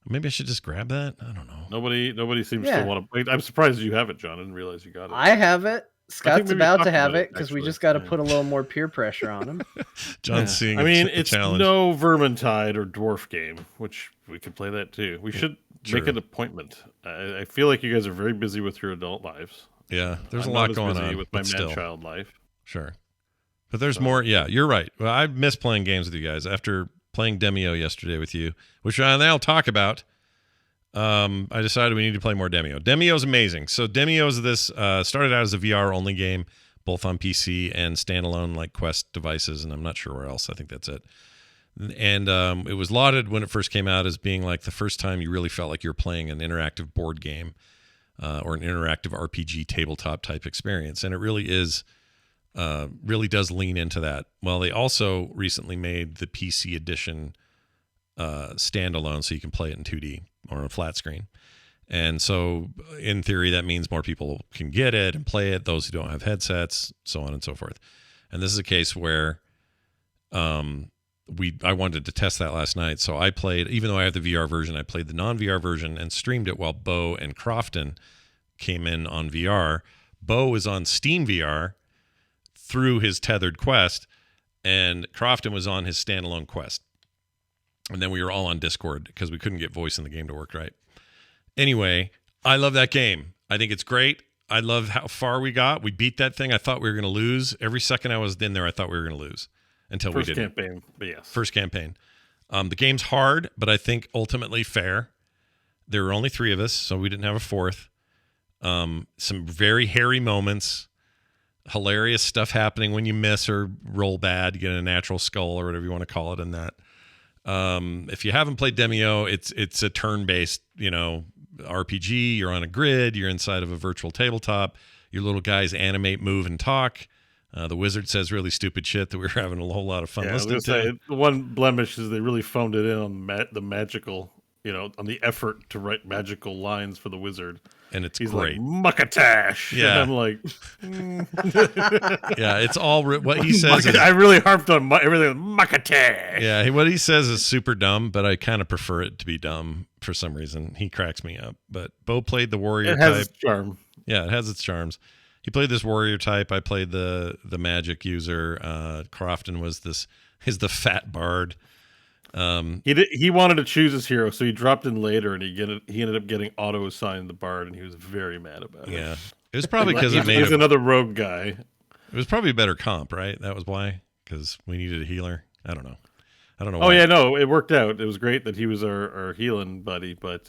Maybe I should just grab that? I don't know. Nobody seems to want to play. I'm surprised you have it, John. I didn't realize you got it. I have it. Scott's about to have it because we just got to actually. put a little more peer pressure on him. John's seeing it's challenge. no Vermintide or Dwarf game, which we could play that too. We should make an appointment. I feel like you guys are very busy with your adult lives. Yeah, there's I'm a lot not as going busy on with my still. man-child life. Sure. But there's more. Yeah, you're right. Well, I miss playing games with you guys after playing Demio yesterday with you, which I'll talk about. I decided we need to play more Demio. Demio's amazing. So Demio's this started out as a VR only game, both on PC and standalone like Quest devices, and I'm not sure where else. I think that's it. And it was lauded when it first came out as being like the first time you really felt like you're playing an interactive board game or an interactive RPG tabletop type experience, and it really is. Really does lean into that. Well, they also recently made the PC edition standalone, so you can play it in 2D or on a flat screen. And so, in theory, that means more people can get it and play it. Those who don't have headsets, so on and so forth. And this is a case where I wanted to test that last night. So I played, even though I have the VR version, I played the non-VR version and streamed it while Bo and Crofton came in on VR. Bo is on Steam VR through his tethered Quest, and Crofton was on his standalone Quest. And then we were all on Discord because we couldn't get voice in the game to work right. Anyway, I love that game. I think it's great. I love how far we got. We beat that thing. I thought we were going to lose. Every second I was in there, I thought we were going to lose until we didn't. First campaign, but yes. First campaign. The game's hard, but I think ultimately fair. There were only 3 of us, so we didn't have a fourth. Some very hairy moments. Hilarious stuff happening when you miss or roll bad. You get a natural skull or whatever you want to call it in that. If you haven't played Demio, it's a turn-based, RPG. You're on a grid. You're inside of a virtual tabletop. Your little guys animate, move, and talk. The wizard says really stupid shit that we were having a whole lot of fun listening to. The one blemish is they really phoned it in on the magical, on the effort to write magical lines for the wizard. And he's great. Like, Muckatash. Yeah. And I'm like, yeah, it's all what he says. I really harped on everything. Muckatash. Yeah, what he says is super dumb, but I kind of prefer it to be dumb for some reason. He cracks me up. But Bo played the warrior type. It has its charm. Yeah, it has its charms. He played this warrior type. I played the magic user. Crofton is the fat bard. He wanted to choose his hero, so he dropped in later, and he ended up getting auto assigned the bard, and he was very mad about it. Yeah, it was probably because he's another rogue guy. It was probably a better comp, right? That was why, because we needed a healer. I don't know. Oh why. yeah, no, it worked out. It was great that he was our healing buddy, but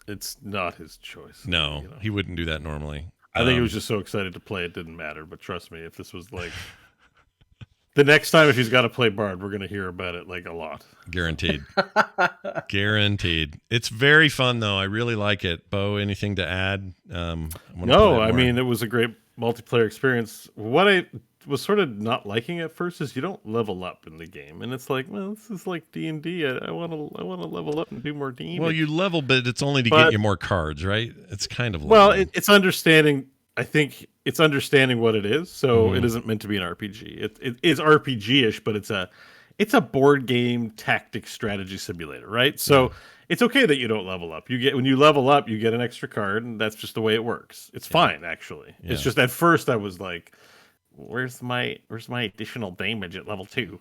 it's not his choice. No, he wouldn't do that normally. I think he was just so excited to play, it didn't matter. But trust me, if this was like. The next time, if he's got to play Bard, we're going to hear about it like a lot. Guaranteed. Guaranteed. It's very fun, though. I really like it. Bo, anything to add? No, I mean, it was a great multiplayer experience. What I was sort of not liking at first is you don't level up in the game. And it's like, well, this is like D&D. I want to level up and do more D&D. Well, you level, but it's only to get you more cards, right? It's kind of well, it's understanding. I think it's understanding what it is, so it isn't meant to be an RPG. It is RPG-ish, but it's a board game tactics strategy simulator, right? So it's okay that you don't level up. When you level up, you get an extra card, and that's just the way it works. It's fine, actually. Yeah. It's just at first I was like, "Where's my additional damage at level 2?"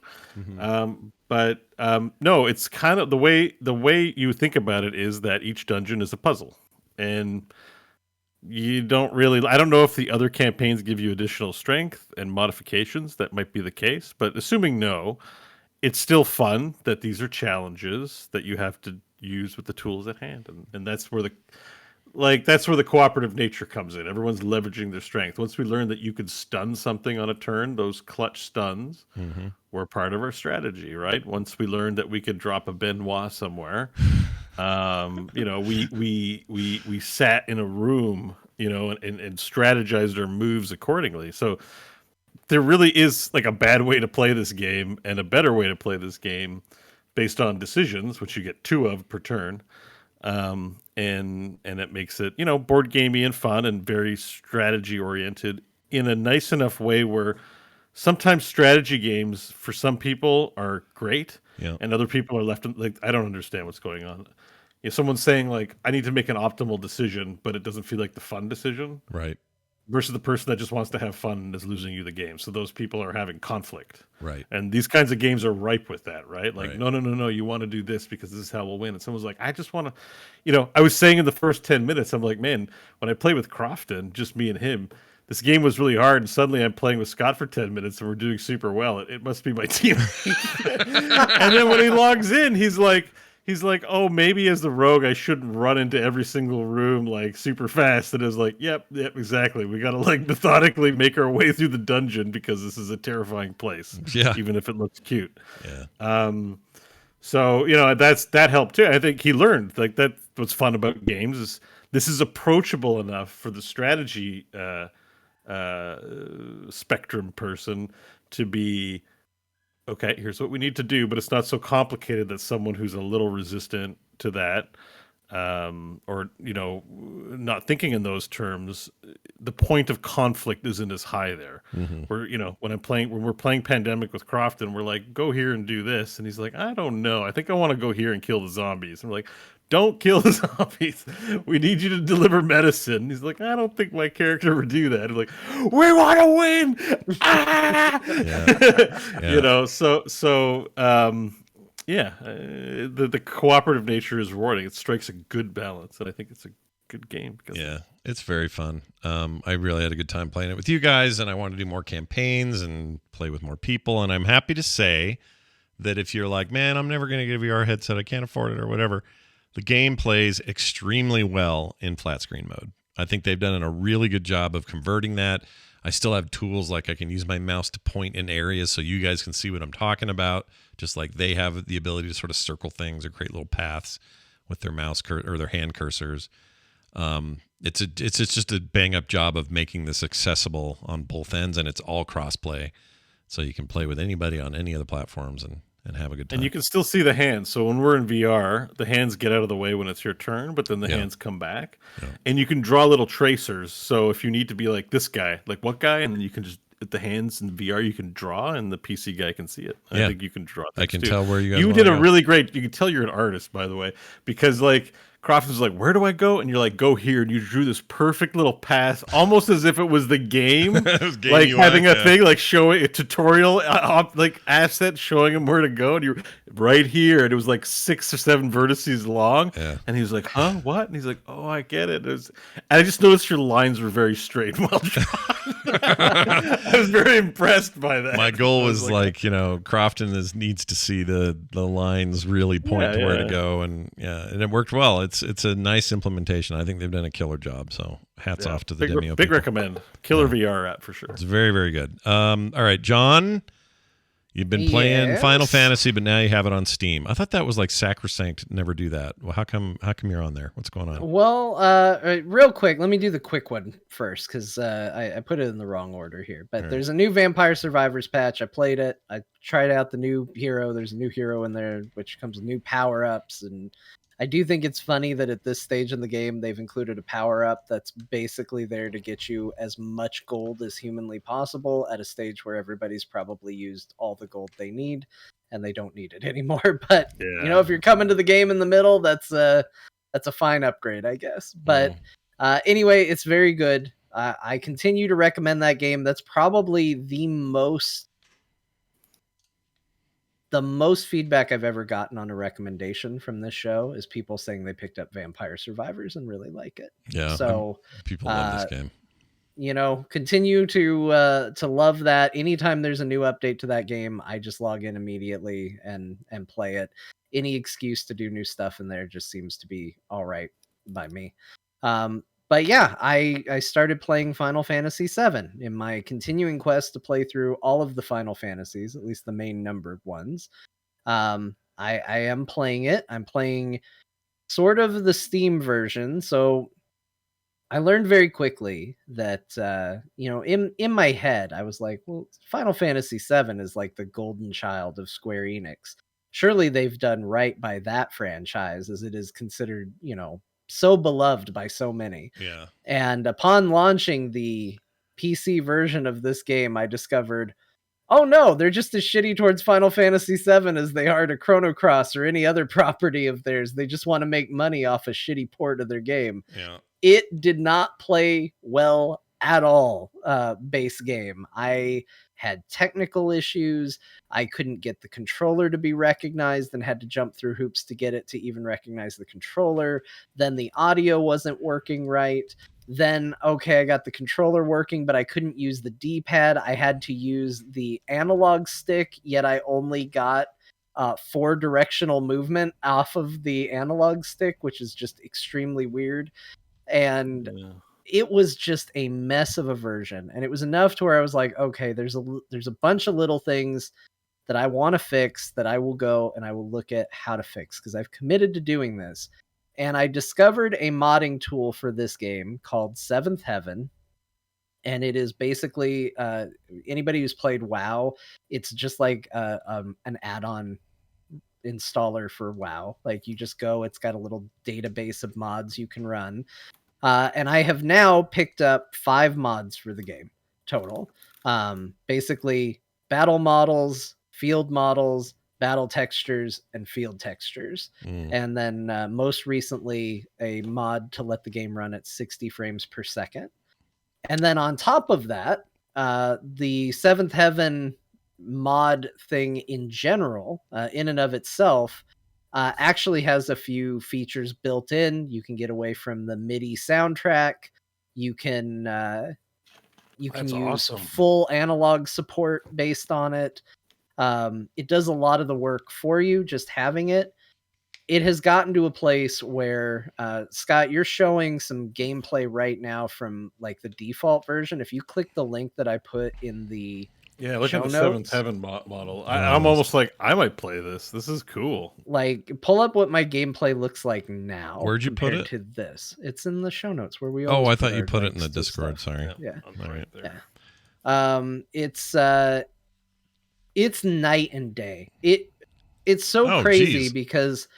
No, it's kind of the way you think about it is that each dungeon is a puzzle, and you don't really. I don't know if the other campaigns give you additional strength and modifications. That might be the case, but assuming no, it's still fun that these are challenges that you have to use with the tools at hand, and that's where like that's where the cooperative nature comes in. Everyone's leveraging their strength. Once we learned that you could stun something on a turn, those clutch stuns were part of our strategy, right? Once we learned that we could drop a Benoit somewhere, we sat in a room, and strategized our moves accordingly. So there really is like a bad way to play this game and a better way to play this game based on decisions, which you get 2 of per turn. And it makes it, board gamey and fun and very strategy oriented in a nice enough way where sometimes strategy games for some people are great and other people are left like, I don't understand what's going on. If someone's saying like, I need to make an optimal decision, but it doesn't feel like the fun decision. Right. Versus the person that just wants to have fun and is losing you the game. So those people are having conflict. Right. And these kinds of games are ripe with that, right? Like, Right. no, you want to do this because this is how we'll win. And someone's like, I just want to, I was saying in the first 10 minutes, I'm like, man, when I play with Crofton, just me and him, this game was really hard. And suddenly I'm playing with Scott for 10 minutes and we're doing super well. It must be my team. And then when he logs in, he's like, oh, maybe as the rogue, I shouldn't run into every single room like super fast. And it was like, yep, exactly. We got to like methodically make our way through the dungeon because this is a terrifying place. Yeah. Even if it looks cute. Yeah. So, that helped too. I think he learned like that. What's fun about games is this is approachable enough for the strategy spectrum person to be, okay, here's what we need to do, but it's not so complicated that someone who's a little resistant to that, or not thinking in those terms, the point of conflict isn't as high there. Where when we're playing Pandemic with Crofton, we're like, go here and do this, and he's like, I don't know, I think I want to go here and kill the zombies. And we're like, don't kill the zombies. We need you to deliver medicine. He's like, I don't think my character would do that. I'm like, we want to win. Ah! The cooperative nature is rewarding. It strikes a good balance, and I think it's a good game. It's very fun. I really had a good time playing it with you guys, and I want to do more campaigns and play with more people. And I'm happy to say that if you're like, man, I'm never going to get a VR headset, I can't afford it or whatever, the game plays extremely well in flat screen mode. I think they've done a really good job of converting that. I still have tools like I can use my mouse to point in areas so you guys can see what I'm talking about, just like they have the ability to sort of circle things or create little paths with their mouse or their hand cursors. It's just a bang up job of making this accessible on both ends, and it's all crossplay, so you can play with anybody on any of the platforms and have a good time. And you can still see the hands. So when we're in VR, the hands get out of the way when it's your turn, but then the hands come back. Yeah. And you can draw little tracers. So if you need to be like this guy, like what guy? And then you can just, the hands in VR, you can draw, and the PC guy can see it. I think you can draw things I can too. tell where you guys You did a really great, you can tell you're an artist, by the way, because like, Crofton's like, where do I go? And you're like, go here. And you drew this perfect little path, almost as if it was the game. Like having a thing, like showing a tutorial, like asset showing him where to go. And you're right here. And it was like 6 or 7 vertices long. Yeah. And he was like, huh, what? And he's like, oh, I get it. And I just noticed your lines were very straight and well drawn. I was very impressed by that. My goal was like, Crofton needs to see the lines really point to where to go. And it worked well. It's a nice implementation. I think they've done a killer job. So hats off to the Demio. Big recommend. Killer VR app for sure. It's very, very good. All right, John, you've been playing Final Fantasy, but now you have it on Steam. I thought that was like sacrosanct. Never do that. Well, how come you're on there? What's going on? Well, real quick, let me do the quick one first because I put it in the wrong order here. But there's a new Vampire Survivors patch. I played it. I tried out the new hero. There's a new hero in there, which comes with new power-ups, and I do think it's funny that at this stage in the game, they've included a power-up that's basically there to get you as much gold as humanly possible at a stage where everybody's probably used all the gold they need and they don't need it anymore. But, if you're coming to the game in the middle, that's a fine upgrade, I guess. But anyway, it's very good. I continue to recommend that game. That's probably the most feedback I've ever gotten on a recommendation from this show is people saying they picked up Vampire Survivors and really like it. Yeah. So people love this game. Continue to love that. Anytime there's a new update to that game, I just log in immediately and play it. Any excuse to do new stuff in there just seems to be all right by me. But yeah, I started playing Final Fantasy VII in my continuing quest to play through all of the Final Fantasies, at least the main numbered ones. I am playing it. I'm playing sort of the Steam version, so I learned very quickly that in my head I was like, well, Final Fantasy VII is like the golden child of Square Enix. Surely they've done right by that franchise, as it is considered, so beloved by so many. Yeah. And upon launching the PC version of this game, I discovered, oh no, they're just as shitty towards Final Fantasy VII as they are to Chrono Cross or any other property of theirs. They just want to make money off a shitty port of their game. Yeah. It did not play well at all, base game. I had technical issues. I couldn't get the controller to be recognized and had to jump through hoops to get it to even recognize the controller. Then the audio wasn't working right. Then, okay, I got the controller working, but I couldn't use the D-pad. I had to use the analog stick, yet I only got 4 directional movement off of the analog stick, which is just extremely weird. And it was just a mess of a version. And it was enough to where I was like, okay, there's a bunch of little things that I want to fix that I will go and I will look at how to fix, because I've committed to doing this. And I discovered a modding tool for this game called Seventh Heaven. And it is basically anybody who's played WoW, it's just like an add-on installer for WoW. Like you just go, it's got a little database of mods you can run. And I have now picked up 5 mods for the game total. Basically battle models, field models, battle textures, and field textures. And then most recently a mod to let the game run at 60 frames per second. And then on top of that, the Seventh Heaven mod thing in general, in and of itself, actually has a few features built in. You can get away from the MIDI soundtrack. You can use awesome. full analog support based on it. It does a lot of the work for you just having it. It has gotten to a place where, Scott, you're showing some gameplay right now from like the default version. If you click the link that I put in the look at the notes. Seventh Heaven model. I'm almost like, I might play this. This is cool. Like, pull up what my gameplay looks like now. Where'd you put it? To this, it's in the show notes where we. Oh, I thought you put it in the Discord. Sorry. Yeah. All right there. Yeah. It's night and day. It's so crazy because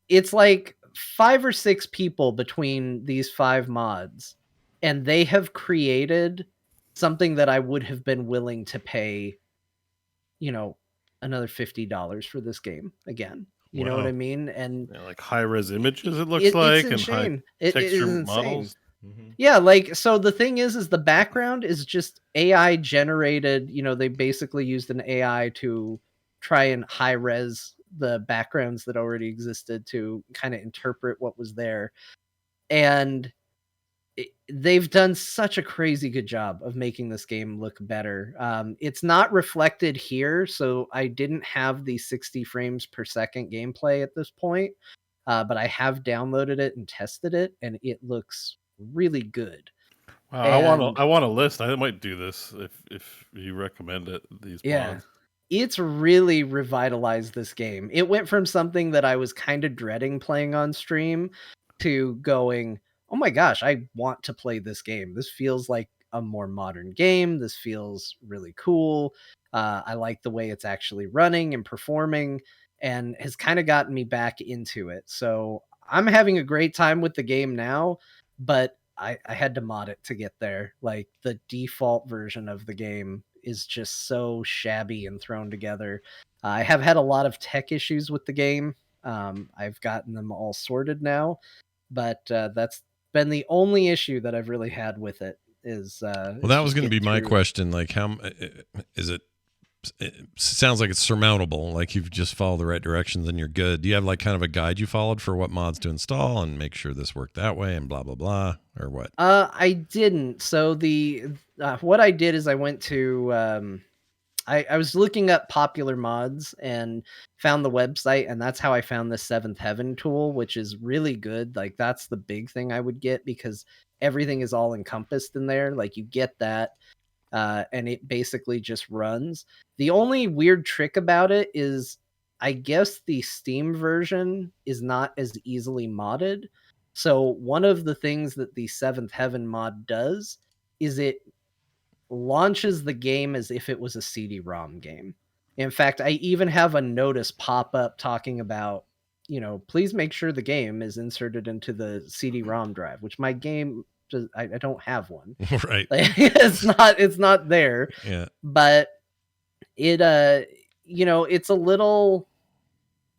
it's like 5 or 6 people between these 5 mods, and they have created something that I would have been willing to pay, another $50 for this game again. You know what I mean? And like high res images, it looks like, it's insane. and high texture insane. models. Mm-hmm. Yeah, like, so the thing is the background is just AI generated. They basically used an AI to try and high res the backgrounds that already existed to kind of interpret what was there. And they've done such a crazy good job of making this game look better. It's not reflected here, so I didn't have the 60 frames per second gameplay at this point, but I have downloaded it and tested it, and it looks really good. Wow, I want a list. I might do this if you recommend it. These mods. It's really revitalized this game. It went from something that I was kind of dreading playing on stream to going, oh my gosh, I want to play this game. This feels like a more modern game. This feels really cool. I like the way it's actually running and performing, and has kind of gotten me back into it. So I'm having a great time with the game now, but I had to mod it to get there. Like, the default version of the game is just so shabby and thrown together. I have had a lot of tech issues with the game. I've gotten them all sorted now, but that's been the only issue that I've really had with it. Is well, that was going to be my question. Like, how is it? It sounds like it's surmountable. Like, you've just followed the right directions and you're good. Do you have like kind of a guide you followed for what mods to install and make sure this worked that way and blah blah blah, or what? I didn't. So the what I did is I went to I was looking up popular mods and found the website, and that's how I found the Seventh Heaven tool, which is really good. Like that's the big thing I would get because everything is all encompassed in there. Like you get that, and it basically just runs. The only weird trick about it is, I guess the Steam version is not as easily modded. So one of the things that the Seventh Heaven mod does is it launches the game as if it was a CD-ROM game. In fact, I even have a notice pop up talking about, please make sure the game is inserted into the CD-ROM drive, which my game does, I don't have one. Right. Like, it's not there. Yeah. But it it's a little,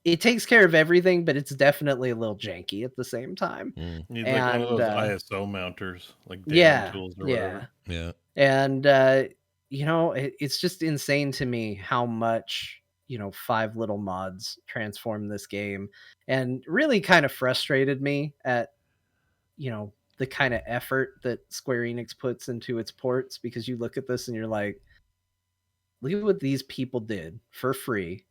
it takes care of everything, but it's definitely a little janky at the same time. Mm. Needs like one of those ISO mounters, like tools or whatever. Yeah. And it's just insane to me how much 5 little mods transform this game, and really kind of frustrated me at the kind of effort that Square Enix puts into its ports, because you look at this and you're like, look at what these people did for free,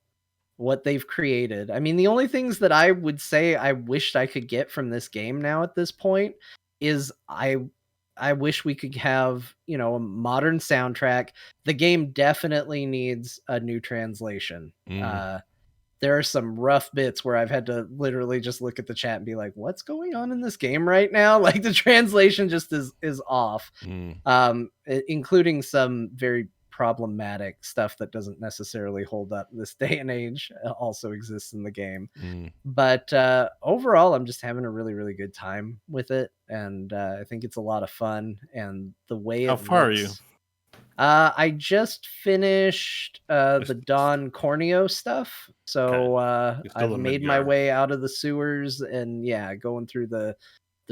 what they've created. I mean, the only things that I would say I wished I could get from this game now at this point is I wish we could have, a modern soundtrack. The game definitely needs a new translation. There are some rough bits where I've had to literally just look at the chat and be like, what's going on in this game right now? Like the translation just is off. Including some very problematic stuff that doesn't necessarily hold up this day and age also exists in the game. But overall, I'm just having a really, really good time with it. And I think it's a lot of fun. And the way How far are you? I just finished the Don Corneo stuff. So I've made my way out of the sewers and going through the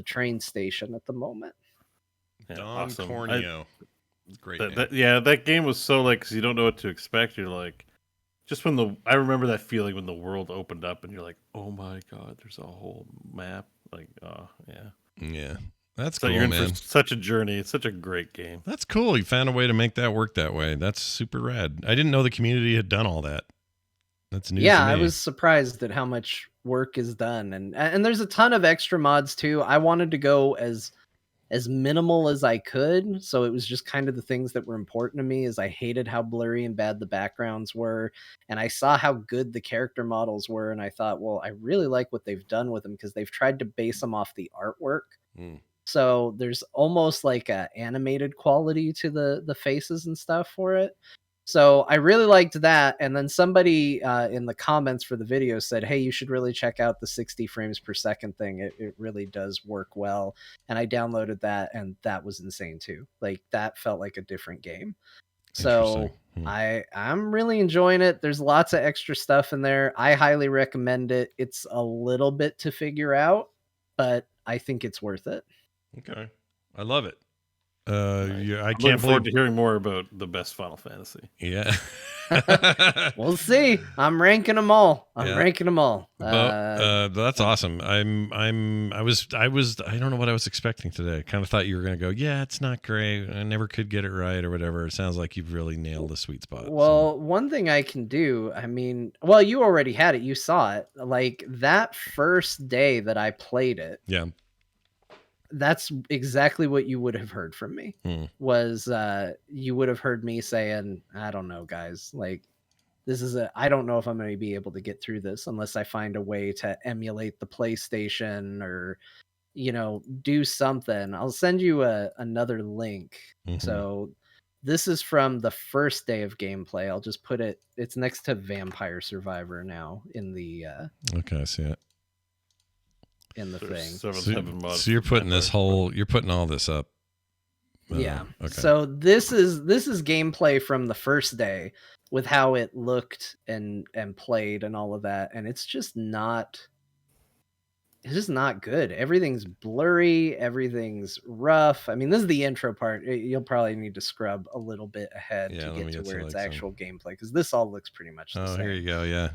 train station at the moment. Don awesome. Corneo. Great. That game was so like, because you don't know what to expect. You're like, just I remember that feeling when the world opened up and you're like, oh my God, there's a whole map. Like, yeah. That's so cool, you're in man. for such a journey. It's such a great game. That's cool. You found a way to make that work that way. That's super rad. I didn't know the community had done all that. That's news to me. I was surprised at how much work is done, and there's a ton of extra mods too. I wanted to go as minimal as I could, so it was just kind of the things that were important to me. Is I hated how blurry and bad the backgrounds were, and I saw how good the character models were, and I thought, well, I really like what they've done with them, because they've tried to base them off the artwork. So there's almost like a animated quality to the faces and stuff for it. So I really liked that. And then somebody in the comments for the video said, hey, you should really check out the 60 frames per second thing. It really does work well. And I downloaded that, and that was insane too. Like that felt like a different game. So I'm really enjoying it. There's lots of extra stuff in there. I highly recommend it. It's a little bit to figure out, but I think it's worth it. Okay. I love it. I can't look forward to hearing more about the best Final Fantasy. Yeah. We'll see. I'm ranking them all. That's awesome. I don't know what I was expecting today. I kind of thought you were going to go, yeah, it's not great. I never could get it right or whatever. It sounds like you've really nailed the sweet spot. Well, one thing I can do, you already had it. You saw it. Like that first day that I played it. Yeah. That's exactly what you would have heard from me. Was you would have heard me saying, I don't know, guys, like I don't know if I'm going to be able to get through this unless I find a way to emulate the PlayStation or, do something. I'll send you another link. So this is from the first day of gameplay. I'll just put it's next to Vampire Survivor now in the okay, I see it. In the thing. So you're putting you're putting all this up. Yeah. Okay. So this is gameplay from the first day with how it looked and played and all of that. And it's just not good. Everything's blurry. Everything's rough. I mean, this is the intro part. You'll probably need to scrub a little bit ahead to get to where it's actual gameplay, because this all looks pretty much the same. Here you go. Yeah.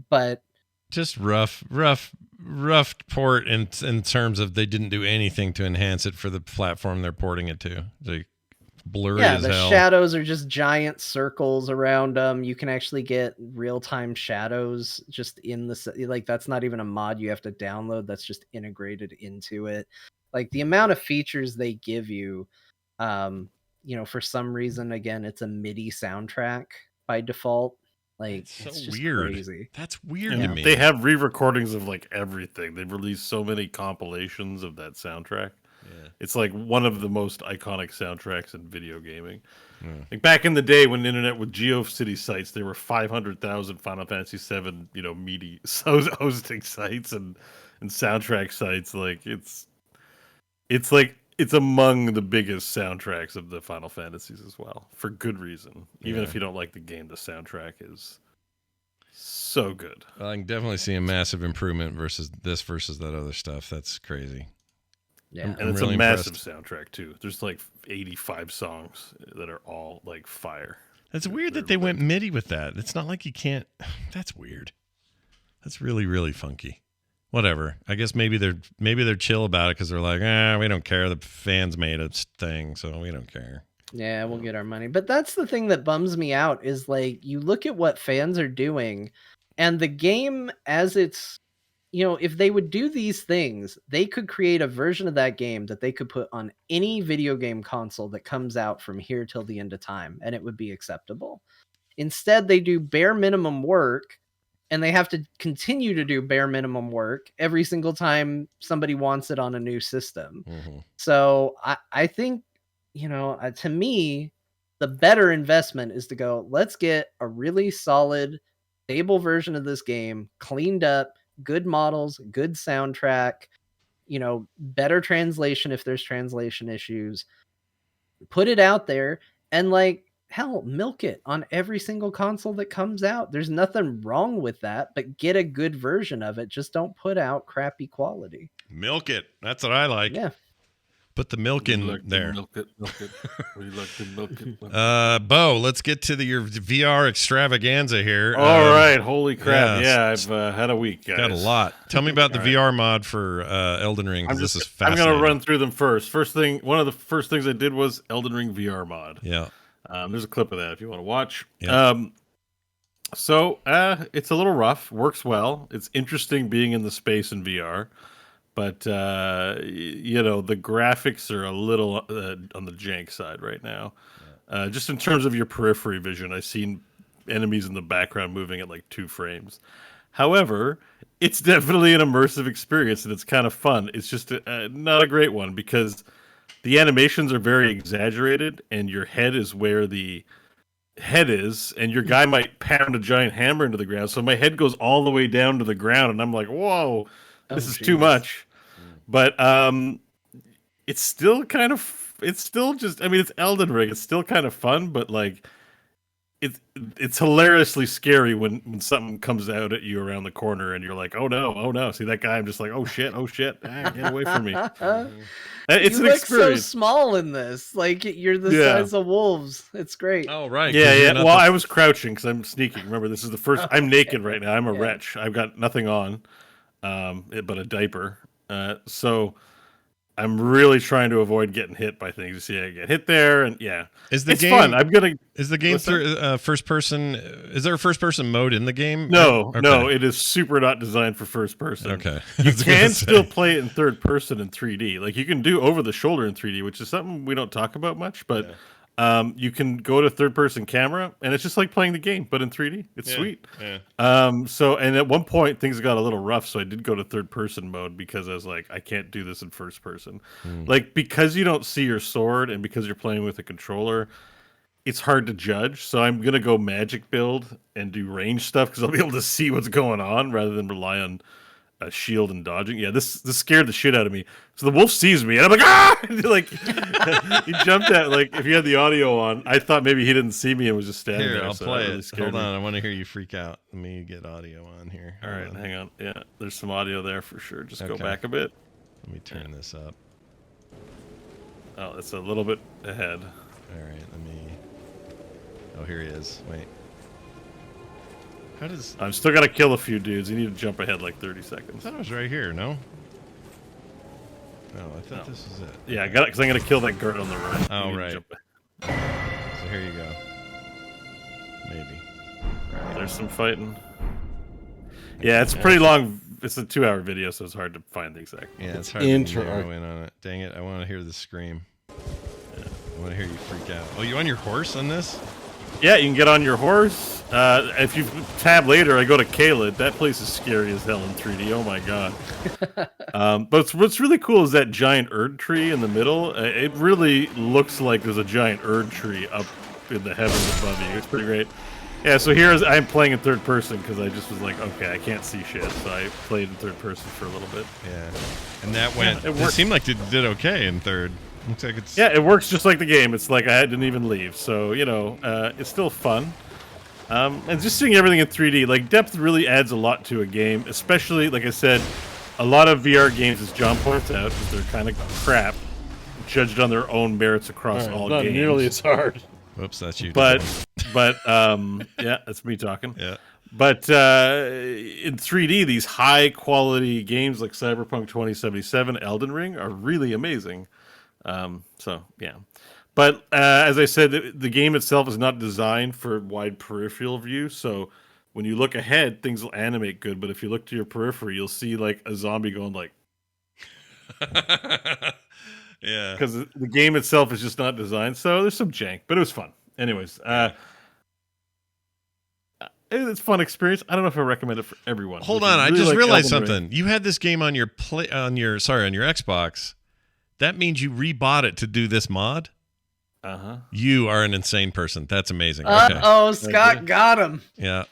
But just rough port in terms of they didn't do anything to enhance it for the platform they're porting it to. They blurry Yeah, as the hell. shadows are just giant circles around them. You can actually get real-time shadows just in the like that's not even a mod you have to download. That's just integrated into it. Like the amount of features they give you, for some reason, again, it's a MIDI soundtrack by default. Like It's so it's just weird. crazy. That's weird And to me. they have re-recordings of like everything. They've released so many compilations of that soundtrack. Yeah. It's like one of the most iconic soundtracks in video gaming. Yeah. Like back in the day when the internet with GeoCity sites, there were 500,000 Final Fantasy VII, media hosting sites and soundtrack sites. Like it's among the biggest soundtracks of the Final Fantasies as well, for good reason. Even Yeah. if you don't like the game, the soundtrack is so good. I can definitely see a massive improvement versus that other stuff. That's crazy. Yeah. And it's really a massive impressed. soundtrack too. There's like 85 songs that are all like fire. It's weird that they went MIDI with that. It's not like you can't. That's weird. That's really, really funky. Whatever. I guess maybe they're chill about it because they're like, we don't care. The fans made a thing, so we don't care. Yeah, we'll get our money. But that's the thing that bums me out is like you look at what fans are doing and the game as it's, if they would do these things, they could create a version of that game that they could put on any video game console that comes out from here till the end of time and it would be acceptable. Instead, they do bare minimum work and they have to continue to do bare minimum work every single time somebody wants it on a new system. Mm-hmm. So I think, to me, the better investment is to go, let's get a really solid, stable version of this game, cleaned up, good models, good soundtrack, better translation if there's translation issues. Put it out there and hell, milk it on every single console that comes out. There's nothing wrong with that, but get a good version of it. Just don't put out crappy quality. Milk it. That's what I like. Yeah. Put the milk in there. Milk it. We like to milk it. Bo, let's get to your VR extravaganza here. All right, holy crap! yeah, I've had a week, guys. Got a lot. Tell me about the VR mod for Elden Ring, because this is I'm fascinating. going to run through them first. One of the first things I did was Elden Ring VR mod. Yeah. There's a clip of that if you want to watch. Yeah. So it's a little rough. Works well. It's interesting being in the space in VR. But, the graphics are a little on the jank side right now. Just in terms of your periphery vision, I've seen enemies in the background moving at like 2 frames. However, it's definitely an immersive experience, and it's kind of fun. It's just not a great one because the animations are very exaggerated, and your head is where the head is, and your guy might pound a giant hammer into the ground. So my head goes all the way down to the ground, and I'm like, whoa, this is too much. But it's still just, it's Elden Ring. It's still kind of fun, but it's hilariously scary when something comes out at you around the corner and you're like, oh no. See that guy? I'm just like, oh shit. Get away from me. It's you an look experience. so small in this. Like you're the size of wolves. It's great. Oh, right. Yeah. Well, I was crouching because I'm sneaking. Remember, this is the first. I'm naked right now. I'm a wretch. I've got nothing on, but a diaper. So I'm really trying to avoid getting hit by things. You see, I get hit there, and it's fun. Is the game first person? Is there a first person mode in the game? No, Okay. no, it is super not designed for first person. Okay, You can still play it in third person in 3D. Like you can do over the shoulder in 3D, which is something we don't talk about much, but. You can go to third person camera and it's just like playing the game, but in 3D. It's sweet. Yeah. And at one point things got a little rough. So I did go to third person mode because I was like, I can't do this in first person. Like, because you don't see your sword and because you're playing with a controller, it's hard to judge. So I'm going to go magic build and do range stuff because I'll be able to see what's going on rather than rely on a shield and dodging. Yeah, this scared the shit out of me. So the wolf sees me and I'm like, ah! Like he jumped at, like, if you had the audio on, I thought maybe he didn't see me and was just standing Here, there. I'll so play that really it. scared Hold me. on, I want to hear you freak out. Let me get audio on here. All right, hang on. Yeah, there's some audio there for sure. Just go Okay. back a bit. Let me turn this up. Oh, it's a little bit ahead. All right, let me. Oh, here he is. Wait. How does? I'm still got to kill a few dudes. You need to jump ahead like 30 I seconds. thought it was right here. No. No, I thought this was it. Yeah, I got it because I'm gonna kill that guard on the right. Oh, You need to right. jump ahead. here you go. Maybe. There's some fighting. Yeah, it's a pretty long. It's a 2-hour video, so it's hard to find the exact. Yeah, it's hard to narrow in on it. Dang it! I want to hear the scream. Yeah, I want to hear you freak out. Oh, you on your horse on this? Yeah, you can get on your horse. If you tab later, I go to Kaled. That place is scary as hell in 3D. Oh my god. But what's really cool is that giant Erd tree in the middle. It really looks like there's a giant Erd tree up in the heavens above you. It's pretty great. Yeah, so I'm playing in third person because I just was like, okay, I can't see shit. So I played in third person for a little bit. Yeah, and that went. It seemed like it did okay in third. Looks like it's. Yeah, it works just like the game. It's like I didn't even leave. So it's still fun. And just seeing everything in 3D, like depth really adds a lot to a game. Especially, like I said, a lot of VR games, as John points out, they're kind of crap, judged on their own merits across all not games. Not nearly as hard. Whoops, that's you. But yeah, that's me talking. Yeah. But in 3D, these high quality games like Cyberpunk 2077, Elden Ring are really amazing. So yeah. But as I said, the game itself is not designed for wide peripheral view. So when you look ahead, things will animate good. But if you look to your periphery, you'll see like a zombie going like. Yeah, because the game itself is just not designed, so there's some jank, but it was fun. Anyways, it's a fun experience. I don't know if I recommend it for everyone. Hold on, I just realized something. You had this game on your Xbox. That means you rebought it to do this mod. You are an insane person. That's amazing. Okay. Oh, Scott got him. Yeah.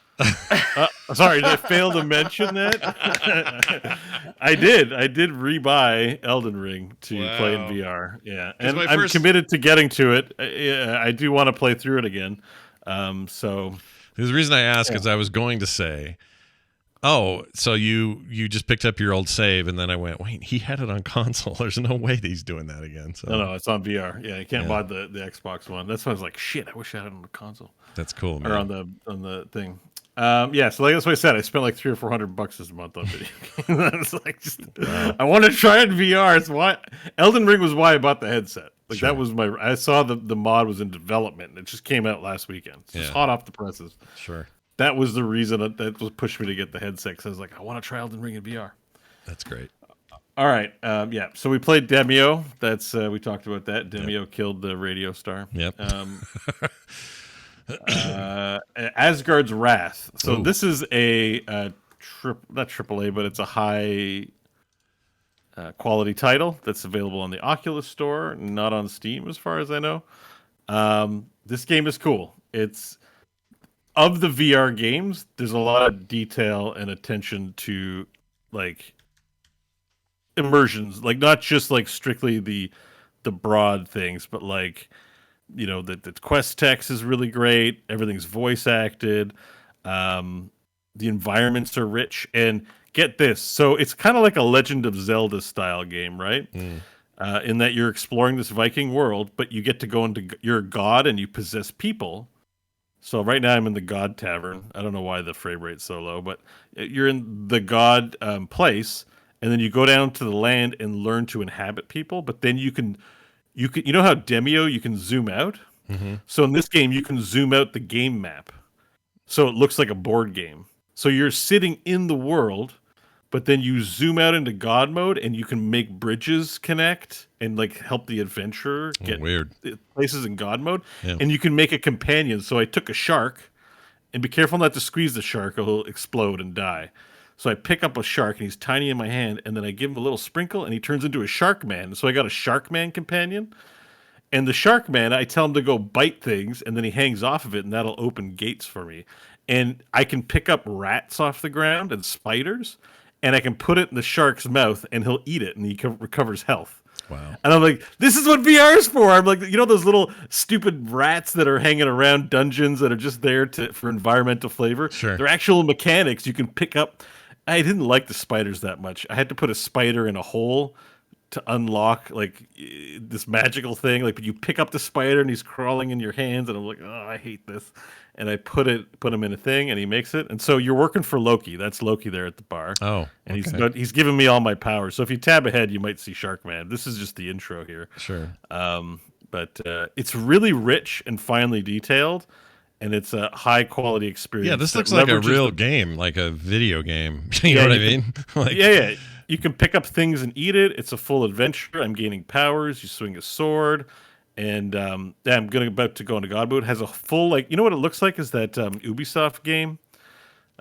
Sorry, did I fail to mention that? I did rebuy EldenRing to play in VR. Yeah, and I'm committed to getting to it. I do want to play through it again. So the reason I ask is I was going to say, oh, so you just picked up your old save, and then I went, wait, he had it on console. There's no way that he's doing that again. So no, it's on VR. Yeah, you can't buy the Xbox One. That's why I was like, shit, I wish I had it on the console. That's cool, man. Or on the thing. Yeah, so like that's what I said. I spent like $300 or $400 this month on video games. Like, I want to try it in VR. It's why Elden Ring was why I bought the headset. Like that was I saw the mod was in development, and it just came out last weekend. It's just hot off the presses. Sure. That was the reason that was pushed me to get the headset, because I was like, I want to try Elden Ring in VR. That's great. All right. Yeah. So we played Demio. That's we talked about that. Demio killed the radio star. Yep. Asgard's Wrath. So this is a not AAA, but it's a high quality title that's available on the Oculus Store, not on Steam, as far as I know. This game is cool. It's of the VR games. There's a lot of detail and attention to like immersions, like not just like strictly the broad things, but like. The quest text is really great. Everything's voice acted. The environments are rich. And get this. So it's kind of like a Legend of Zelda style game, right? In that you're exploring this Viking world, but you get to go into... You're a god and you possess people. So right now I'm in the god tavern. I don't know why the frame rate's so low, but you're in the god place, and then you go down to the land and learn to inhabit people, but then you know how Demio you can zoom out? Mm-hmm. So in this game, you can zoom out the game map. So it looks like a board game. So you're sitting in the world, but then you zoom out into God mode, and you can make bridges connect and like help the adventurer get places in God mode. Yeah. And you can make a companion. So I took a shark, and be careful not to squeeze the shark, or he'll explode and die. So I pick up a shark, and he's tiny in my hand, and then I give him a little sprinkle, and he turns into a shark man. So I got a shark man companion. And the shark man, I tell him to go bite things, and then he hangs off of it, and that'll open gates for me. And I can pick up rats off the ground and spiders, and I can put it in the shark's mouth, and he'll eat it, and he recovers health. Wow. And I'm like, this is what VR is for. I'm like, those little stupid rats that are hanging around dungeons that are just there for environmental flavor? Sure. They're actual mechanics you can pick up. I didn't like the spiders that much. I had to put a spider in a hole to unlock like this magical thing. Like, but you pick up the spider and he's crawling in your hands, and I'm like, oh, I hate this. And I put him in a thing, and he makes it. And so you're working for Loki. That's Loki there at the bar. Oh, and okay. he's giving me all my powers. So if you tab ahead, you might see Sharkman. This is just the intro here. Sure. But but it's really rich and finely detailed, and it's a high quality experience. Yeah, this that looks like a leverages real the- game, like a video game. You know what I mean? Like, yeah. You can pick up things and eat it. It's a full adventure. I'm gaining powers. You swing a sword, and I'm about to go into God mode. Has a full you know what it looks like is that Ubisoft game.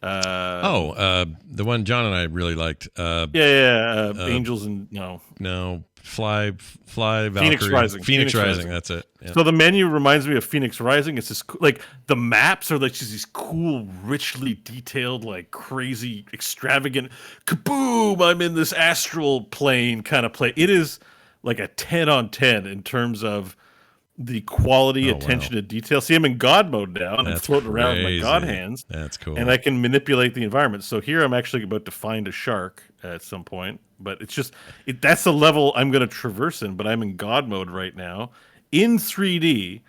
the one John and I really liked. Angels and Fly Valkyrie. Phoenix Rising. Phoenix Rising. That's it. Yeah. So the menu reminds me of Phoenix Rising. It's this the maps are like just these cool, richly detailed, like crazy, extravagant. Kaboom! I'm in this astral plane kind of play. It is like a 10 on 10 in terms of the quality, attention to detail. See, I'm in God mode now, and I'm floating around with my God hands. That's cool. And I can manipulate the environment. So here I'm actually about to find a shark at some point, but it's just that's the level I'm going to traverse in. But I'm in God mode right now in 3D,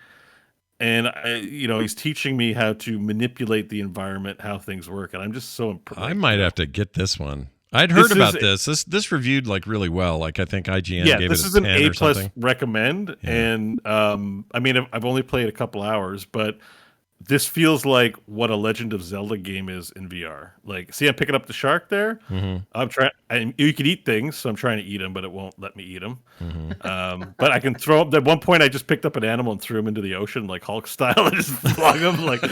and he's teaching me how to manipulate the environment, how things work, and I'm just so impressed. I might have to get this one. I'd heard about this. This reviewed like really well. Like I think IGN gave it a 10 or something. This is an A+ recommend, and I mean I've only played a couple hours, but this feels like what a Legend of Zelda game is in VR. Like, see, I'm picking up the shark there. Mm-hmm. I'm trying. You can eat things, so I'm trying to eat them, but it won't let me eat them. Mm-hmm. But I can throw them. At one point, I just picked up an animal and threw him into the ocean, like Hulk style, and just flung him. Like,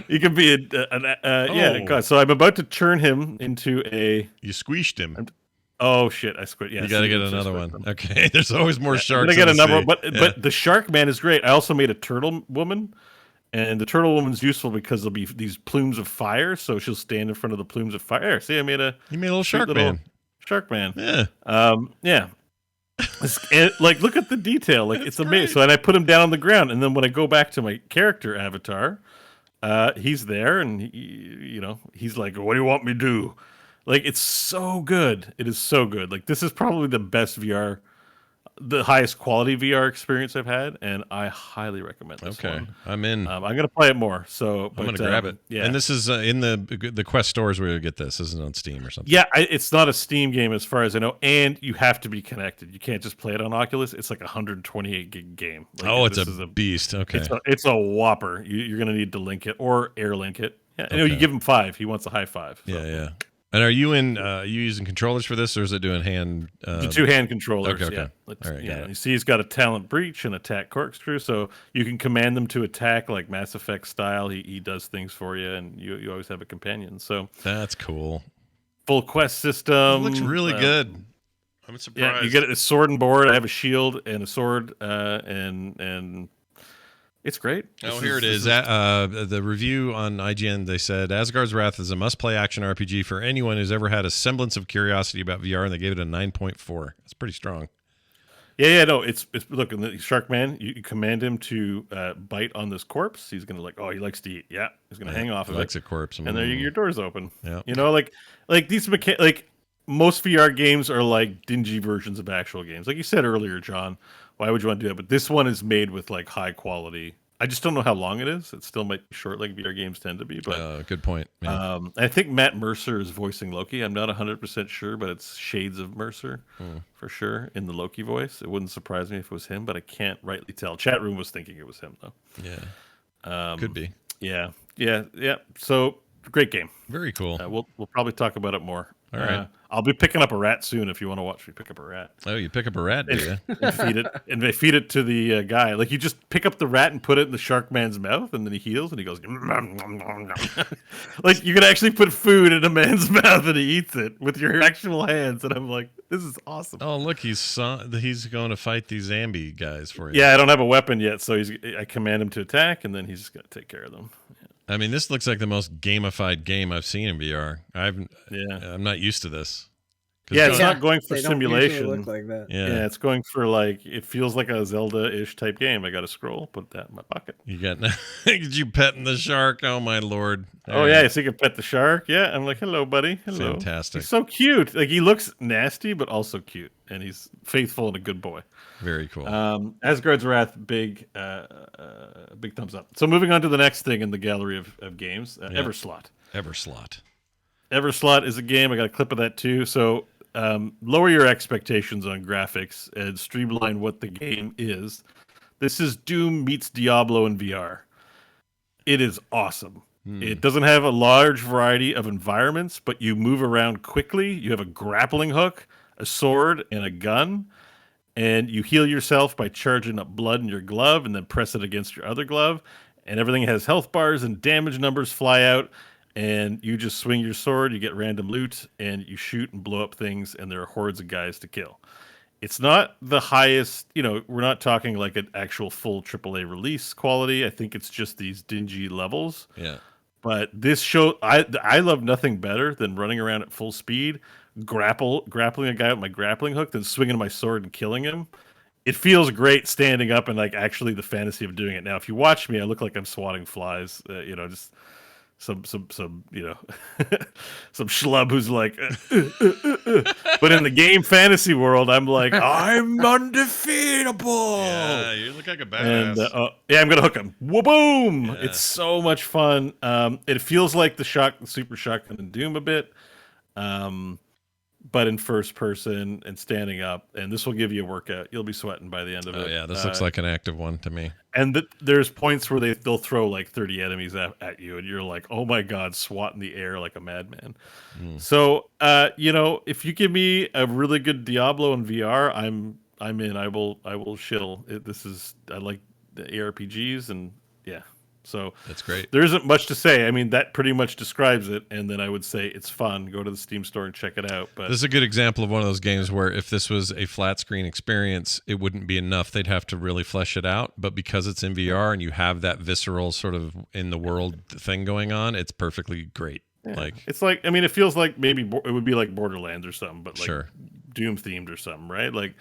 you can be God. So I'm about to turn him into a. You squeezed him. Oh shit! I squid. Yeah, you got to get another one. Okay, there's always more sharks. I get another one, but the shark man is great. I also made a turtle woman. And the turtle woman's useful because there'll be these plumes of fire, so she'll stand in front of the plumes of fire. See, you made a little shark man. Shark man. Yeah. Yeah. And, look at the detail. Like, it's amazing. So, and I put him down on the ground, and then when I go back to my character avatar, he's there, and he's like, "What do you want me to do?" Like, it's so good. It is so good. Like, this is probably the best VR. The highest quality VR experience I've had, and I highly recommend this one. I'm in. I'm going to play it more. So I'm going to grab it. Yeah, and this is in the Quest stores where you get this. This isn't on Steam or something. Yeah, it's not a Steam game as far as I know, and you have to be connected. You can't just play it on Oculus. It's like a 128 gig game. Like, it's a beast. Okay, it's a whopper. You're going to need to link it or air link it. Yeah, okay. You give him 5. He wants a high 5. So. Yeah. And are you you using controllers for this, or is it doing hand? The 2-hand controllers. Okay. Yeah. All right. Yeah. You see, he's got a talent breach and attack corkscrew, so you can command them to attack like Mass Effect style. He does things for you, and you always have a companion. So that's cool. Full quest system. It looks really good. I'm surprised. Yeah, you get a sword and board. I have a shield and a sword, and it's great. Here it is. The review on IGN, they said, Asgard's Wrath is a must-play action RPG for anyone who's ever had a semblance of curiosity about VR, and they gave it a 9.4. That's pretty strong. Yeah, no, it's look, in the Shark Man, you command him to bite on this corpse. He's going to he likes to eat. Yeah, he's going to hang off of it. He likes a corpse. And there your door's open. Yeah. Like these most VR games are like dingy versions of actual games. Like you said earlier, John, why would you want to do that? But this one is made with like high quality. I just don't know how long it is. It still might be short, like VR games tend to be. But good point. Yeah. I think Matt Mercer is voicing Loki. I'm not 100% sure, but it's shades of Mercer for sure in the Loki voice. It wouldn't surprise me if it was him, but I can't rightly tell. Chat room was thinking it was him though. Yeah, could be. Yeah. So great game. Very cool. We'll probably talk about it more. All right. I'll be picking up a rat soon if you want to watch me pick up a rat. Oh, you pick up a rat, do you? And feed it, and they feed it to the guy. Like you just pick up the rat and put it in the shark man's mouth, and then he heals, and he goes. Like you can actually put food in a man's mouth, and he eats it with your actual hands. And I'm like, this is awesome. Oh, look, he's going to fight these zombie guys for you. Yeah, I don't have a weapon yet, so I command him to attack, and then he's just gonna take care of them. Yeah. I mean, this looks like the most gamified game I've seen in VR. I'm not used to this. Yeah, it's not going for they simulation. Don't look like that. Yeah, it's going for it feels like a Zelda-ish type game. I got to scroll, put that in my pocket. You got? Did you petting the shark? Oh my lord! Yeah, so you can pet the shark. Yeah, I'm like, hello, buddy. Hello. Fantastic. He's so cute. Like he looks nasty, but also cute, and he's faithful and a good boy. Very cool. Asgard's Wrath, big thumbs up. So moving on to the next thing in the gallery of games, Everslot. Everslot is a game. I got a clip of that too. So lower your expectations on graphics and streamline what the game is. This is Doom meets Diablo in VR. It is awesome. It doesn't have a large variety of environments, but you move around quickly. You have a grappling hook, a sword, and a gun. And you heal yourself by charging up blood in your glove and then press it against your other glove. And everything has health bars and damage numbers fly out. And you just swing your sword, you get random loot, and you shoot and blow up things, and there are hordes of guys to kill. It's not the highest, we're not talking like an actual full AAA release quality. I think it's just these dingy levels. Yeah. But this show, I love nothing better than running around at full speed, grappling a guy with my grappling hook, then swinging my sword and killing him. It feels great standing up and like actually the fantasy of doing it. Now, if you watch me, I look like I'm swatting flies. Just some some schlub who's like, but in the game fantasy world, I'm like, I'm undefeatable. Yeah, you look like a badass. And yeah, I'm gonna hook him. Boom! Yeah. It's so much fun. It feels like the Super Shotgun and Doom a bit, but in first person and standing up. And this will give you a workout. You'll be sweating by the end of it. Oh yeah, this looks like an active one to me. And there's points where they'll throw like 30 enemies at you, and you're like, oh my god, swat in the air like a madman. So if you give me a really good Diablo in VR, I'm in. I will shill. I like the ARPGs, and yeah. So That's great. There isn't much to say. I mean, that pretty much describes it. And then I would say it's fun. Go to the Steam store and check it out. But This is a good example of one of those games where if this was a flat screen experience, it wouldn't be enough. They'd have to really flesh it out. But because it's in VR and you have that visceral sort of in the world thing going on, it's perfectly great. yeah. Like, It's like, I mean, it feels like maybe it would be like Borderlands or something, but like Sure. Doom themed or something, right? Like,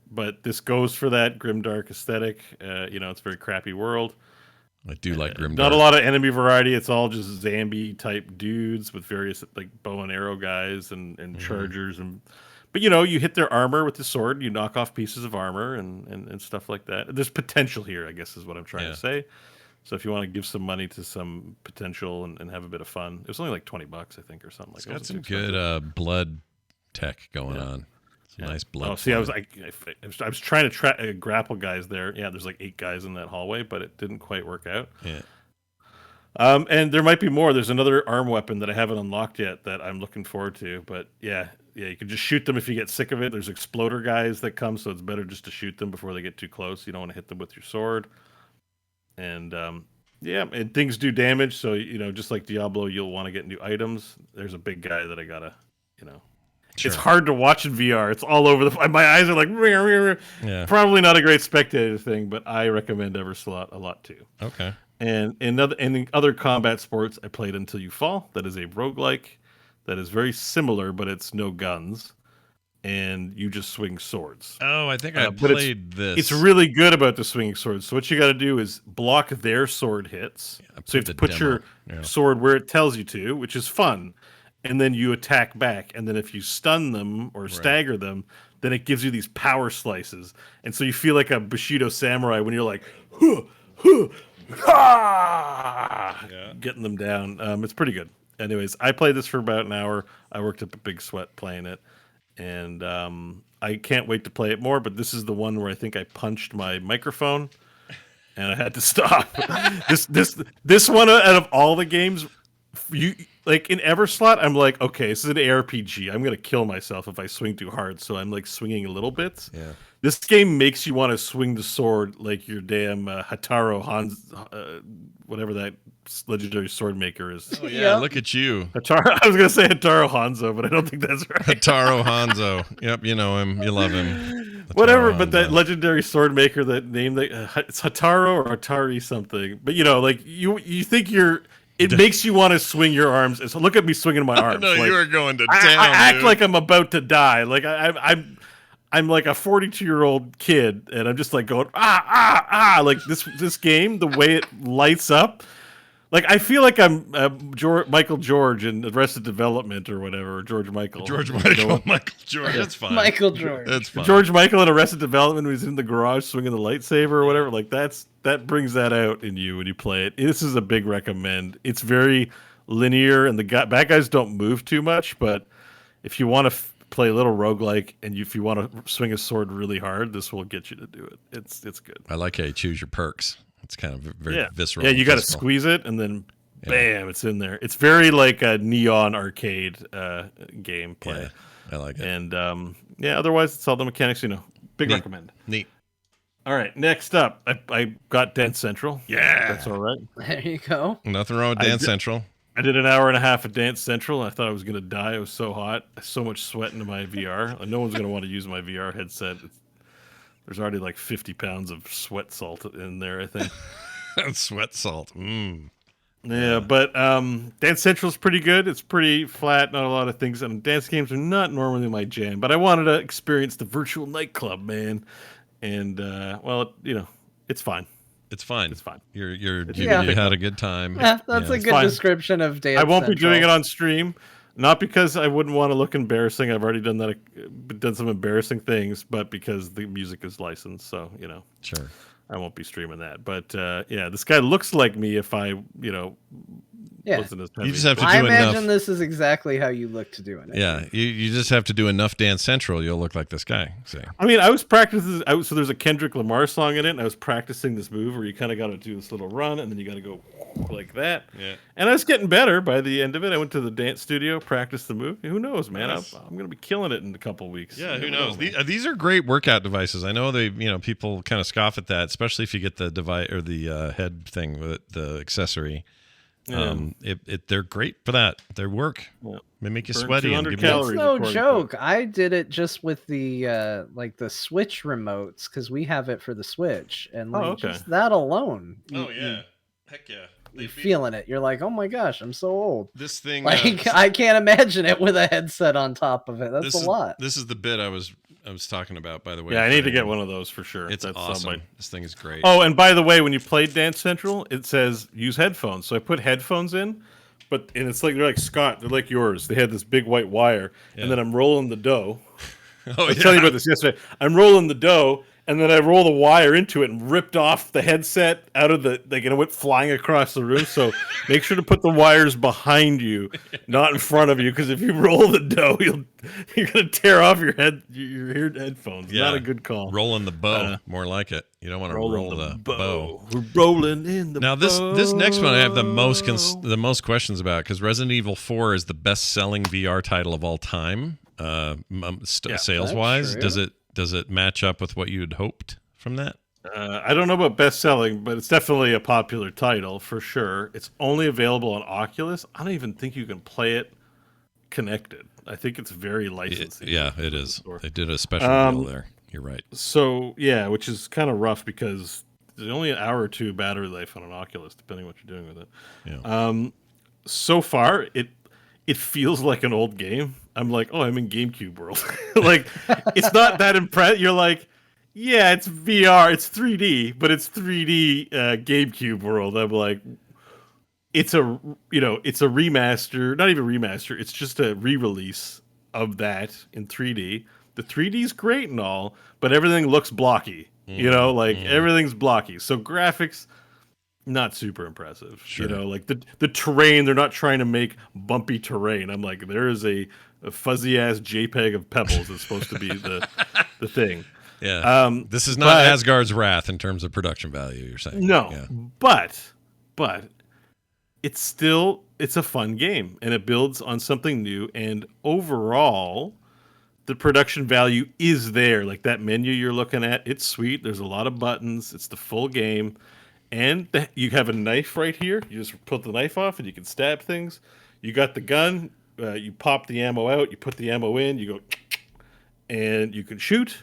but this goes for that grimdark aesthetic. It's a very crappy world. I do like Grimdark. Not a lot of enemy variety. It's all just zombie type dudes with various like bow and arrow guys and chargers but you hit their armor with the sword, you knock off pieces of armor and stuff like that. There's potential here, I guess is what I'm trying to say. So if you want to give some money to some potential and have a bit of fun, it was only like $20, I think, or something like that. It's got some good blood tech going on. Nice blood. Oh, see, I was trying to grapple guys there. Yeah, there's like 8 guys in that hallway, but it didn't quite work out. Yeah. And there might be more. There's another arm weapon that I haven't unlocked yet that I'm looking forward to. But yeah, you can just shoot them if you get sick of it. There's exploder guys that come, so it's better just to shoot them before they get too close. You don't want to hit them with your sword. And and things do damage. So just like Diablo, you'll want to get new items. There's a big guy that I gotta, Sure. It's hard to watch in VR. It's all over my eyes are like, Yeah. Probably not a great spectator thing, but I recommend Everslot a lot too. Okay. And in other combat sports, I played Until You Fall. That is a roguelike that is very similar, but it's no guns, and you just swing swords. Oh, I think I But played this. It's really good about the swinging swords. So what you got to do is block their sword hits. So you have to put your sword where it tells you to, which is fun. And then you attack back. And then if you stun them or stagger them, then it gives you these power slices. And so you feel like a Bushido samurai when you're like, getting them down. It's pretty good. Anyways, I played this for about an hour. I worked up a big sweat playing it. And I can't wait to play it more. But this is the one where I think I punched my microphone and I had to stop. This one out of all the games, like in Everslot, I'm like, okay, this is an ARPG. I'm gonna kill myself if I swing too hard, so I'm like swinging a little bit. Yeah. This game makes you want to swing the sword like your damn Hataro Hans, whatever that legendary sword maker is. Oh yeah, look at you. Hataro. I was gonna say Hataro Hanzo, but I don't think that's right. Hataro Hanzo. Yep, you know him. You love him. Hataro Whatever, but that Hanzo. legendary sword maker, that name, it's Hataro or Atari something. But like you think it makes you want to swing your arms. So look at me swinging my arms. No, like, you were going to town. I act dude. like I'm about to die. Like I'm like a 42-year-old kid, and I'm just like going like this game, the way it lights up. Like I feel like I'm Michael George in Arrested Development or whatever, or George Michael. Michael George. That's fine. Michael George. That's fine. George Michael in Arrested Development when he's in the garage swinging the lightsaber or whatever. Like that brings that out in you when you play it. This is a big recommend. It's very linear, and the bad guys don't move too much. But if you want to play a little roguelike, and if you want to swing a sword really hard, this will get you to do it. It's good. I like how you choose your perks. It's kind of very visceral. Yeah, you got to physical. squeeze it, and then bam, it's in there. It's very like a Neon arcade game play. Yeah, I like it. And otherwise, it's all the mechanics. Big recommend. Neat. All right, next up, I got Dance Central. Yeah. That's all right. There you go. Nothing wrong with Dance Central. I did an hour and a half of Dance Central, and I thought I was going to die. It was so hot. So much sweat into my VR. No one's going to want to use my VR headset. There's already like 50 pounds of sweat salt in there, I think. Sweat salt. Yeah, but Dance Central is pretty good. It's pretty flat, not a lot of things. And dance games are not normally my jam, but I wanted to experience the virtual nightclub, man. And, it's fine. It's fine. It's fine. You had a good time. Yeah, that's a good fine. description of Dance I won't be Central. doing it on stream, not because I wouldn't want to look embarrassing. I've already done that, done some embarrassing things, but because the music is licensed. So, Sure. I won't be streaming that. But, this guy looks like me if I, wasn't as heavy. You just have to do I enough. imagine this is exactly how you look to do it. Yeah, you just have to do enough Dance Central. You'll look like this guy. See? I mean, I was practicing. So there's a Kendrick Lamar song in it, and I was practicing this move where you kind of got to do this little run, and then you got to go like that. Yeah. And I was getting better by the end of it. I went to the dance studio, practiced the move. Who knows, man? Nice. I'm going to be killing it in a couple weeks. Yeah, who You knows? never know. These are great workout devices. I know people kind of scoff at that, especially if you get the device or the head thing with the accessory. They're great for that. They work. Yeah. They make you Burn sweaty. 200 And give calories. It's no according to joke. I did it just with the the Switch remotes because we have it for the Switch, and just that alone. Heck yeah. You're feeling it. You're like, oh my gosh, I'm so old. This thing, Like I can't imagine it with a headset on top of it. That's a lot. This is the bit I was talking about, by the way. Yeah, I need to get one of those for sure. It's awesome. This thing is great. Oh, and by the way, when you play Dance Central, it says use headphones. So I put headphones in, and it's like they're like Scott. They're like yours. They had this big white wire, and then I'm rolling the dough. I was telling you about this yesterday. I'm rolling the dough, and then I roll the wire into it and ripped off the headset out of the. It went flying across the room. So make sure to put the wires behind you, not in front of you, because if you roll the dough, you're gonna tear off your headphones. Yeah. Not a good call. Rolling the bow, more like it. You don't want to roll the bow. We're rolling in the Now this next one I have the most questions about because Resident Evil 4 is the best-selling VR title of all time, sales wise. Does it match up with what you had hoped from that? I don't know about best-selling, but it's definitely a popular title for sure. It's only available on Oculus. I don't even think you can play it connected. I think it's very licensed. It is. They did a special deal there. You're right. So, yeah, which is kind of rough because there's only an hour or two battery life on an Oculus, depending on what you're doing with it. Yeah. So far, it feels like an old game. I'm like, oh, I'm in GameCube world. Like, it's not that impressive. You're like, yeah, it's VR, it's 3D, but it's 3D GameCube world. I'm like, it's a remaster, not even remaster. It's just a re-release of that in 3D. The 3D is great and all, but everything looks blocky. Everything's blocky. So graphics, not super impressive. Sure. Like the terrain, they're not trying to make bumpy terrain. I'm like, there is a fuzzy ass JPEG of pebbles that's supposed to be the thing. Yeah. This is not Asgard's Wrath in terms of production value, you're saying. No. Yeah. But it's a fun game and it builds on something new, and overall the production value is there. Like that menu you're looking at, it's sweet. There's a lot of buttons. It's the full game. And you have a knife right here. You just put the knife off and you can stab things. You got the gun. You pop the ammo out. You put the ammo in. You go, and you can shoot.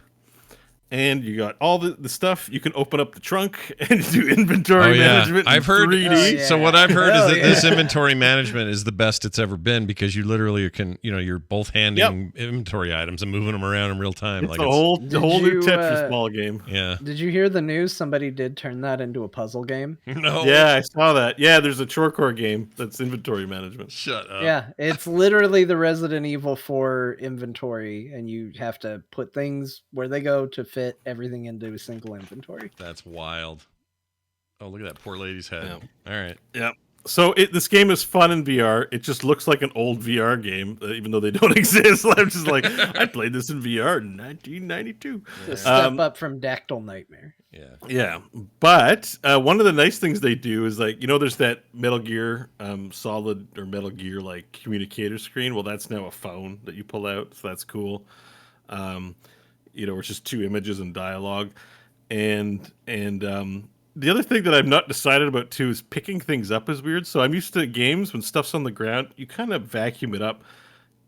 And you got all the stuff. You can open up the trunk and do inventory management. I've heard. 3D. So what I've heard is that this inventory management is the best it's ever been because you literally can, you're both handing inventory items and moving them around in real time. It's a whole new Tetris ball game. Yeah. Did you hear the news? Somebody did turn that into a puzzle game. No. Yeah, I saw that. Yeah, there's a Chorecore game that's inventory management. Shut up. Yeah, it's literally the Resident Evil 4 inventory, and you have to put things where they go to fit everything into a single inventory. That's wild. Oh, look at that poor lady's head. Yeah. All right. Yeah. This game is fun in VR. It just looks like an old VR game, even though they don't exist. I'm just like, I played this in VR in 1992. It's a step up from Dactyl Nightmare. Yeah. But one of the nice things they do is like, there's that Metal Gear Solid or Metal Gear like communicator screen. Well, that's now a phone that you pull out, so that's cool. It's just 2 images and dialogue, and the other thing that I'm not decided about too is picking things up is weird. So I'm used to games when stuff's on the ground, you kind of vacuum it up.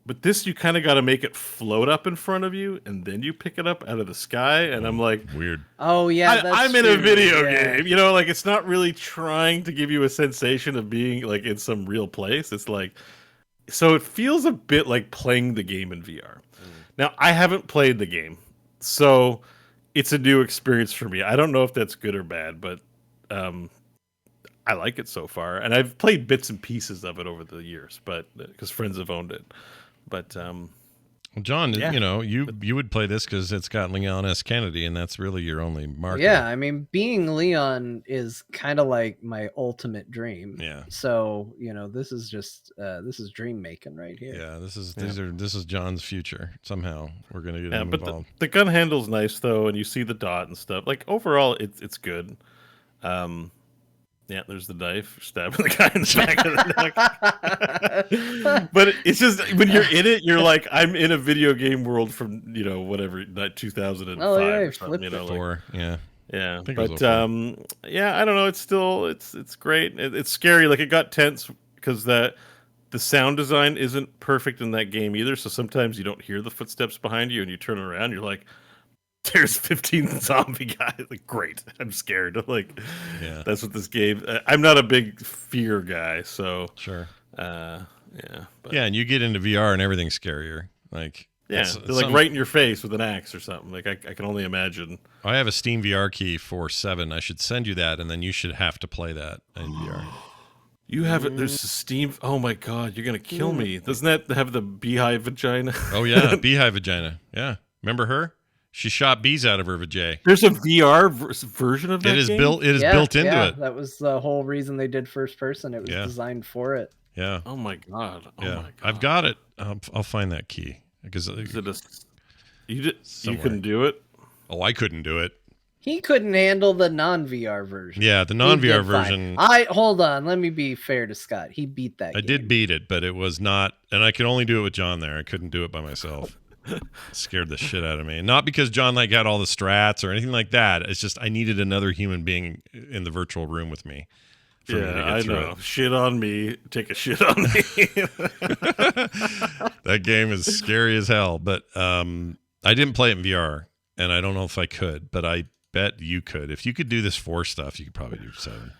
But this, you kind of got to make it float up in front of you, and then you pick it up out of the sky. And I'm like, weird. Oh yeah, I'm in a video game. Like it's not really trying to give you a sensation of being like in some real place. It's like, so it feels a bit like playing the game in VR. Now I haven't played the game, so it's a new experience for me. I don't know if that's good or bad, but I like it so far, and I've played bits and pieces of it over the years, but because friends have owned it. But well, John, you would play this because it's got Leon S. Kennedy, and that's really your only marker. Yeah, I mean, being Leon is kind of like my ultimate dream. Yeah. So this is just this is dream making right here. Yeah, this is John's future. Somehow we're gonna get him but involved. The gun handle's nice though, and you see the dot and stuff. Like overall, it's good. Yeah, there's the knife stabbing the guy in the back of the neck. But it's just when you're in it, you're like, I'm in a video game world from whatever, not 2005 or something. Yeah. Yeah, but I don't know. It's still it's great. It's scary. Like it got tense because the sound design isn't perfect in that game either. So sometimes you don't hear the footsteps behind you, and you turn around, you're like, there's 15 zombie guys. Like, great. I'm scared. Like, that's what this game. I'm not a big fear guy, so sure. But, and you get into VR and everything's scarier. Like, they're like right in your face with an axe or something. Like, I can only imagine. I have a Steam VR key for 7. I should send you that, and then you should have to play that in VR. You have it. There's a Steam. Oh my god, you're gonna kill me. Doesn't that have the beehive vagina? Oh yeah, beehive vagina. Yeah, remember her? She shot bees out of her vajay. There's a VR version of that. It is game? built. It is built into it. That was the whole reason they did first person. It was designed for it. Yeah. Oh my god. Oh my god. I've got it. I'll find that key because you couldn't do it. Oh, I couldn't do it. He couldn't handle the non-VR version. Yeah, the non-VR version. Hold on. Let me be fair to Scott. He beat that. I did beat it, but it was not, and I could only do it with John there. I couldn't do it by myself. Scared the shit out of me. Not because John got all the strats or anything like that. It's just I needed another human being in the virtual room with me. I know. Shit on me. Take a shit on me. That game is scary as hell. But I didn't play it in VR, and I don't know if I could. But I bet you could. If you could do this 4 stuff, you could probably do 7.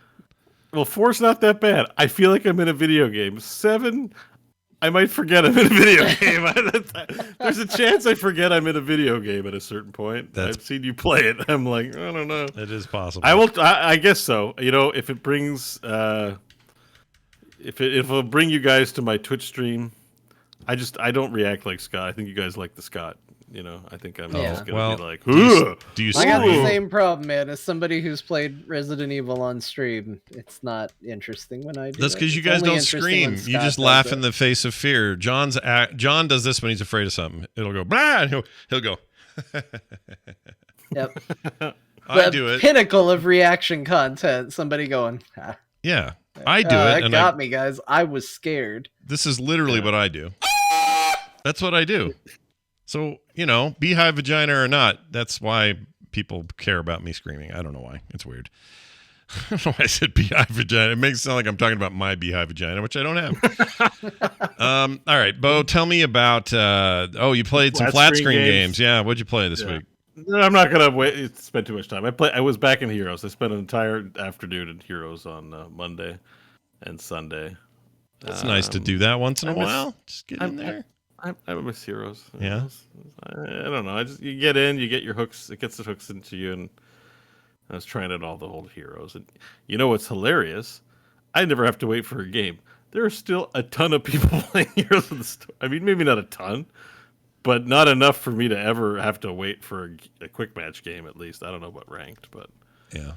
Well, 4's not that bad. I feel like I'm in a video game. 7. I might forget I'm in a video game. There's a chance I forget I'm in a video game at a certain point. I've seen you play it. I'm like, I don't know. It is possible. I guess so. If it brings, if it'll bring you guys to my Twitch stream, I don't react like Scott. I think you guys like the Scott. I think I'm just gonna be like, do you I got the same problem, man. As somebody who's played Resident Evil on stream, it's not interesting when I do. That's because you guys don't scream. You just laugh in the face of fear. John does this when he's afraid of something. It'll go blah, and he'll go. Yep. I do it. Pinnacle of reaction content. Somebody going. Ah. Yeah, I do it. That got me, guys. I was scared. This is literally what I do. That's what I do. So, beehive vagina or not, that's why people care about me screaming. I don't know why. It's weird. I don't know why I said beehive vagina. It makes it sound like I'm talking about my beehive vagina, which I don't have. All right, Bo, tell me about, you played some flat screen games. Yeah, what'd you play this week? I'm not going to spend too much time. I was back in Heroes. I spent an entire afternoon in Heroes on Monday and Sunday. It's nice to do that once in a while. Just get in there. I miss Heroes. Yeah. I don't know. You get in, you get your hooks. It gets the hooks into you, and I was trying it all the old Heroes. And what's hilarious? I never have to wait for a game. There are still a ton of people playing Heroes in the store. I mean, maybe not a ton, but not enough for me to ever have to wait for a quick match game. At least I don't know about ranked, but yeah.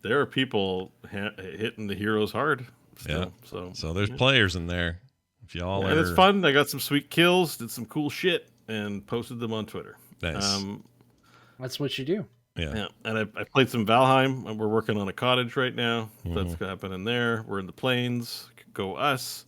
There are people hitting the Heroes hard. still. So there's players in there. If y'all and it's fun. I got some sweet kills, did some cool shit, and posted them on Twitter. Nice. That's what you do. Yeah. And I played some Valheim, and we're working on a cottage right now. That's happening there. We're in the plains. Go us.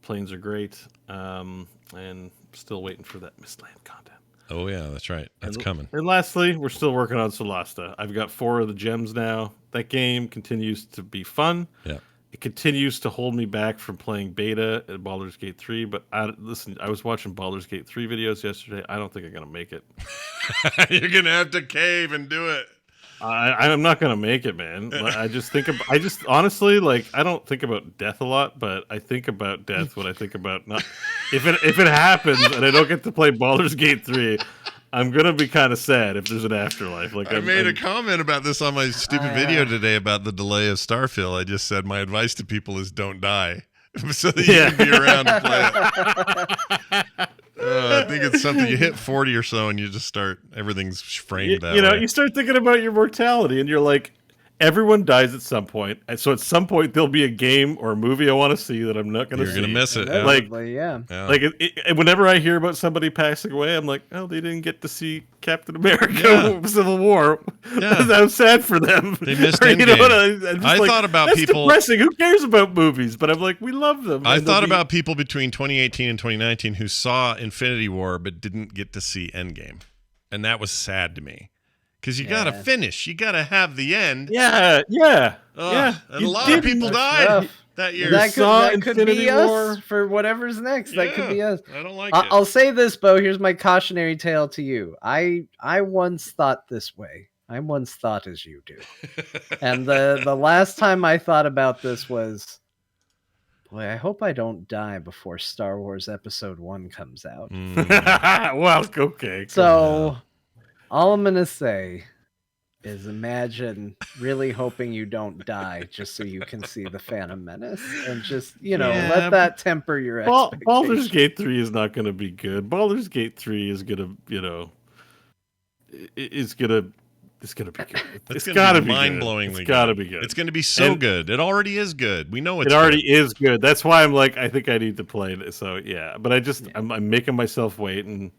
Plains are great. And still waiting for that Mistland content. Oh yeah, that's right. That's coming. And lastly, we're still working on Solasta. I've got 4 of the gems now. That game continues to be fun. Yeah. It continues to hold me back from playing beta at Baldur's Gate 3, but listen, I was watching Baldur's Gate 3 videos yesterday. I don't think I'm going to make it. You're going to have to cave and do it. I'm not going to make it, man. I just honestly, like, I don't think about death a lot, but I think about death when I think about not. If it happens and I don't get to play Baldur's Gate 3, I'm gonna be kind of sad if there's an afterlife. Like I made a comment about this on my stupid video today about the delay of Starfield. I just said my advice to people is don't die, so that you can be around to play it. I think it's something you hit 40 or so, and you just start everything's framed that way. You start thinking about your mortality, and you're like, everyone dies at some point, and so at some point there'll be a game or a movie I want to see that I'm not going to see. You're going to miss it. Like whenever I hear about somebody passing away, I'm like, oh, they didn't get to see Captain America Civil War. Yeah. I'm sad for them. They missed Endgame. I thought about that's people. Depressing. Who cares about movies? But I'm like, we love them. I thought about people between 2018 and 2019 who saw Infinity War but didn't get to see Endgame, and that was sad to me. Because you got to finish. You got to have the end. Yeah. And a lot of people died that year. That could be us for whatever's next. That could be us. I don't like it. I'll say this, Bo. Here's my cautionary tale to you. I once thought this way. I once thought as you do. And the last time I thought about this was, boy, I hope I don't die before Star Wars Episode 1 comes out. Well, okay. So... all I'm going to say is imagine really hoping you don't die just so you can see the Phantom Menace and just, let that temper your expectations. Baldur's Gate 3 is not going to be good. Baldur's Gate 3 is going to, it's going to be good. It's got to be mind-blowingly good. It's got to be good. It's going to be so good. It already is good. We know it already is good. That's why I'm like, I think I need to play it. So, yeah. But I'm making myself wait, and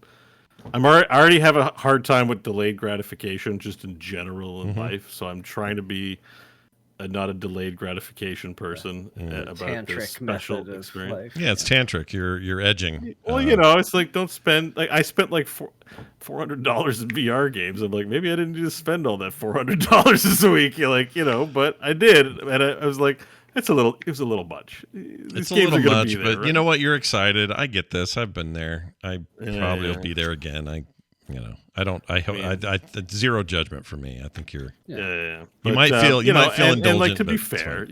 I already have a hard time with delayed gratification just in general in life, so I'm trying to be not a delayed gratification person about tantric this special method experience. Of life. Yeah, it's tantric. You're edging. Well, it's like don't spend like I spent like $400 in VR games. I'm like, maybe I didn't need to spend all that $400 this week. You're like, but I did, and I was like, it was a little much. It's a little much, but right? You know what? You're excited. I get this. I've been there. I probably will be there again. I zero judgment for me. I think you're. Yeah. You might feel indulgent. And like to be fair,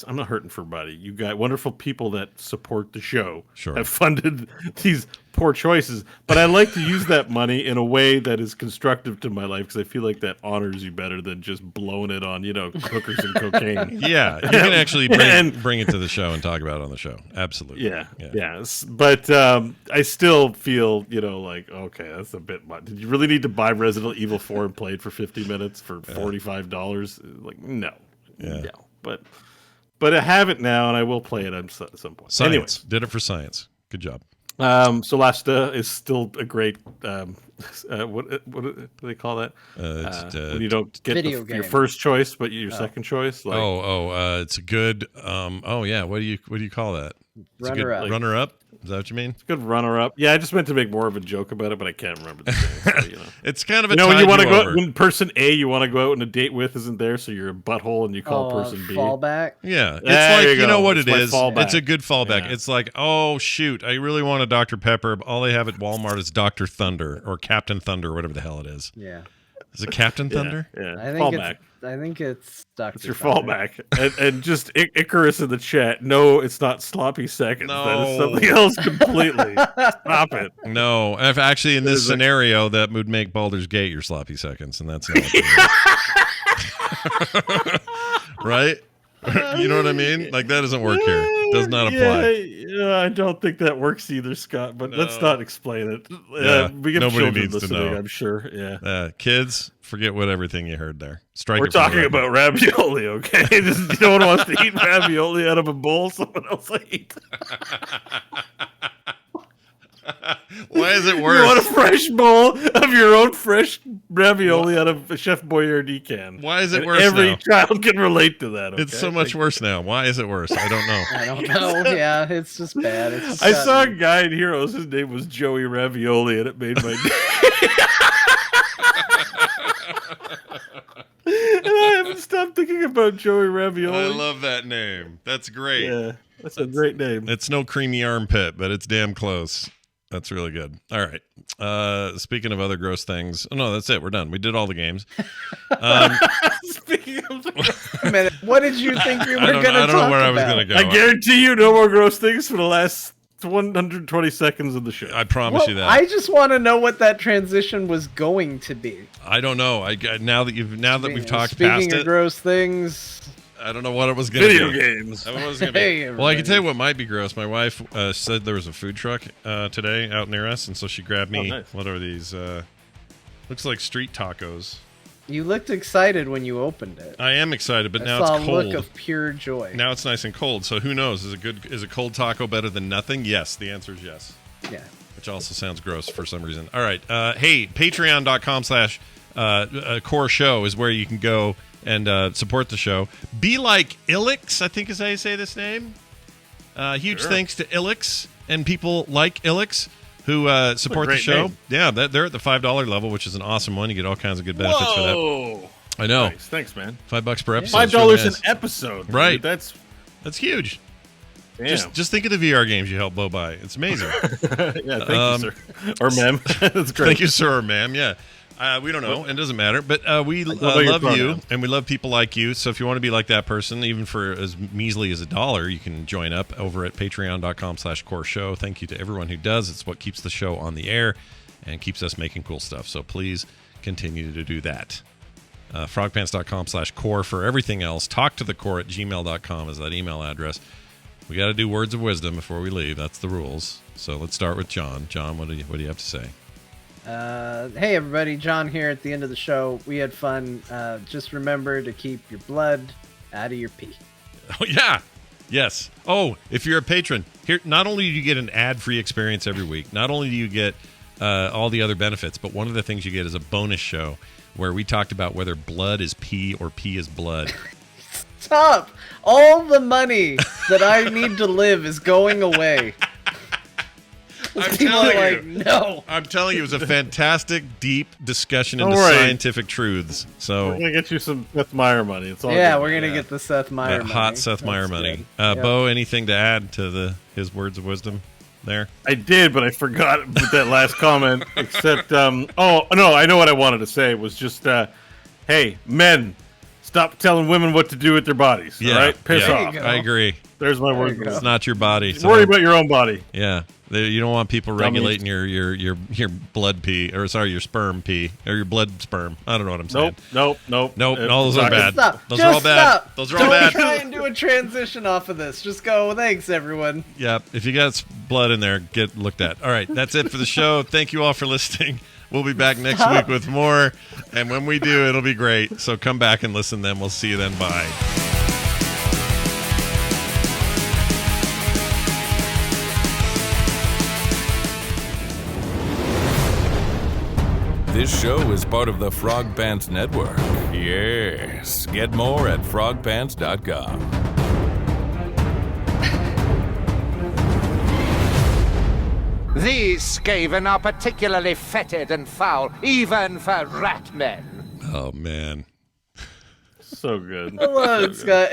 I'm not hurting for money. You got wonderful people that support the show. Sure. Have funded these poor choices, but I like to use that money in a way that is constructive to my life because I feel like that honors you better than just blowing it on hookers and cocaine. Yeah, you can actually bring it to the show and talk about it on the show. Absolutely. Yeah. But I still feel like okay, that's a bit much. Did you really need to buy Resident Evil 4 and play it for 50 minutes for $45? Like no. But I have it now, and I will play it at some point. Science. Anyways. Did it for science. Good job. Solasta is still a great. What do they call that? When you don't get your first choice, but your second choice. Like, it's a good. What do you call that? Runner up. Is that what you mean? It's a good runner-up. Yeah, I just meant to make more of a joke about it, but I can't remember the name. So, it's kind of a when you want to go out, when person A you want to go out on a date with isn't there, so you're a butthole and you call person B. Fallback. Yeah, it's like you know what it is. Fallback. It's a good fallback. Yeah. It's like, oh shoot, I really want a Dr. Pepper. All they have at Walmart is Dr. Thunder or Captain Thunder, whatever the hell it is. Yeah. Is it Captain Thunder? Yeah. I think it's Dr. It's your Thunder. fallback. and just Icarus in the chat. No, it's not sloppy seconds. No. That is something else completely. Stop it. No, if actually in this scenario, that would make Baldur's Gate your sloppy seconds, and that's not right. You know what I mean? Like that doesn't work here. Does not apply. Yeah, I don't think that works either, Scott. But let's No. not explain it. Yeah, We have nobody children needs to listening, know. I'm sure. Yeah. Kids, forget what everything you heard there. Strike We're it from the talking record. about ravioli, okay? No one wants to eat ravioli out of a bowl someone else ate. Why is it You worse? want a fresh bowl of your own fresh ravioli out of a Chef Boyardee can. Why is it And worse every now? child can relate to that, okay? It's so much worse now. Why is it worse? I don't know. I don't know. Yeah, it's just bad. It's just I saw a gotten- guy in Heroes, his name was Joey Ravioli, and it made my day. And I haven't stopped thinking about Joey Ravioli. I love that name. That's great. Yeah, that's a great name. It's no creamy armpit, but it's damn close. That's really good. All right. Speaking of other gross things. Oh, no, that's it. We're done. We did all the games. Speaking of a minute. What did you think we were going to talk about? I don't know where I was going to go. I guarantee you no more gross things for the last 120 seconds of the show. I promise Well, you that. I just want to know what that transition was going to be. I don't know. Now that we've talked Speaking past of it, gross things, I don't know what it was going to be. Video games. I don't know what it was gonna be. Hey, well, I can everybody. tell you what might be gross. My wife said there was a food truck today out near us, and so she grabbed me. Oh, nice. What are these? Looks like street tacos. you looked excited when you opened it. I am excited, but I now saw it's a cold. look of pure joy. Now it's nice and cold. So who knows? Is a cold taco better than nothing? Yes. The answer is yes. Yeah. Which also sounds gross for some reason. All right. Hey, patreon.com/core show is where you can go and support the show. Be like Ilix, I think is how you say this name. Huge thanks to Ilix and people like Ilix who support the great show. name. Yeah, they're at the $5 level, which is an awesome one. You get all kinds of good benefits for that. Whoa. I know. Nice. Thanks, man. $5 per episode. $5 an episode. dude. Right. That's That's huge. damn. Just think of the VR games you help Bo buy. It's amazing. Yeah, thank you, sir. Or ma'am. That's great. Thank you, sir or ma'am. Yeah. We don't know. It doesn't matter. But we about your love you, pronouns. and we love people like you. So if you want to be like that person, even for as measly as $1, you can join up over at patreon.com/core show. Thank you to everyone who does. It's what keeps the show on the air and keeps us making cool stuff. So please continue to do that. Frogpants.com/core for everything else. Talk to the core at gmail.com is that email address. We got to do words of wisdom before we leave. That's the rules. So let's start with John. John, what do you have to say? Hey everybody, John here at the end of the show. We had fun. Just remember to keep your blood out of your pee. Oh, yeah. Yes. Oh, if you're a patron, here, not only do you get an ad-free experience every week, not only do you get all the other benefits, but one of the things you get is a bonus show where we talked about whether blood is pee or pee is blood. Stop! All the money that I need to live is going away. I'm People are telling like, you. no. I'm telling you, it was a fantastic, deep discussion Don't into worry. scientific truths. We're So, gonna get you some Seth Meyer money. It's all Yeah, good. we're gonna Yeah. get the Seth Meyer that money. hot Seth Meyer That's money. good. Yep. Bo, anything to add to his words of wisdom there? I did, but I forgot with that last comment. Except, oh no, I know what I wanted to say was just, hey, men, stop telling women what to do with their bodies. Yeah. All right, piss yeah, off. There you go. I agree. There's my There word. you go. It's not your body. So Worry about your own body. yeah. You don't want people Dummies. regulating your blood pee, or sorry, your sperm pee, or your blood sperm. I don't know what I'm saying. Nope. Nope, all those are bad. Stop. Those Just are all bad. Stop. Those are all Don't bad. try and do a transition off of this. Just go, thanks, everyone. Yeah, if you got blood in there, get looked at. All right, that's it for the show. Thank you all for listening. We'll be back next week with more, and when we do, it'll be great. So come back and listen then. We'll see you then. Bye. This show is part of the Frog Pants Network. Yes. Get more at frogpants.com. These Skaven are particularly fetid and foul, even for rat men. Oh man. So good. Hello, Scott.